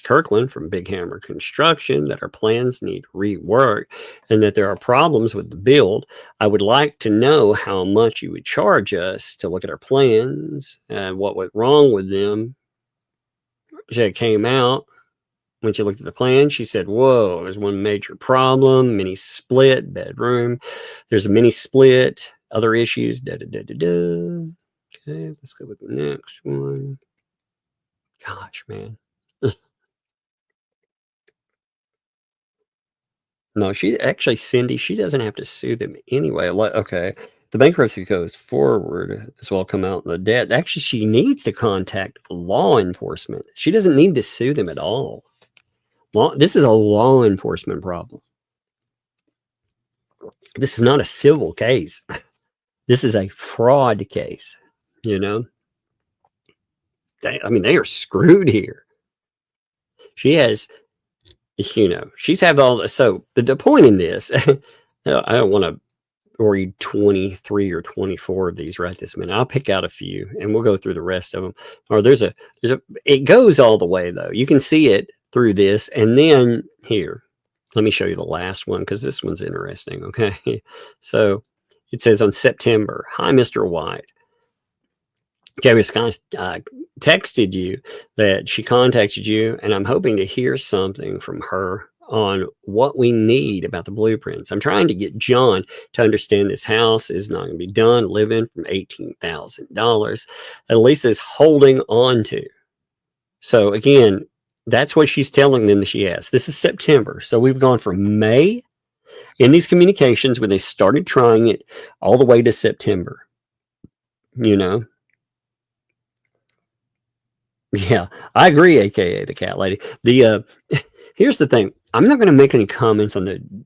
Kirkland from Big Hammer Construction that our plans need rework and that there are problems with the build. I would like to know how much you would charge us to look at our plans and what went wrong with them. She came out when she looked at the plan. She said, whoa, there's one major problem, mini split bedroom. There's a mini split, other issues. Okay, let's go with the next one. Gosh, man. No, Cindy, she doesn't have to sue them anyway. Okay, the bankruptcy goes forward. This will all come out in the debt. Actually, she needs to contact law enforcement. She doesn't need to sue them at all. This is a law enforcement problem. This is not a civil case. This is a fraud case, They are screwed here. She has... she's had all this. So the point in this, I don't want to read 23 or 24 of these right this minute. I'll pick out a few and we'll go through the rest of them. Or it goes all the way though. You can see it through this. And then here, let me show you the last one because this one's interesting. Okay. So it says on September, hi, Mr. White. Gabby Sky texted you that she contacted you, and I'm hoping to hear something from her on what we need about the blueprints. I'm trying to get John to understand this house is not going to be done living from $18,000 that Lisa's holding on to. So again, that's what she's telling them that she has. This is September. So we've gone from May in these communications when they started trying it all the way to September, Yeah, I agree, aka the cat lady. Here's the thing. I'm not going to make any comments on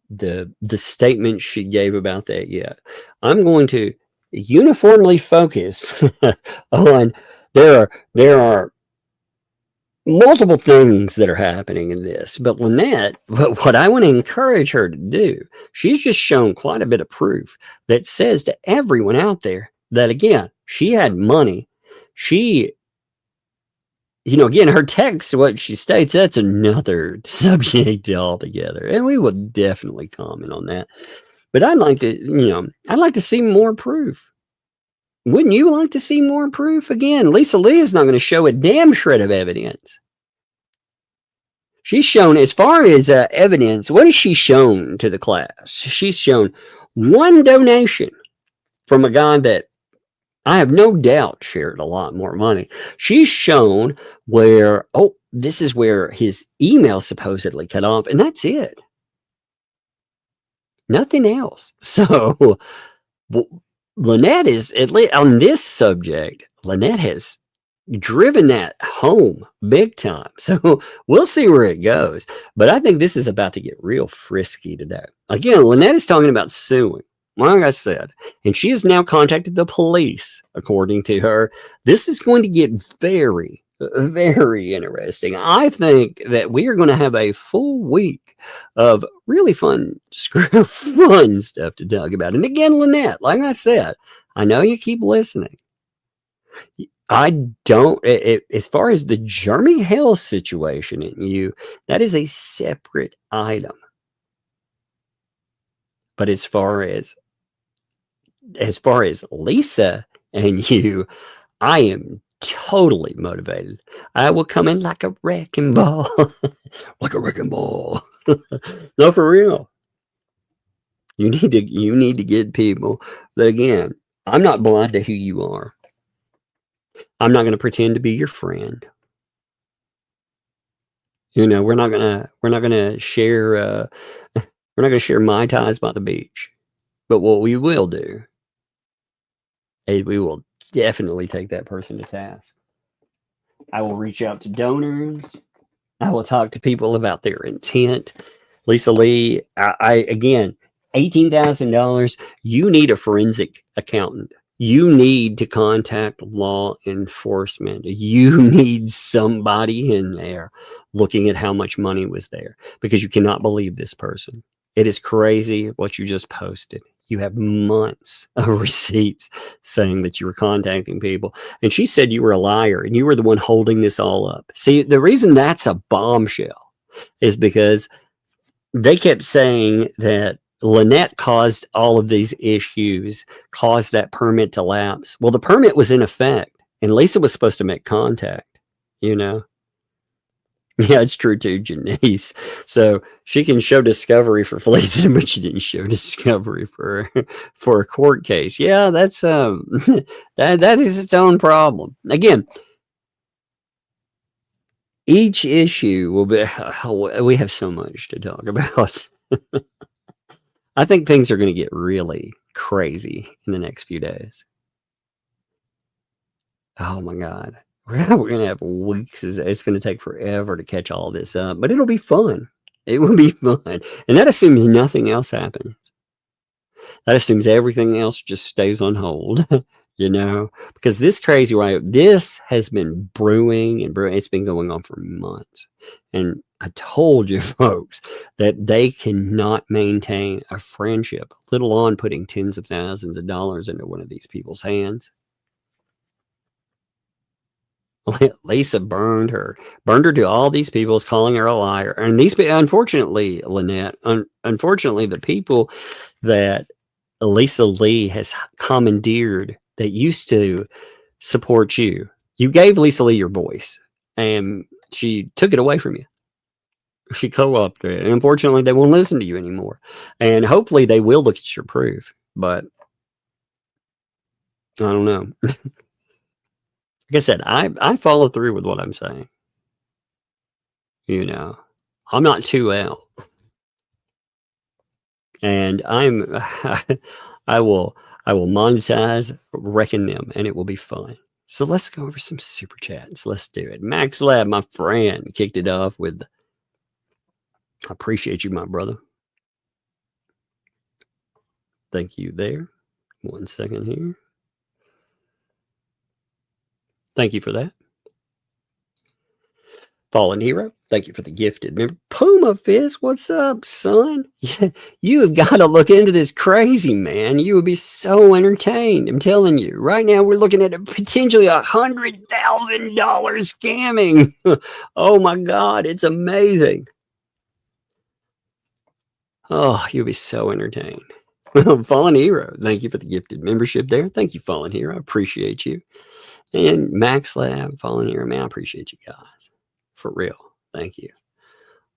the statement she gave about that yet. I'm going to uniformly focus on there are multiple things that are happening in this. But Lynette, what I want to encourage her to do, she's just shown quite a bit of proof that says to everyone out there that, again, she had money. She, again, her text, what she states, that's another subject altogether. And we will definitely comment on that. But I'd like to see more proof. Wouldn't you like to see more proof? Again, Lisa Lee is not going to show a damn shred of evidence. She's shown, as far as evidence, what has she shown to the class? She's shown one donation from a guy that I have no doubt shared a lot more money. She's shown where, this is where his email supposedly cut off, and that's it. Nothing else. So, Lynette is, at least on this subject, Lynette has driven that home big time. So we'll see where it goes. But I think this is about to get real frisky today. Again, Lynette is talking about suing, like I said, and she has now contacted the police, according to her. This is going to get very, very interesting. I think that we are going to have a full week of really fun stuff to talk about. And again, Lynette, like I said, I know you keep listening. I don't, as far as the Jeremy Hale situation in that is a separate item. But as far as Lisa and you, I am totally motivated. I will come in like a wrecking ball. Like a wrecking ball. No, for real. You need to get people that, again, I'm not blind to who you are. I'm not going to pretend to be your friend. We're not going to share Mai Tais by the beach. But what we will do is we will definitely take that person to task. I will reach out to donors. I will talk to people about their intent. Lisa Lee, I again, $18,000. You need a forensic accountant. You need to contact law enforcement. You need somebody in there looking at how much money was there, because you cannot believe this person. It is crazy what you just posted. You have months of receipts saying that you were contacting people. And she said you were a liar and you were the one holding this all up. See, the reason that's a bombshell is because they kept saying that Lynette caused all of these issues, caused that permit to lapse. Well, the permit was in effect and Lisa was supposed to make contact, Yeah, it's true too, Janice. So she can show discovery for Felicia, but she didn't show discovery for a court case. Yeah, that's that is its own problem. Again, each issue will be. We have so much to talk about. I think things are going to get really crazy in the next few days. Oh my God. We're going to have weeks. It's going to take forever to catch all this up, but it'll be fun. It will be fun. And that assumes nothing else happens. That assumes everything else just stays on hold, because this crazy riot, this has been brewing and brewing. It's been going on for months. And I told you folks that they cannot maintain a friendship, let alone putting tens of thousands of dollars into one of these people's hands. Lisa burned her to all these people, calling her a liar. And unfortunately, Lynette, unfortunately, the people that Lisa Lee has commandeered that used to support you, you gave Lisa Lee your voice and she took it away from you. She co-opted it. And unfortunately, they won't listen to you anymore. And hopefully they will look at your proof. But I don't know. Like I said, I follow through with what I'm saying. I'm not too well. And I will monetize, reckon them, and it will be fun. So let's go over some super chats. Let's do it. Max Lab, my friend, kicked it off with, I appreciate you, my brother. Thank you there. 1 second here. Thank you for that. Fallen Hero, thank you for the gifted member. Puma Fizz, what's up, son? You have got to look into this crazy, man. You would be so entertained. I'm telling you. Right now, we're looking at a potentially $100,000 scamming. Oh, my God. It's amazing. Oh, you'll be so entertained. Fallen Hero, thank you for the gifted membership there. Thank you, Fallen Hero. I appreciate you. And Max Lab, Fallen Hero, man, I appreciate you guys. For real. Thank you.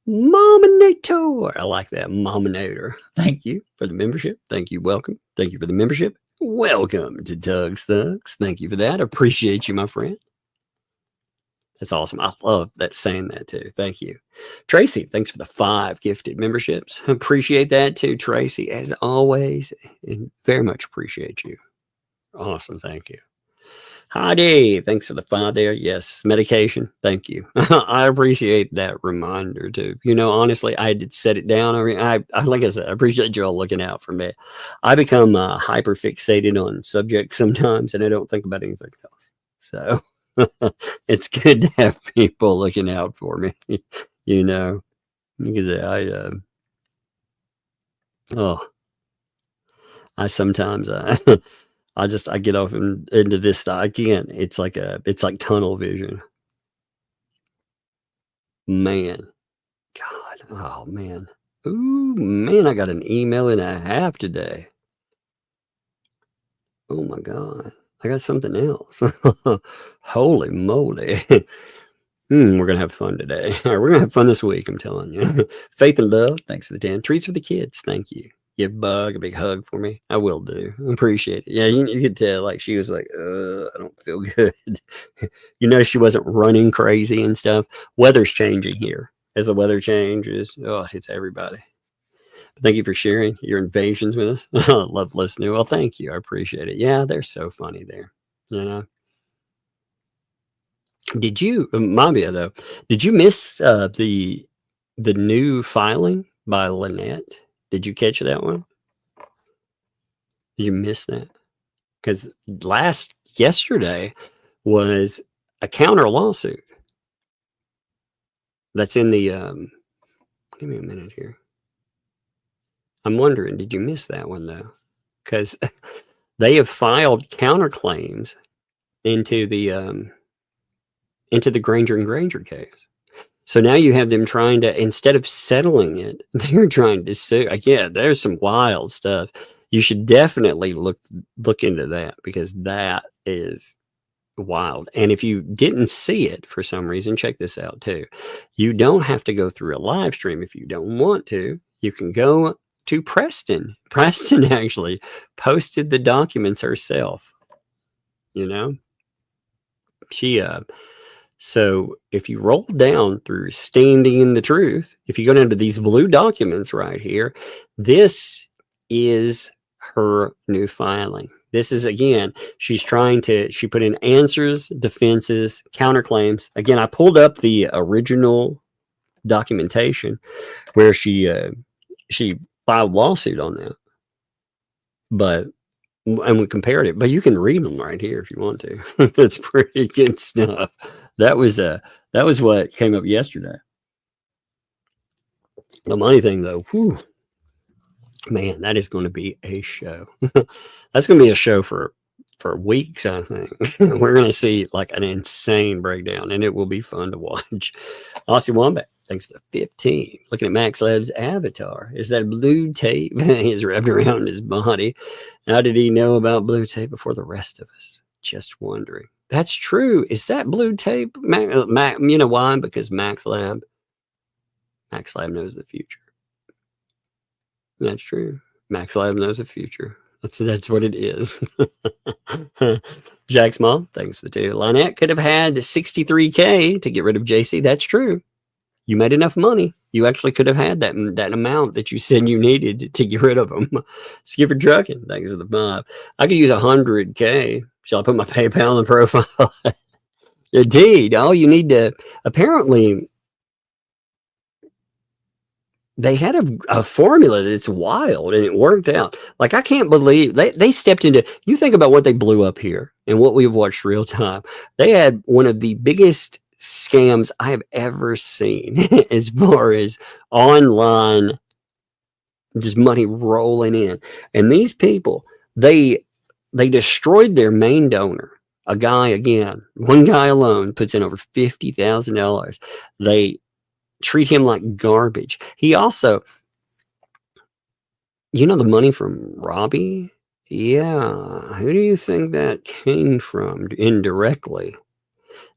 Mominator. I like that. Mominator. Thank you for the membership. Thank you. Welcome. Thank you for the membership. Welcome to Doug's Thugs. Thank you for that. I appreciate you, my friend. That's awesome. I love that saying that too. Thank you. Tracy, thanks for the 5 gifted memberships. Appreciate that too, Tracy, as always. And very much appreciate you. Awesome. Thank you. Hi, Dave. Thanks for the 5 there. Yes, medication. Thank you. I appreciate that reminder too. You know, honestly, I did set it down. I mean, I like I said, I appreciate you all looking out for me. I become hyper fixated on subjects sometimes, and I don't think about anything else. So it's good to have people looking out for me. You know, because I sometimes I get off into this again. It's like tunnel vision. Man, God, oh man, ooh man, I got an email and a half today. Oh my God, I got something else. Holy moly. We're gonna have fun today. We're gonna have fun this week. I'm telling you. Faith and love. Thanks for the 10 treats for the kids. Thank you. Give Bug a big hug for me. I will do. I appreciate it. Yeah, you could tell, like, she was like, I don't feel good. You know, she wasn't running crazy and stuff. Weather's changing here. As the weather changes, it's everybody. Thank you for sharing your invasions with us. I love listening. Well, thank you. I appreciate it. Yeah, they're so funny there. You know. Did you, Mabia, though, did you miss the new filing by Lynette? Did you catch that one? Did you miss that? Because yesterday was a counter lawsuit. That's in the, give me a minute here. I'm wondering, did you miss that one though? Because they have filed counterclaims into the Granger and Granger case. So now you have them trying to, instead of settling it, they're trying to sue. Again, there's some wild stuff. You should definitely look into that, because that is wild. And if you didn't see it for some reason, check this out too. You don't have to go through a live stream if you don't want to. You can go to Preston. Preston actually posted the documents herself. You know, she so if you roll down through Standing in the Truth, if you go down to these blue documents right here, this is her new filing. This is, again, she put in answers, defenses, counterclaims. Again, I pulled up the original documentation where she filed lawsuit on that. And we compared it, but you can read them right here if you want to. It's pretty good stuff. That was what came up yesterday. The money thing, though, whew, man, that is going to be a show. That's going to be a show for weeks, I think. We're going to see like an insane breakdown, and it will be fun to watch. Aussie Wombat, thanks for the 15. Looking at Max Lab's avatar. Is that blue tape he's wrapped around his body? How did he know about blue tape before the rest of us? Just wondering. That's true. Is that blue tape? You know why? Because Max Lab knows the future. That's true. Max Lab knows the future. That's what it is. Jack's mom, thanks for the 2. Lynette could have had $63K to get rid of JC. That's true. You made enough money. You actually could have had that amount that you said you needed to get rid of them. Skipper Trucking, thanks for the 5. I could use $100K. Shall I put my PayPal in the profile? Indeed. All you need to, apparently, they had a formula that's wild, and it worked out. Like, I can't believe they stepped into, you think about what they blew up here and what we've watched real time. They had one of the biggest scams I have ever seen as far as online, just money rolling in. And these people, they destroyed their main donor. A guy, again, one guy alone puts in over $50,000. They treat him like garbage. He also, the money from Robbie? Yeah. Who do you think that came from indirectly?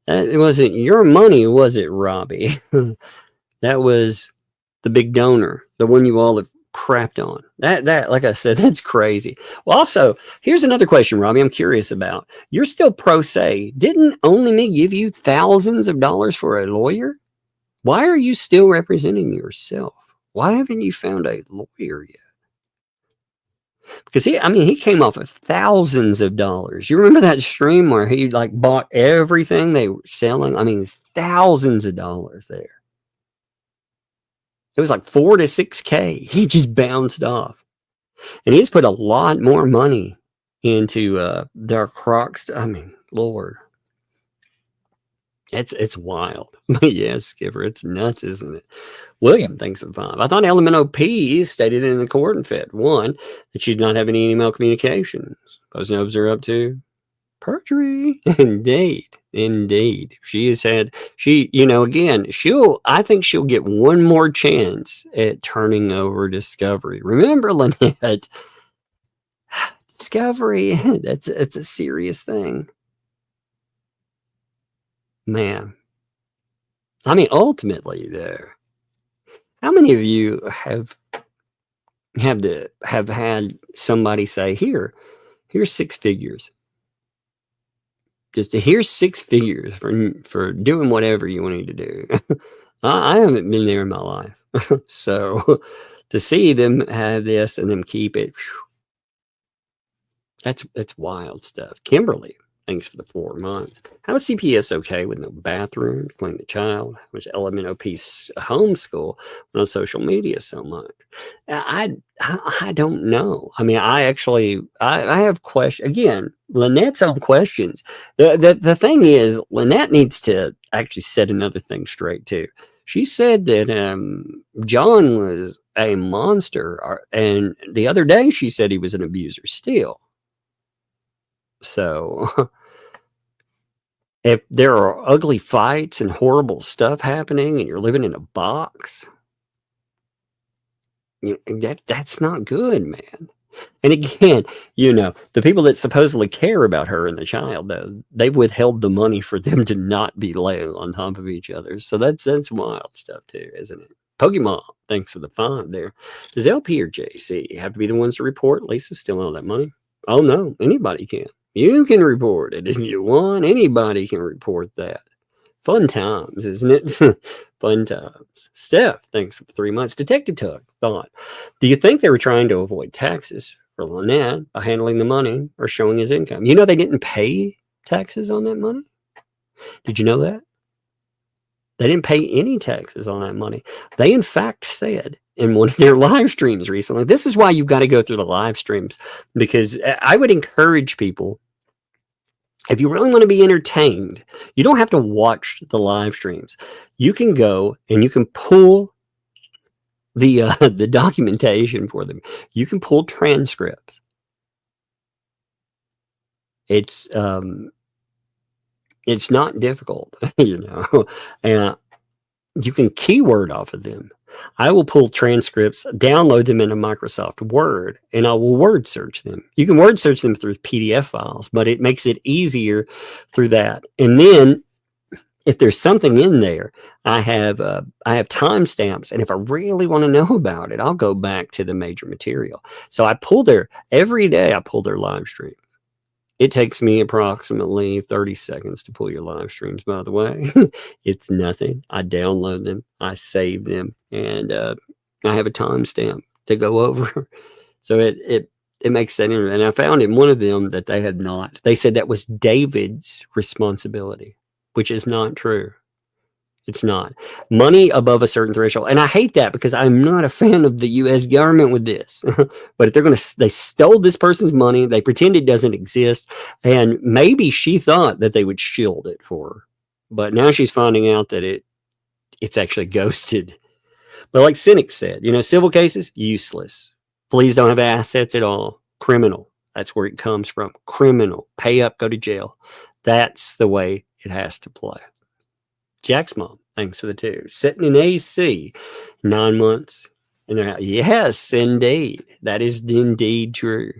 It wasn't your money, was it, Robbie? That was the big donor, the one you all have crapped on. That, like I said, that's crazy. Well, also, here's another question, Robbie, I'm curious about. You're still pro se. Didn't Only Me give you thousands of dollars for a lawyer? Why are you still representing yourself? Why haven't you found a lawyer yet? Because he came off of thousands of dollars. You remember that stream where he bought everything they were selling? Thousands of dollars there. It was like 4 to 6K. He just bounced off. And he's put a lot more money into their Crocs. Lord. It's wild. Yes, Skipper, it's nuts, isn't it? William, thanks for the 5. I thought LMNOP stated in the court and Fed 1 that she did not have any email communications. Those nobs are up to perjury. Indeed. She has had, again, I think she'll get one more chance at turning over Discovery. Remember, Lynette, Discovery, it's a serious thing. Man, ultimately, there. How many of you have had somebody say, here's 6 figures. Here's 6 figures for doing whatever you need to do. I haven't been there in my life, so to see them have this and them keep it, that's wild stuff. Kimberly, thanks for the 4 months. How is CPS okay with no bathroom to clean the child? How much LMNOP homeschool on social media so much? I don't know. I have questions. Again, Lynette's own questions. The thing is, Lynette needs to actually set another thing straight too. She said that John was a monster, and the other day she said he was an abuser still. So if there are ugly fights and horrible stuff happening and you're living in a box, that's not good, man. And again, the people that supposedly care about her and the child, they've withheld the money for them to not be laying on top of each other. So that's wild stuff too, isn't it? Pokemon, thanks for the 5 there. Does LP or JC have to be the ones to report Lisa's stealing all that money? Oh no, anybody can. You can report it if you want. Anybody can report that. Fun times, isn't it? Fun times. Steph, thanks for 3 months. Detective Tug thought, do you think they were trying to avoid taxes for Lynette by handling the money or showing his income? They didn't pay taxes on that money? Did you know that? They didn't pay any taxes on that money. They, in fact, said in one of their live streams recently, this is why you've got to go through the live streams, because I would encourage people, if you really want to be entertained, you don't have to watch the live streams. You can go and you can pull the documentation for them. You can pull transcripts. It's not difficult, and you can keyword off of them. I will pull transcripts, download them into Microsoft Word, and I will word search them. You can word search them through PDF files, but it makes it easier through that. And then if there's something in there, I have timestamps, and if I really want to know about it, I'll go back to the major material. So every day I pull their live streams. It takes me approximately 30 seconds to pull your live streams, by the way. It's nothing. I download them, I save them, and I have a timestamp to go over. So it makes that interesting. And I found in one of them that they had not. They said that was David's responsibility, which is not true. It's not. Money above a certain threshold. And I hate that because I'm not a fan of the U.S. government with this. But if they stole this person's money, they pretend it doesn't exist. And maybe she thought that they would shield it for her. But now she's finding out that it's actually ghosted. But like Cynic said, civil cases, useless. Fleas don't have assets at all. Criminal. That's where it comes from. Criminal. Pay up, go to jail. That's the way it has to play. Jack's mom, thanks for the 2. Sitting in AC 9 months. And they're yes, indeed. That is indeed true.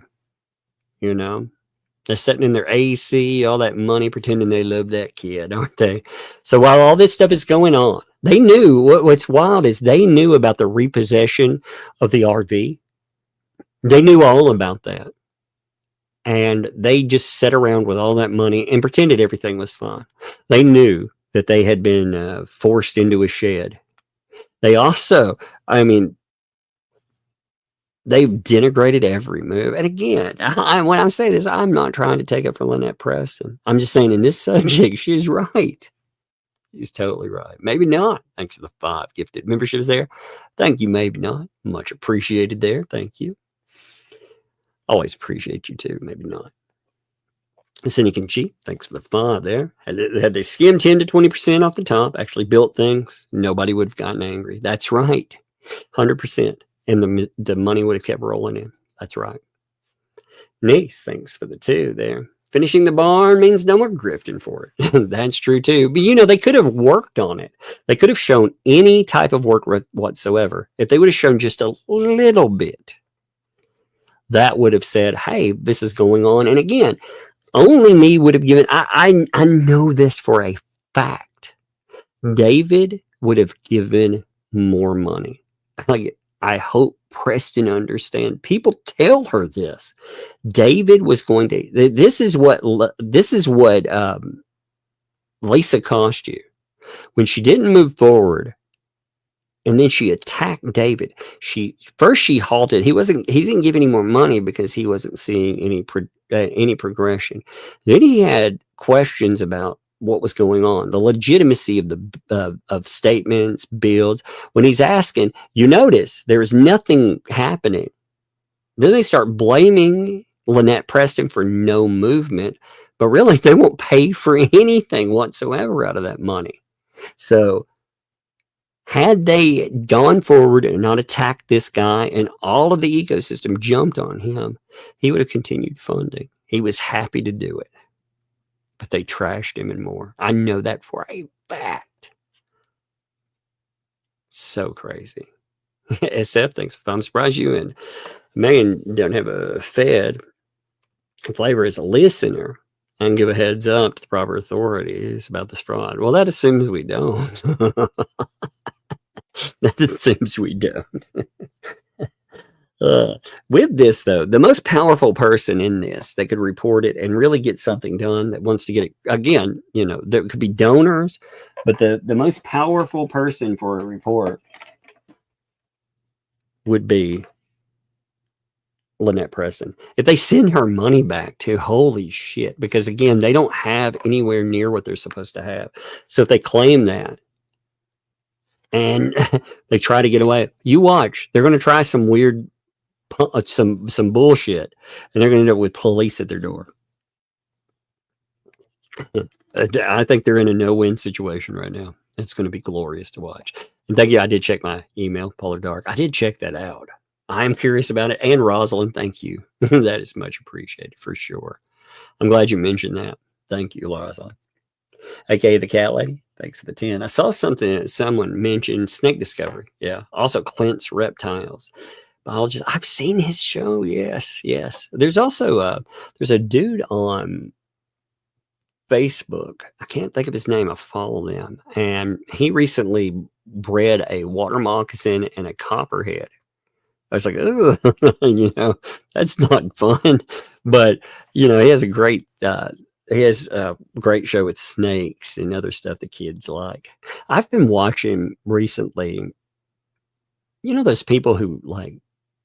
They're sitting in their AC, all that money, pretending they love that kid, aren't they? So while all this stuff is going on, they knew, what's wild is they knew about the repossession of the RV. They knew all about that. And they just sat around with all that money and pretended everything was fine. They knew that they had been forced into a shed. They also, they've denigrated every move. And again, when I say this, I'm not trying to take it for Lynette Preston. I'm just saying in this subject, she's right. She's totally right. Maybe not. Thanks for the 5 gifted memberships there. Thank you, maybe not. Much appreciated there. Thank you. Always appreciate you too. Maybe not. Cynic and Cheap, thanks for the 5 there. Had they skimmed 10 to 20% off the top, actually built things, nobody would have gotten angry. That's right. 100%. And the money would have kept rolling in. That's right. Nice, thanks for the 2 there. Finishing the barn means no more grifting for it. That's true too. But they could have worked on it. They could have shown any type of work whatsoever. If they would have shown just a little bit, that would have said, hey, this is going on. And again, only me would have given, I know this for a fact. David would have given more money. I hope Preston understand. People tell her this. David was going to. This is what Lisa cost you when she didn't move forward, and then she attacked David. She halted. He didn't give any more money because he wasn't seeing any progression. Then he had questions about what was going on, the legitimacy of of statements, builds. When he's asking, you notice there is nothing happening. Then they start blaming Lynette Preston for no movement, but really they won't pay for anything whatsoever out of that money. So had they gone forward and not attacked this guy and all of the ecosystem jumped on him, he would have continued funding. He was happy to do it. But they trashed him and more. I know that for a fact. So crazy. SF thinks, I'm surprised you and Megan don't have a Fed flavor as a listener and give a heads up to the proper authorities about this fraud. Well, that assumes we don't. That assumes we don't. With this, though, the most powerful person in this that could report it and really get something done, that wants to get it, again, there could be donors, but the most powerful person for a report would be Lynette Preston. If they send her money back to, holy shit, because again, they don't have anywhere near what they're supposed to have. So if they claim that and they try to get away, you watch, they're going to try some weird, some bullshit, and they're going to end up with police at their door. I think they're in a no-win situation right now. It's going to be glorious to watch. And thank you. I did check my email, Polar Dark. I did check that out. I'm curious about it. And Rosalind, thank you. That is much appreciated for sure. I'm glad you mentioned that. Thank you, Rosalind. AKA the Cat Lady. Thanks for the 10. I saw something, someone mentioned Snake Discovery. Yeah. Also Clint's Reptiles. Biologist. I've seen his show. Yes. Yes. There's also there's a dude on Facebook. I can't think of his name. I follow them. And he recently bred a water moccasin and a copperhead. I was like, oh, that's not fun. But, he has a great show with snakes and other stuff the kids like. I've been watching recently, those people who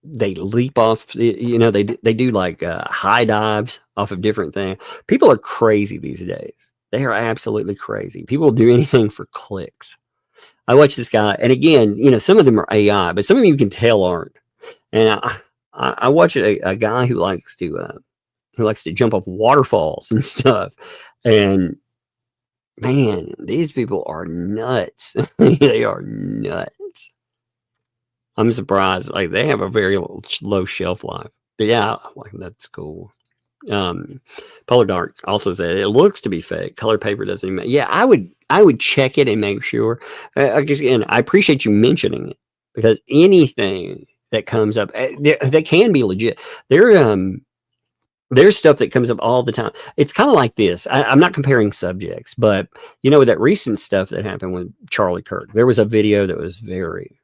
they leap off, they do like high dives off of different things. People are crazy these days. They are absolutely crazy. People do anything for clicks. I watch this guy, and again, some of them are AI, but some of them you can tell aren't. And I watch a guy who likes to jump off waterfalls and stuff. And Man, these people are nuts. They are nuts. I'm surprised. Like, they have a very low shelf life. But yeah, like, that's cool. Polar Dark also said it looks to be fake. Color paper doesn't even. Yeah, I would check it and make sure. I guess, again, I appreciate you mentioning it, because anything that comes up that can be legit. There's stuff that comes up all the time. It's kind of like this. I'm not comparing subjects, but with that recent stuff that happened with Charlie Kirk, there was a video that was very,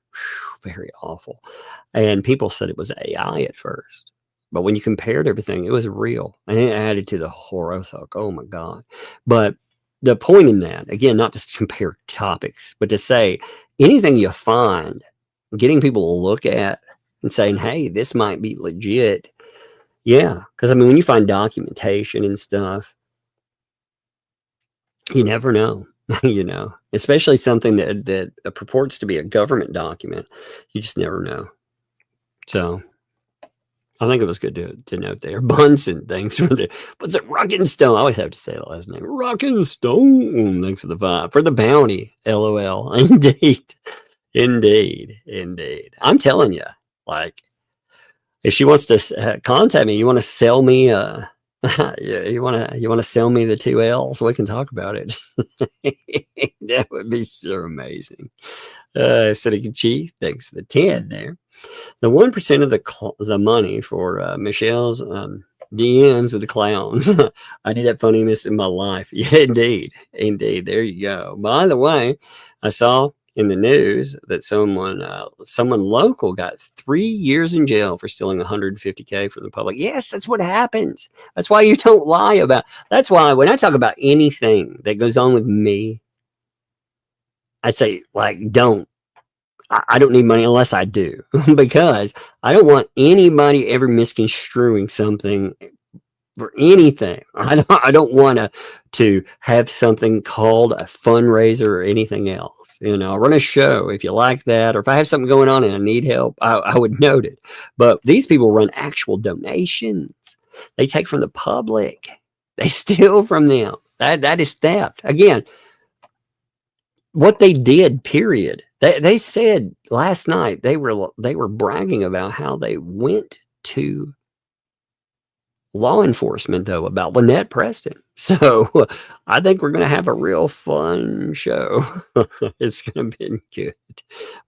very awful, and people said it was AI at first. But when you compared everything, it was real, and it added to the horror. I was like, oh my God. But the point in that, again, not just to compare topics, but to say anything you find, getting people to look at and saying, hey, this might be legit. Yeah. Because, I mean, when you find documentation and stuff, you never know, especially something that purports to be a government document. You just never know. So I think it was good to note there. Bunsen, thanks for what's it? Rockinstone. I always have to say the last name. Rockinstone. Thanks for the vibe. For the bounty. LOL. Indeed. I'm telling you, like, if she wants to contact me, you want to sell me, you want to sell me the 2 L's, we can talk about it. That would be so amazing. City Chief, thanks for the 10 there. The 1% of the money for Michelle's DMs with the clowns. I need that funniness in my life. Yeah, indeed. There you go. By the way, I saw in the news that someone local got 3 years in jail for stealing $150K from the public. Yes, that's what happens. That's why you don't lie about. That's why when I talk about anything that goes on with me, I say, like, I don't need money unless I do, because I don't want anybody ever misconstruing something for anything. I don't want to have something called a fundraiser or anything else. I run a show. If you like that, or if I have something going on and I need help, I would note it. But these people run actual donations. They take from the public. They steal from them. That is theft. Again, what they did, period. They said last night they were bragging about how they went to law enforcement, though, about Lynette Preston. So I think we're going to have a real fun show. It's going to be good.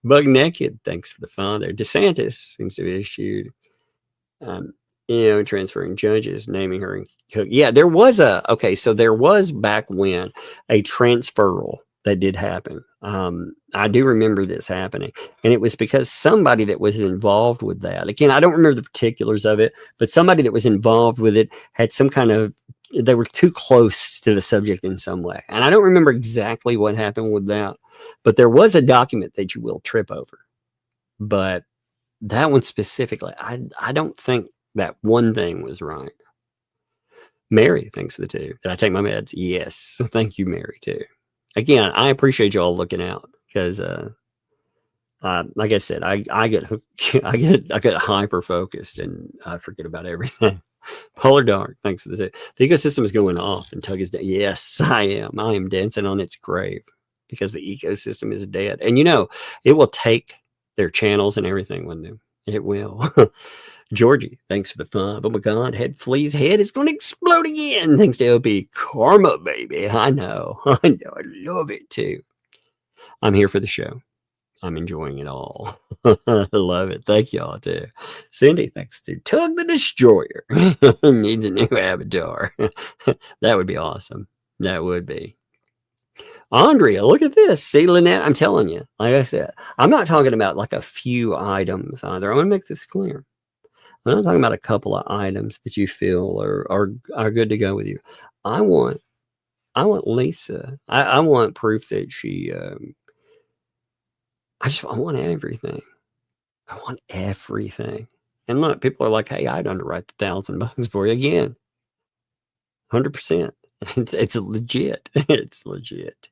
Bug Naked, thanks for the father. DeSantis seems to have issued, transferring judges, naming her. Yeah, there was there was back when a transferal that did happen. I do remember this happening, and it was because somebody that was involved with that. Again, I don't remember the particulars of it, but somebody that was involved with it had some kind of, they were too close to the subject in some way. And I don't remember exactly what happened with that, but there was a document that you will trip over. But that one specifically, I don't think that one thing was right. Mary, thanks for the 2. Did I take my meds? Yes. Thank you, Mary, too. Again, I appreciate y'all looking out, because, like I said, I get hyper focused and I forget about everything. Polar Dark, thanks for the ecosystem is going off and Tug is dead. Yes, I am dancing on its grave, because the ecosystem is dead, and it will take their channels and everything with them. It will. Georgie, thanks for the 5. Oh my God, Flea's head is going to explode again. Thanks to OP. Karma, baby. I know. I love it too. I'm here for the show. I'm enjoying it all. I love it. Thank y'all too. Cindy, thanks to Tug the Destroyer. Needs a new avatar. That would be awesome. That would be. Andrea, look at this. See, Lynette, I'm telling you, like I said, I'm not talking about like a few items either. I want to make this clear. I'm not talking about a couple of items that you feel are good to go with you. I want Lisa. I want proof that she. I want everything. I want everything. And look, people are like, "Hey, I'd underwrite the $1,000 for you again." 100%. It's legit. It's legit.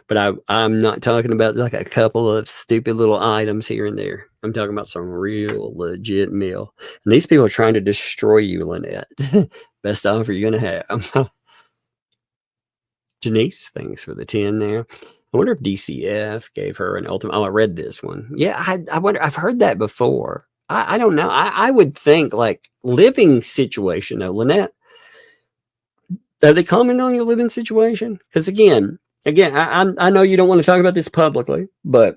But I'm not talking about like a couple of stupid little items here and there. I'm talking about some real legit meal. And these people are trying to destroy you, Lynette. Best offer you're going to have. Janice, thanks for the 10 there. I wonder if DCF gave her an ultimate. Oh, I read this one. Yeah, I wonder. I've heard that before. I don't know. I would think like living situation though, Lynette. Are they commenting on your living situation? Because again, I know you don't want to talk about this publicly, but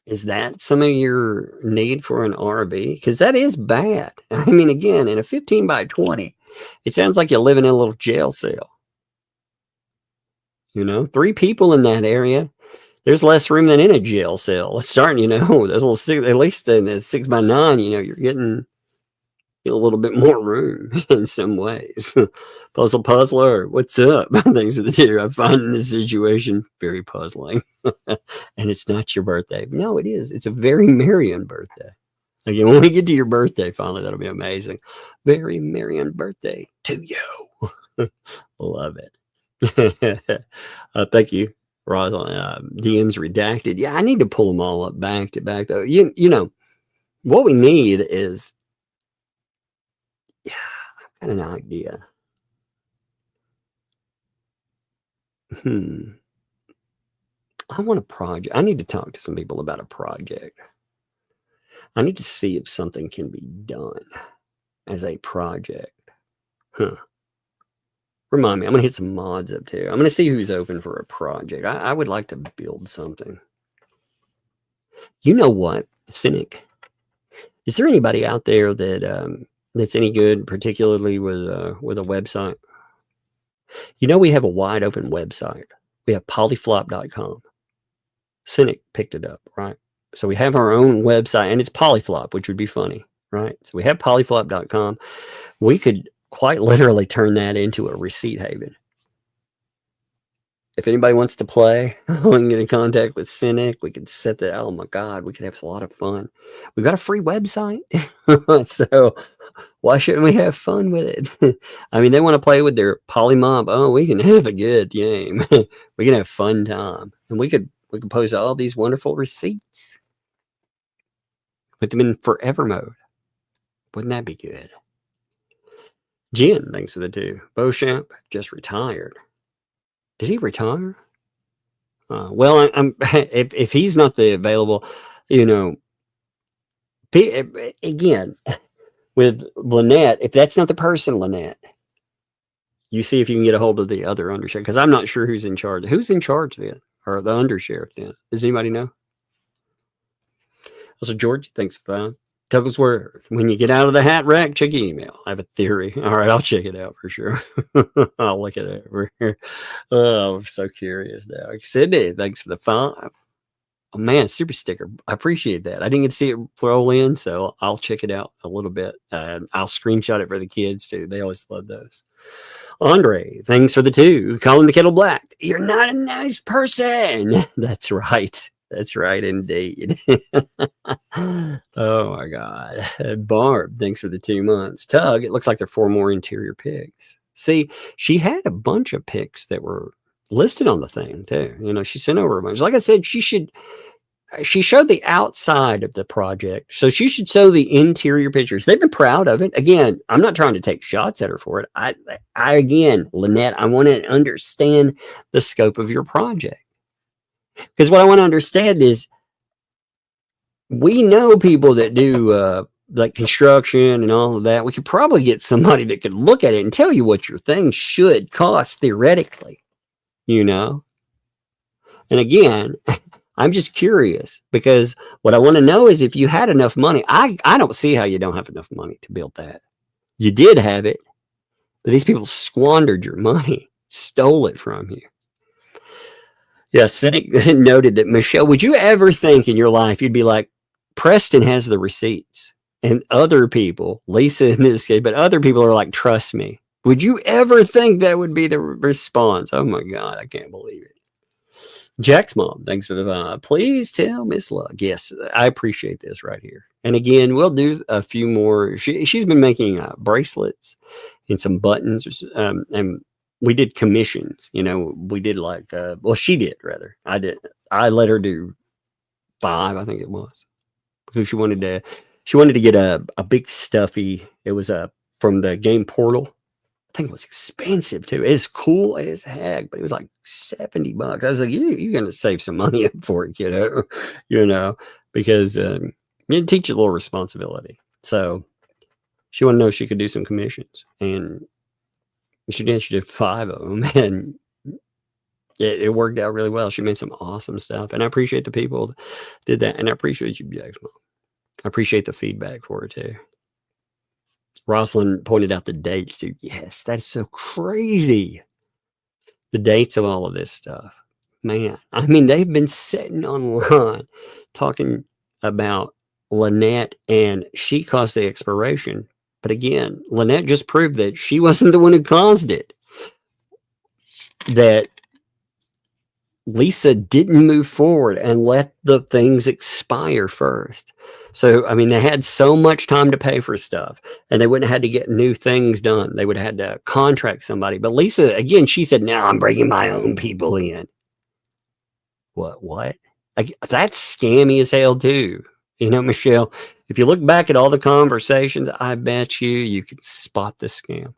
is that some of your need for an RV? Because that is bad. I mean, again, in a 15 by 20, it sounds like you're living in a little jail cell. 3 people in that area. There's less room than in a jail cell. It's starting, there's a little at least in a 6 by 9, you're getting a little bit more room in some ways. Puzzler, what's up? Things of the year. I find the situation very puzzling. And it's not your birthday. No, it is. It's a very Marion birthday. Again, when we get to your birthday, finally, that'll be amazing. Very Marion birthday to you. Love it. Thank you, Roz. DMs redacted. Yeah, I need to pull them all up back to back, though. You know, what we need is, I've got an idea. I want a project. I need to talk to some people about a project. I need to see if something can be done as a project. Remind me, I'm going to hit some mods up too. I'm going to see who's open for a project. I would like to build something. You know what, Cynic? Is there anybody out there that that's any good, particularly with a website? We have a wide open website. We have polyflop.com. Cynic picked it up, right? So we have our own website, and it's Polyflop, which would be funny, right? So we have polyflop.com. We could quite literally turn that into a receipt haven. If anybody wants to play, we can get in contact with Cynic. We could set that. Oh my God, we could have a lot of fun. We've got a free website. So why shouldn't we have fun with it? I mean, they want to play with their polymob. Oh, we can have a good game. We can have fun time. And we could post all these wonderful receipts. Put them in forever mode. Wouldn't that be good? Jen, thanks for the 2. Beauchamp just retired. Did he retire? Well, if he's not the available, again, with Lynette, if that's not the person, Lynette, you see if you can get a hold of the other undersheriff, because I'm not sure who's in charge. Who's in charge then? Or the undersheriff then? Does anybody know? Also, George, thanks for that. Tugglesworth, when you get out of the hat rack, check your email. I have a theory. All right, I'll check it out for sure. I'll look it over here. Oh, I'm so curious now. Sydney, thanks for the 5. Oh, man, super sticker. I appreciate that. I didn't get to see it roll in, so I'll check it out a little bit. I'll screenshot it for the kids, too. They always love those. Andre, thanks for the 2. Calling the kettle black. You're not a nice person. That's right. That's right, indeed. Oh, my God. Barb, thanks for the 2 months. Tug, it looks like there are 4 more interior pics. See, she had a bunch of pics that were listed on the thing, too. She sent over a bunch. Like I said, she showed the outside of the project, so she should show the interior pictures. They've been proud of it. Again, I'm not trying to take shots at her for it. Again, Lynette, I want to understand the scope of your project. Because what I want to understand is, we know people that do like construction and all of that. We could probably get somebody that could look at it and tell you what your thing should cost theoretically, And again, I'm just curious, because what I want to know is if you had enough money. I don't see how you don't have enough money to build that. You did have it, but these people squandered your money, stole it from you. Yeah, Cynic noted that, Michelle, would you ever think in your life you'd be like, Preston has the receipts, and other people, Lisa in this case, but other people are like, trust me. Would you ever think that would be the response? Oh my God, I can't believe it. Jack's mom, thanks for the 5. Please tell Miss Luck. Yes, I appreciate this right here. And again, we'll do a few more. She's been making bracelets and some buttons, and we did commissions. We did like, she did rather. I let her do 5, I think it was, because she wanted to get a big stuffy. It was from the game Portal. think it was expensive too. It's cool as heck, but it was like $70. I was like, you're going to save some money up for it, because you teach you a little responsibility. So she wanted to know if she could do some commissions, and she did 5 of them, and it worked out really well. She made some awesome stuff, and I appreciate the people that did that, and I appreciate you, Jack's mom. I appreciate the feedback for her too. Rosalind pointed out the dates too. Yes, that's so crazy. The dates of all of this stuff. Man, I mean, they've been sitting online talking about Lynette, and she caused the expiration. But again, Lynette just proved that she wasn't the one who caused it. That Lisa didn't move forward and let the things expire first. So, I mean, they had so much time to pay for stuff, and they wouldn't have had to get new things done. They would have had to contract somebody. But Lisa, again, she said, "Now I'm bringing my own people in." What? That's scammy as hell too. Michelle, if you look back at all the conversations, I bet you could spot the scam.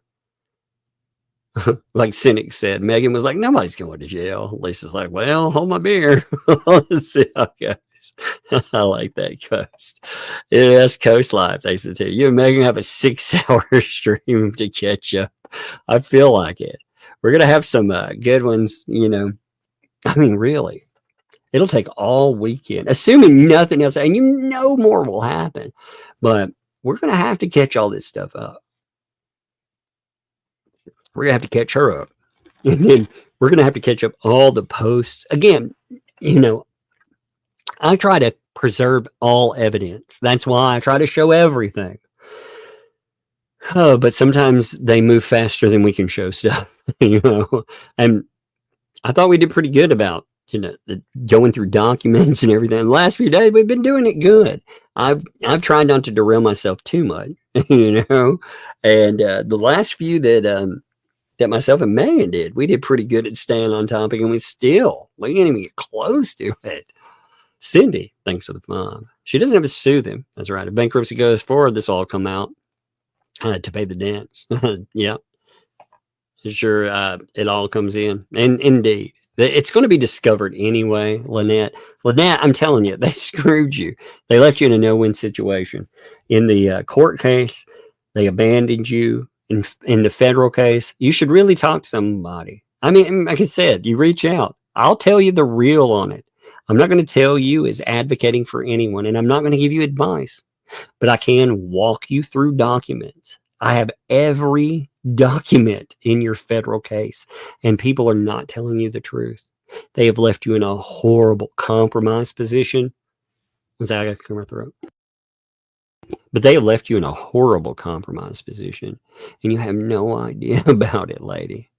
Like Cynic said, Megan was like, "Nobody's going to jail." Lisa's like, "Well, hold my beer." Let's see how it goes. I like that Coast. Yeah, that's Coast Life. They said too. You and Megan have a 6-hour stream to catch up. I feel like it. We're going to have some good ones, I mean, really. It'll take all weekend, assuming nothing else, and more will happen. But we're going to have to catch all this stuff up. We're going to have to catch her up. And then we're going to have to catch up all the posts. Again, I try to preserve all evidence. That's why I try to show everything. But sometimes they move faster than we can show stuff, And I thought we did pretty good about, going through documents and everything. The last few days, we've been doing it good. I've tried not to derail myself too much, And the last few that myself and Megan did, we did pretty good at staying on topic, and we can't even get close to it. Cindy, thanks for the fun. She doesn't have to sue them. That's right. If bankruptcy goes forward, this will all come out to pay the debts. Yeah. Sure, it all comes in. And indeed, it's going to be discovered anyway, Lynette. Lynette, I'm telling you, they screwed you. They left you in a no-win situation. In the court case, they abandoned you. In the federal case, you should really talk to somebody. I mean, like I said, you reach out. I'll tell you the real on it. I'm not going to tell you as advocating for anyone, and I'm not going to give you advice, but I can walk you through documents. I have every document in your federal case, and people are not telling you the truth. They have left you in a horrible compromised position. Was that I got to clear my throat? But they have left you in a horrible compromised position, and you have no idea about it, lady.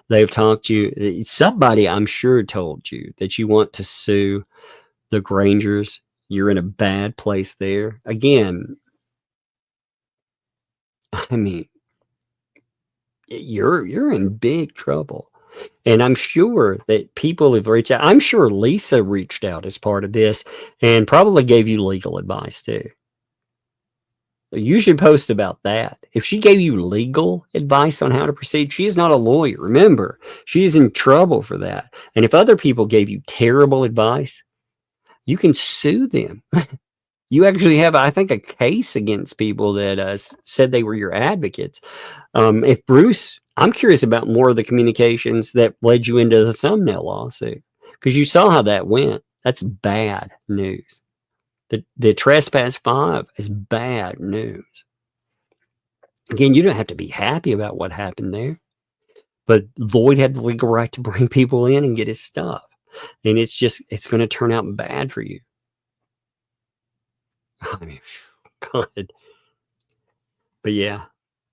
They've talked to you. Somebody, I'm sure, told you that you want to sue the Grangers. You're in a bad place there. Again, I mean, you're in big trouble. And I'm sure that people have reached out. I'm sure Lisa reached out as part of this and probably gave you legal advice too. You should post about that. If she gave you legal advice on how to proceed, she is not a lawyer. Remember, she's in trouble for that. And if other people gave you terrible advice, you can sue them. You actually have, I think, a case against people that said they were your advocates. If Bruce, I'm curious about more of the communications that led you into the thumbnail lawsuit, because you saw how that went. That's bad news. The trespass 5 is bad news. Again, you don't have to be happy about what happened there, but Lloyd had the legal right to bring people in and get his stuff. And it's going to turn out bad for you. I mean, God. But yeah.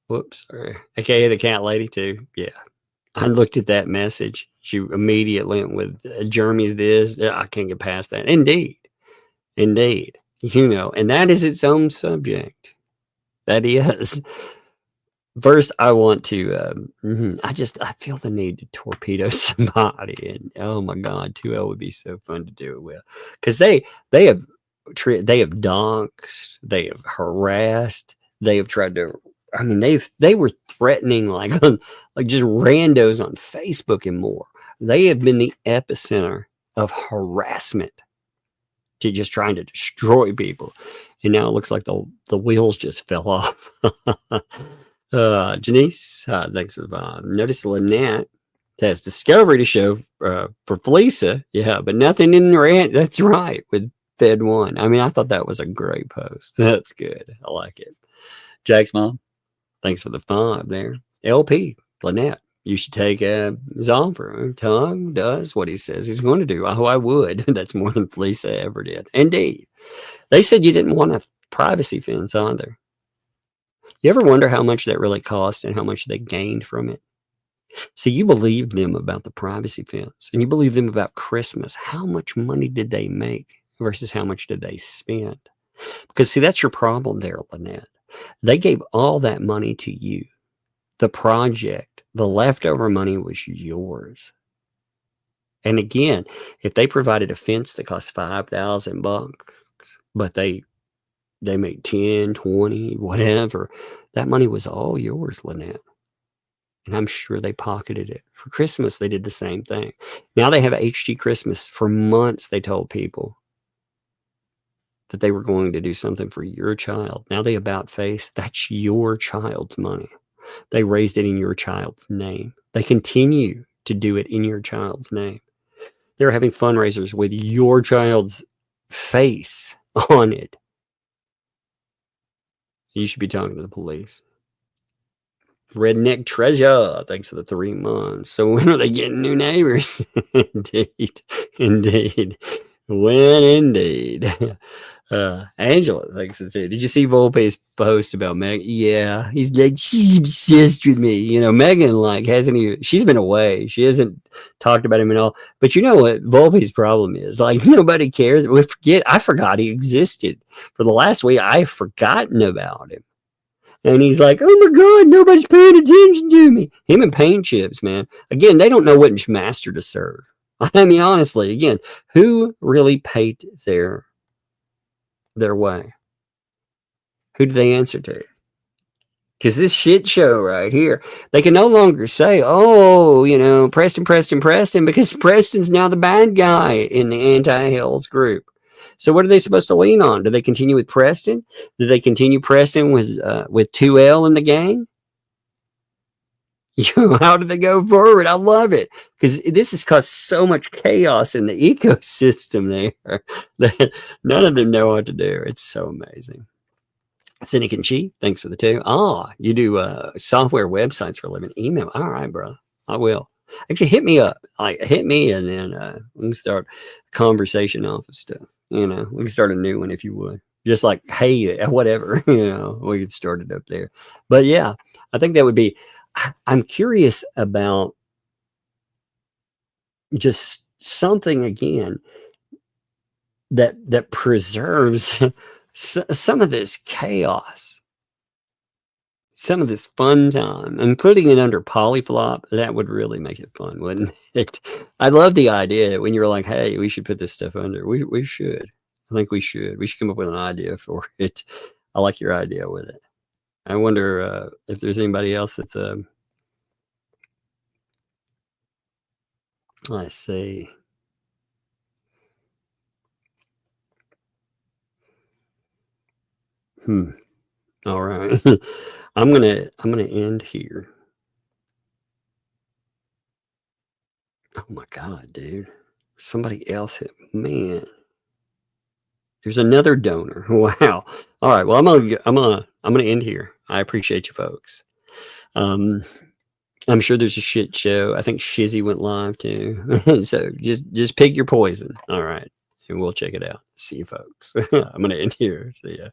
Whoops. Sorry. AKA the cat lady too. Yeah. I looked at that message. She immediately went with Jeremy's this. I can't get past that. Indeed. And that is its own subject. That is. First, I want to, I feel the need to torpedo somebody. And oh my God, 2L would be so fun to do it with. Because they have doxed, they have harassed, they have tried to I mean, they were threatening like just randos on Facebook and more. They have been the epicenter of harassment to just trying to destroy people. And now it looks like the wheels just fell off. Janice, thanks for notice Lynette has discovery to show for Felisa. Yeah, but nothing in rant. That's right, with Fed One. I mean, I thought that was a great post. That's good. I like it. Jack's mom, thanks for the 5 there. LP, Lynette, you should take his offer. Tom does what he says he's going to do. Oh, I would. That's more than Felisa ever did. Indeed. They said you didn't want a privacy fence either. You ever wonder how much that really cost and how much they gained from it? See, you believed them about the privacy fence and you believed them about Christmas. How much money did they make versus how much did they spend? Because, see, that's your problem there, Lynette. They gave all that money to you. The project, the leftover money was yours. And again, if they provided a fence that cost $5,000, but they make 10, 20, whatever, that money was all yours, Lynette. And I'm sure they pocketed it. For Christmas, they did the same thing. Now they have HD Christmas. For months, they told people that they were going to do something for your child. Now they about face. That's your child's money. They raised it in your child's name. They continue to do it in your child's name. They're having fundraisers with your child's face on it. You should be talking to the police. Redneck Treasure, thanks for the 3 months. So when are they getting new neighbors? Indeed. Indeed. When indeed. Angela, thanks for the 2. Did you see Volpe's post about Meg? Yeah. He's like, she's obsessed with me. You know, Megan, like, hasn't even, she's been away. She hasn't talked about him at all. But you know what Volpe's problem is? Like, nobody cares. I forgot he existed. For the last week, I've forgotten about him. And he's like, oh my God, nobody's paying attention to me. Him and Paint Chips, man. Again, they don't know which master to serve. I mean, honestly, again, who really paid their way? Who do they answer to? Because this shit show right here, they can no longer say, oh, you know, Preston, because Preston's now the bad guy in the anti-Hales group. So what are they supposed to lean on? Do they continue with Preston? Do they continue Preston with 2L in the gang? How do they go forward? I love it because this has caused so much chaos in the ecosystem there that none of them know what to do. It's so amazing. Cynic and Chief, thanks for the 2. You do software websites for a living. Email. All right, bro. I will. Actually, hit me up. Hit me and then we can start a conversation off of stuff. You know, we can start a new one if you would. Just like, hey, whatever, you know, we could start it up there. But yeah, I think that would be, I'm curious about just something again that preserves some of this chaos, some of this fun time, and putting it under polyflop, that would really make it fun, wouldn't it? I love the idea when you're like, hey, we should put this stuff under. We should. I think we should. We should come up with an idea for it. I like your idea with it. I wonder if there's anybody else that's let's see. All right. I'm gonna end here. Oh my God, dude. Somebody else hit, man. There's another donor. Wow. All right. Well, I'm gonna end here. I appreciate you folks. I'm sure there's a shit show. I think Shizzy went live too. So just pick your poison. All right. And we'll check it out. See you folks. I'm gonna end here. See ya.